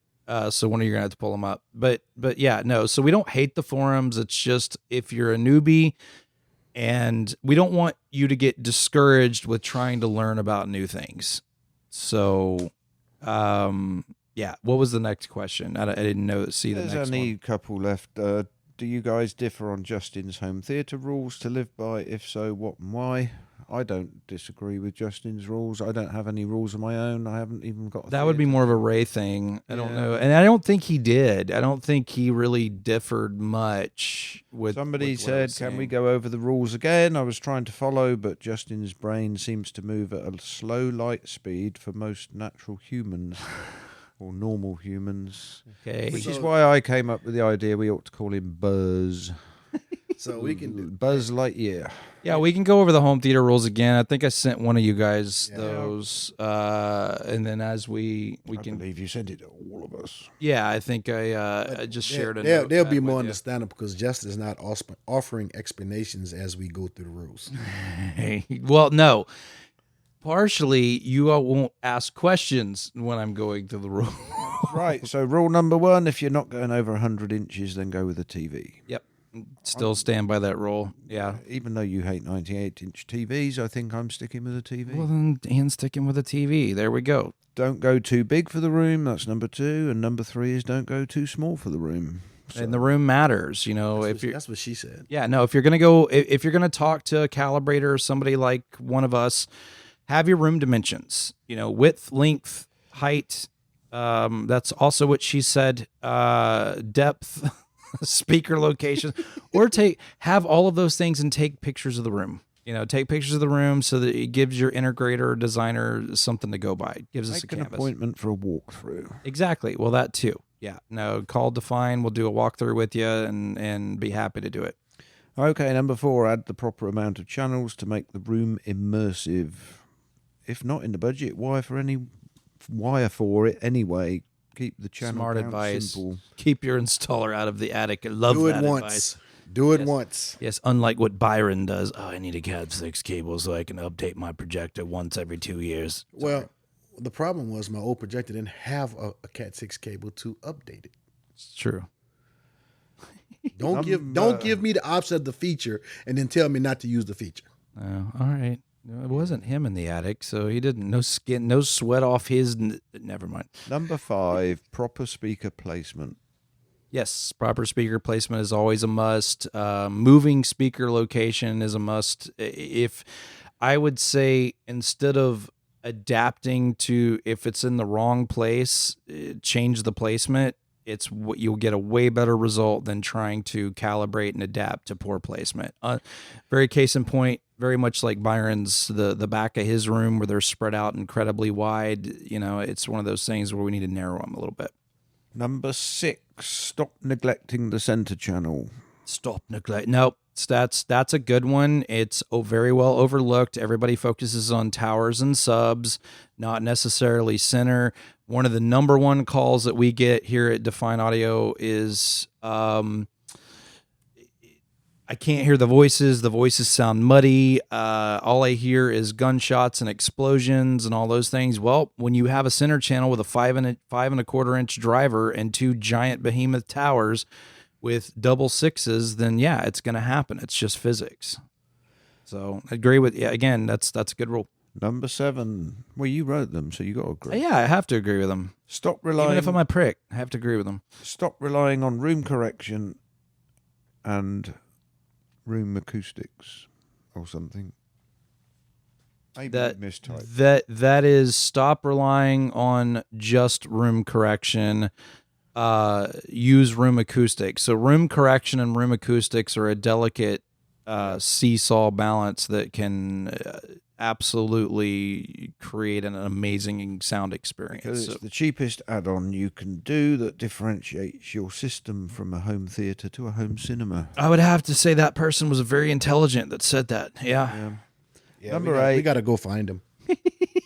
So one of you are gonna have to pull them up. But yeah, no. So we don't hate the forums. It's just if you're a newbie, and we don't want you to get discouraged with trying to learn about new things. So, yeah. What was the next question? I didn't see the next one. There's only a couple left. Do you guys differ on Justin's home theatre rules to live by? If so, what and why? I don't disagree with Justin's rules. I don't have any rules of my own. I haven't even got that would be more of a Ray thing. I don't know. And I don't think he did. I don't think he really differed much with somebody with said, can we go over the rules again? I was trying to follow, but Justin's brain seems to move at a slow light speed for most natural humans. Or normal humans. Okay. Which is why I came up with the idea we ought to call him Buzz. So we can do Buzz Lightyear. Yeah, we can go over the home theater rules again. I think I sent one of you guys those, and then as we can. I believe you sent it to all of us. Yeah, I think I just shared a note. They'll be more understandable because Justin is not offering explanations as we go through the rules. Well, no. Partially, you all won't ask questions when I'm going through the rules. Right. So rule number 1: if you're not going over 100 inches, then go with a TV. Yep. Still stand by that rule. Yeah. Even though you hate 98-inch TVs, I think I'm sticking with a TV. Well, then Dan's sticking with a TV. There we go. Don't go too big for the room. That's number 2. And number 3 is don't go too small for the room. So, and the room matters, you know. That's what she said. Yeah. No. If you're gonna talk to a calibrator or somebody like one of us, have your room dimensions. You know, width, length, height. That's also what she said. Depth. Speaker location, or have all of those things and take pictures of the room. You know, take pictures of the room so that it gives your integrator or designer something to go by. It gives us a canvas. An appointment for a walkthrough. Exactly. Well, that too. Yeah. No, call Define. We'll do a walkthrough with you and be happy to do it. Okay. Number 4, add the proper amount of channels to make the room immersive. If not in the budget, wire for it anyway. Keep the channel Smart count advice. simple. Keep your installer out of the attic. I love Do it that once. advice. Do it once. Yes, unlike what Byron does. Oh, I need a Cat 6 cable so I can update my projector once every 2 years. Well, the problem was my old projector didn't have a Cat 6 cable to update it. It's true. Don't give me the option of the feature and then tell me not to use the feature. Oh, all right. It wasn't him in the attic, so he didn't. No sweat off his. Never mind. Number 5, proper speaker placement. Yes, proper speaker placement is always a must. Moving speaker location is a must. If I would say instead of adapting to if it's in the wrong place, change the placement. It's what you'll get a way better result than trying to calibrate and adapt to poor placement. Very case in point, very much like Byron's, the back of his room where they're spread out incredibly wide. You know, it's one of those things where we need to narrow them a little bit. Number 6, stop neglecting the center channel. Stop neglect. Nope. That's a good one. It's very well overlooked. Everybody focuses on towers and subs, not necessarily center. One of the number one calls that we get here at Define Audio is I can't hear the voices. The voices sound muddy. All I hear is gunshots and explosions and all those things. Well, when you have a center channel with a 5.25-inch driver and two giant behemoth towers with double sixes, then yeah, it's going to happen. It's just physics. So I agree with, yeah, again, that's a good rule. Number 7. Well, you wrote them, so you got to agree. Yeah, I have to agree with them. Stop relying. Even if I'm a prick, I have to agree with them. Stop relying on room correction and room acoustics or something. Maybe mistyped. That is, stop relying on just room correction. Use room acoustics. So room correction and room acoustics are a delicate seesaw balance that can absolutely create an amazing sound experience. Because it's the cheapest add-on you can do that differentiates your system from a home theater to a home cinema. I would have to say that person was very intelligent that said that. Yeah. Number 8. We got to go find him.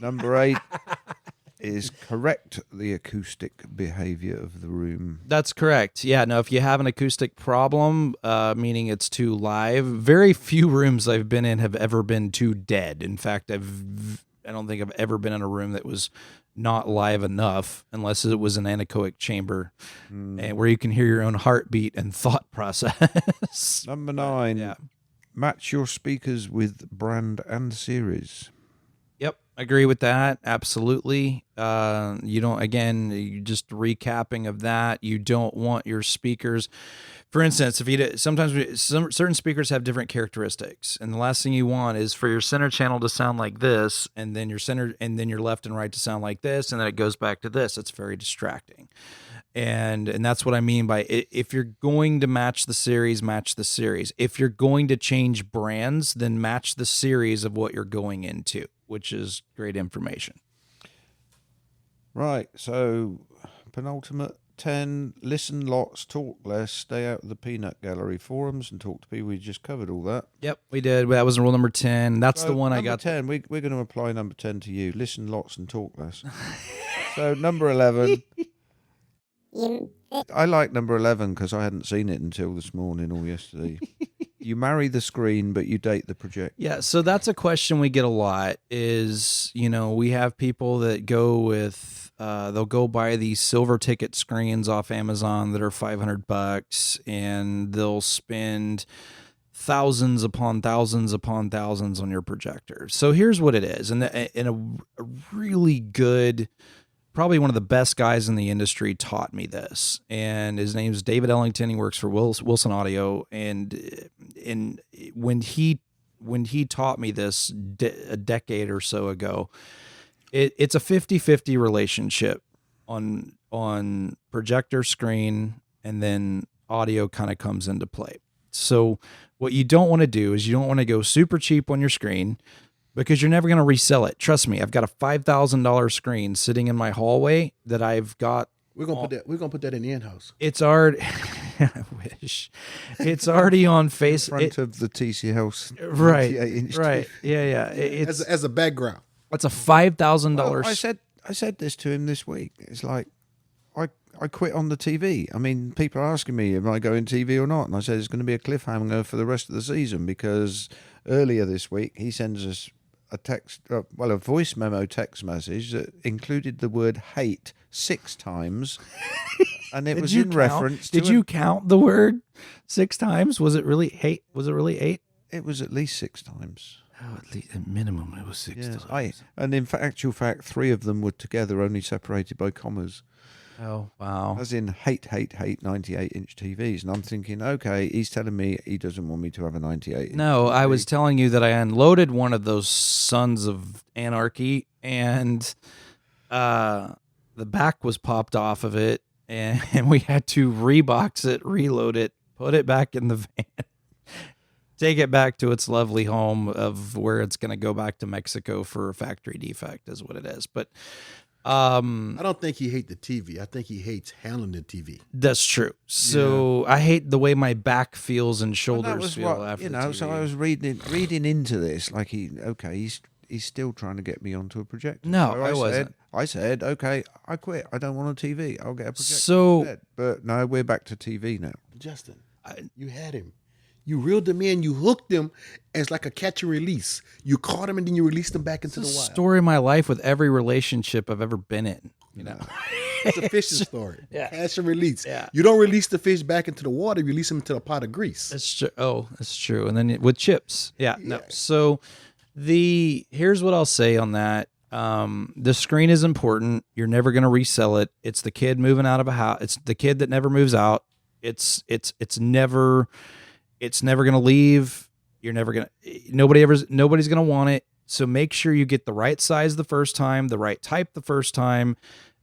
Number 8 is correct the acoustic behavior of the room. That's correct. Yeah, no, if you have an acoustic problem, meaning it's too live, very few rooms I've been in have ever been too dead. In fact, I don't think I've ever been in a room that was not live enough, unless it was an anechoic chamber, and where you can hear your own heartbeat and thought process. Number 9. Yeah. Match your speakers with brand and series. Yep, I agree with that. Absolutely. You don't, again, you just recapping of that. You don't want your speakers. For instance, if certain speakers have different characteristics, and the last thing you want is for your center channel to sound like this, and then your left and right to sound like this, and then it goes back to this. It's very distracting. And that's what I mean by if you're going to match the series, match the series. If you're going to change brands, then match the series of what you're going into, which is great information. Right, so penultimate 10, listen lots, talk less, stay out of the peanut gallery forums and talk to people. We just covered all that. Yep, we did. That was rule number 10. That's the one I got. 10, we're going to apply number 10 to you. Listen lots and talk less. So number 11. I like number 11 because I hadn't seen it until this morning or yesterday. You marry the screen, but you date the projector. Yeah, so that's a question we get a lot is, we have people that go with, they'll go buy these silver ticket screens off Amazon that are $500, and they'll spend thousands upon thousands upon thousands on your projector. So here's what it is. And a really good, probably one of the best guys in the industry taught me this, and his name's David Ellington. He works for Wilson Audio, and when he taught me this a decade or so ago, it's a 50-50 relationship on projector, screen, and then audio kind of comes into play. So what you don't want to do is you don't want to go super cheap on your screen, because you're never going to resell it. Trust me, I've got a $5,000 screen sitting in my hallway that I've got. We're gonna put that in the in-house. It's already. I wish. It's already on face. In front of the TC House. Right. 28-inch Right. TV. Yeah. It's as a background. It's a $5,000. Well, I said this to him this week. It's like I quit on the TV. I mean, people are asking me, am I going TV or not? And I said it's going to be a cliffhanger for the rest of the season, because earlier this week he sends us a voice memo text message that included the word hate 6 times, and it was in reference to. Did you count the word 6 times? Was it really hate? Was it really 8? It was at least 6 times. Oh, at least at minimum it was 6 times. And in actual fact, 3 of them were together, only separated by commas. Oh, wow. As in hate 98-inch TVs. And I'm thinking, okay, he's telling me he doesn't want me to have a 98-inch No, TV. I was telling you that I unloaded one of those Sons of Anarchy, and the back was popped off of it, and we had to rebox it, reload it, put it back in the van, take it back to its lovely home of where it's going to go back to Mexico for a factory defect is what it is. But I don't think he hates the TV. I think he hates handling the TV. That's true. So I hate the way my back feels and Well, shoulders that was feel what, after you the know. TV. So I was reading into this, like he's still trying to get me onto a projector. No, So I wasn't. I said, okay, I quit. I don't want a TV. I'll get a projector So- instead. But no, we're back to TV now. Justin, you had him. You reeled him in. You hooked him. And it's like a catch and release. You caught him and then you released him back into the wild. Story of my life with every relationship I've ever been in. You know, It's a fishing story. Yeah. Catch and release. Yeah. You don't release the fish back into the water. You release him into a pot of grease. that's true. Oh, that's true. And then with chips, no. So here's what I'll say on that. The screen is important. You're never going to resell it. It's the kid moving out of a house. It's the kid that never moves out. It's never going to leave. You're never going to, nobody's going to want it. So make sure you get the right size the first time, the right type the first time,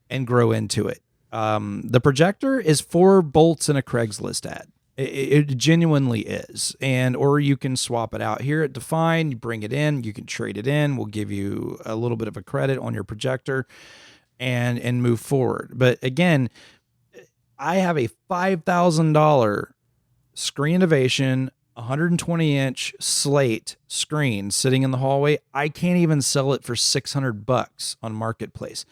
and grow into it. The projector is 4 bolts in a Craigslist ad. It genuinely is. Or you can swap it out here at Define. You bring it in, you can trade it in. We'll give you a little bit of a credit on your projector and move forward. But again, I have a $5,000 Screen Innovation 120-inch slate screen sitting in the hallway. I can't even sell it for $600 on Marketplace.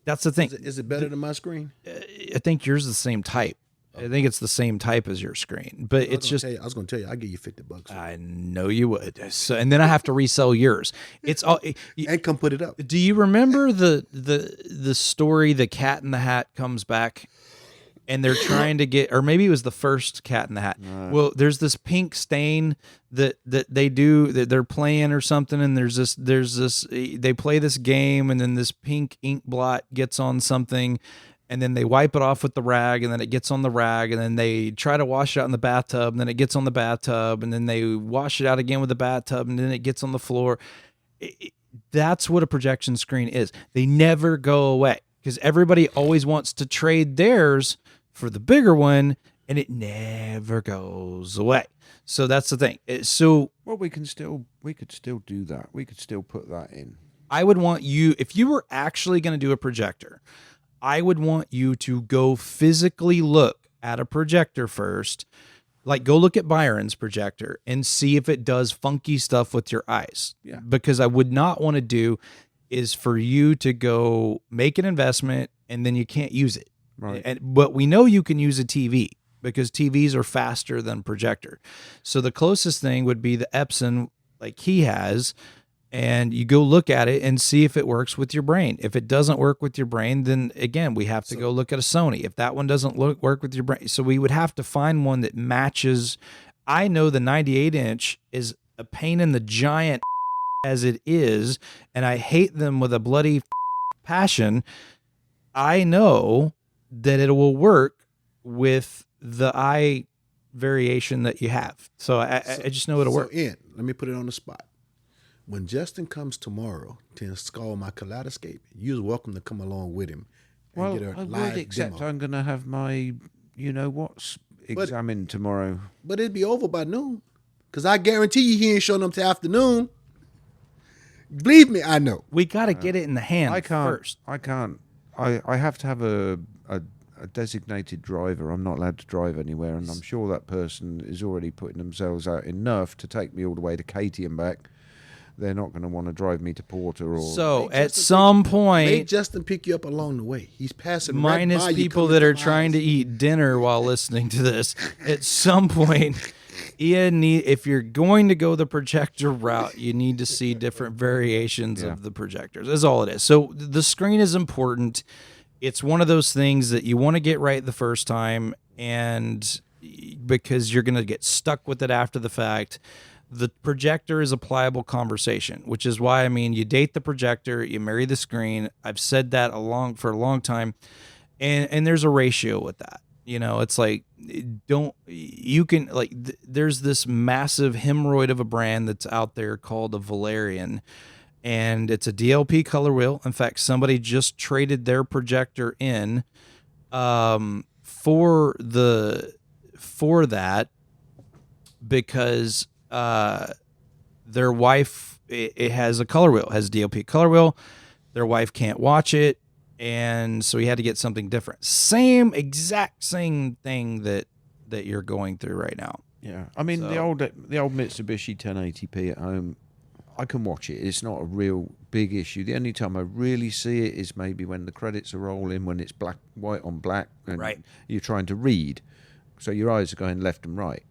That's the thing. Is it better than my screen? I think yours is the same type. I think it's the same type as your screen, but it's just. I was going to tell you, I'll give you $50. I know you would. So, and then I have to resell yours. It's all. And come put it up. Do you remember the story? The Cat in the Hat comes back, and they're trying to get, or maybe it was the first Cat in the Hat. Well, there's this pink stain that they do that they're playing or something, and there's this they play this game, and then this pink ink blot gets on something. And then they wipe it off with the rag, and then it gets on the rag, and then they try to wash it out in the bathtub, and then it gets on the bathtub, and then they wash it out again with the bathtub, and then it gets on the floor. That's what a projection screen is. They never go away because everybody always wants to trade theirs for the bigger one, and it never goes away. So that's the thing. Well, we could still do that. We could still put that in. I would want you, if you were actually going to do a projector, I would want you to go physically look at a projector first, like go look at Byron's projector and see if it does funky stuff with your eyes. Yeah. Because I would not want to do is for you to go make an investment and then you can't use it. Right. But we know you can use a TV because TVs are faster than projector. So the closest thing would be the Epson like he has. And you go look at it and see if it works with your brain. If it doesn't work with your brain, then again, we have to go look at a Sony. If that one doesn't work with your brain, so we would have to find one that matches. I know the 98-inch is a pain in the giant as it is, and I hate them with a bloody passion. I know that it will work with the eye variation that you have. So I just know it'll work. Let me put it on the spot. When Justin comes tomorrow to install my Kaleidoscape, you're welcome to come along with him. And Well, get a I live would, except demo. I'm going to have my, examined tomorrow. But it'd be over by noon. Because I guarantee you he ain't showing up till afternoon. Believe me, I know. We got to get it in the hand first. I can't. I have to have a designated driver. I'm not allowed to drive anywhere, and I'm sure that person is already putting themselves out enough to take me all the way to Katie and back. They're not going to want to drive me to Porter or. So at some Make point, Justin pick you up along the way. He's passing minus right by people you that are coming trying to eat dinner while listening to this, at some point, if you're going to go the projector route, you need to see different variations of the projectors. That's all it is. So the screen is important. It's one of those things that you want to get right the first time, and because you're going to get stuck with it after the fact. The projector is a pliable conversation, which is why, you date the projector, you marry the screen. I've said that for a long time. And there's a ratio with that. It's like, there's this massive hemorrhoid of a brand that's out there called a Valerian, and it's a DLP color wheel. In fact, somebody just traded their projector in, for that because, their wife, it has a color wheel, has DLP color wheel. Their wife can't watch it, and so he had to get something different. Same exact same thing that you're going through right now. Yeah, I mean the old Mitsubishi 1080p at home, I can watch it. It's not a real big issue. The only time I really see it is maybe when the credits are rolling, when it's white on black, and Right. you're trying to read, so your eyes are going left and right.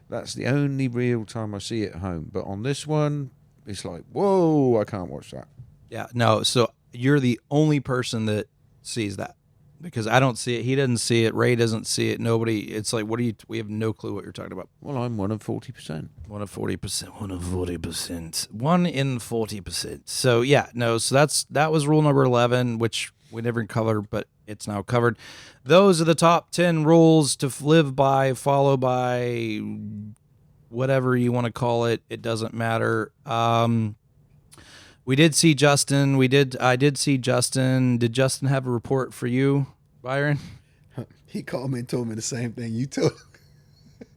That's the only real time I see it at home. But on this one, it's like, whoa, I can't watch that. Yeah, no. So you're the only person that sees that, because I don't see it. He doesn't see it. Ray doesn't see it. Nobody. It's like, we have no clue what you're talking about. Well, I'm one of 40%. 1 of 40%. 1 of 40%. 1 in 40%. So yeah, no. So that was rule number 11, which we never covered, but it's now covered. Those are the top 10 rules to live by, follow by, whatever you want to call it. It doesn't matter. We did see Justin. I did see Justin. Did Justin have a report for you, Byron? He called me and told me the same thing you told him.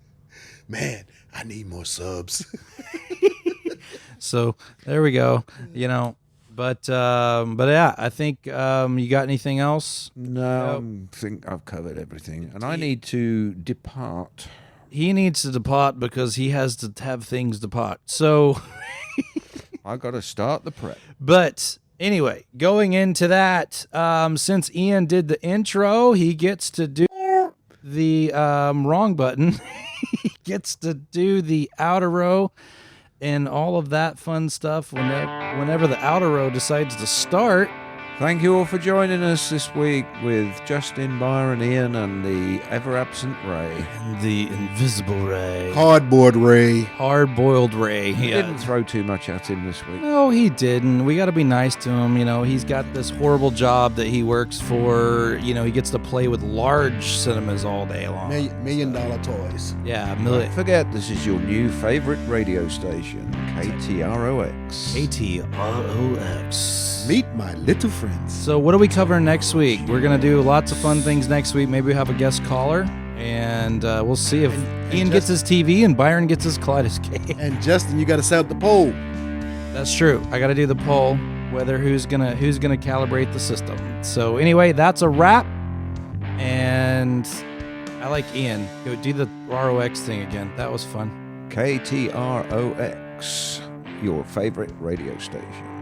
Man, I need more subs. So there we go. But yeah, I think you got anything else? No, I think I've covered everything. And I need to depart. He needs to depart because he has to have things depart. So I got to start the prep. But anyway, going into that, since Ian did the intro, he gets to do the wrong button. He gets to do the outer row and all of that fun stuff whenever the outer row decides to start. Thank you all for joining us this week with Justin, Byron, Ian, and the ever-absent Ray. And the invisible Ray. Hardboard Ray. Hard-boiled Ray. We Yeah. didn't throw too much at him this week. No, he didn't. We got to be nice to him. He's got this horrible job that he works for. He gets to play with large cinemas all day long. $1 million toys. Yeah, Don't forget, this is your new favorite radio station, KTROX. KTROX. Meet my little friends. So what are we covering next week? We're going to do lots of fun things next week. Maybe we'll have a guest caller, and we'll see if Ian gets his TV and Byron gets his kaleidoscope. And Justin, you got to set up the poll. That's true. I got to do the poll, whether who's gonna calibrate the system. So anyway, that's a wrap. And I like Ian. Go do the ROX thing again. That was fun. KTROX, your favorite radio station.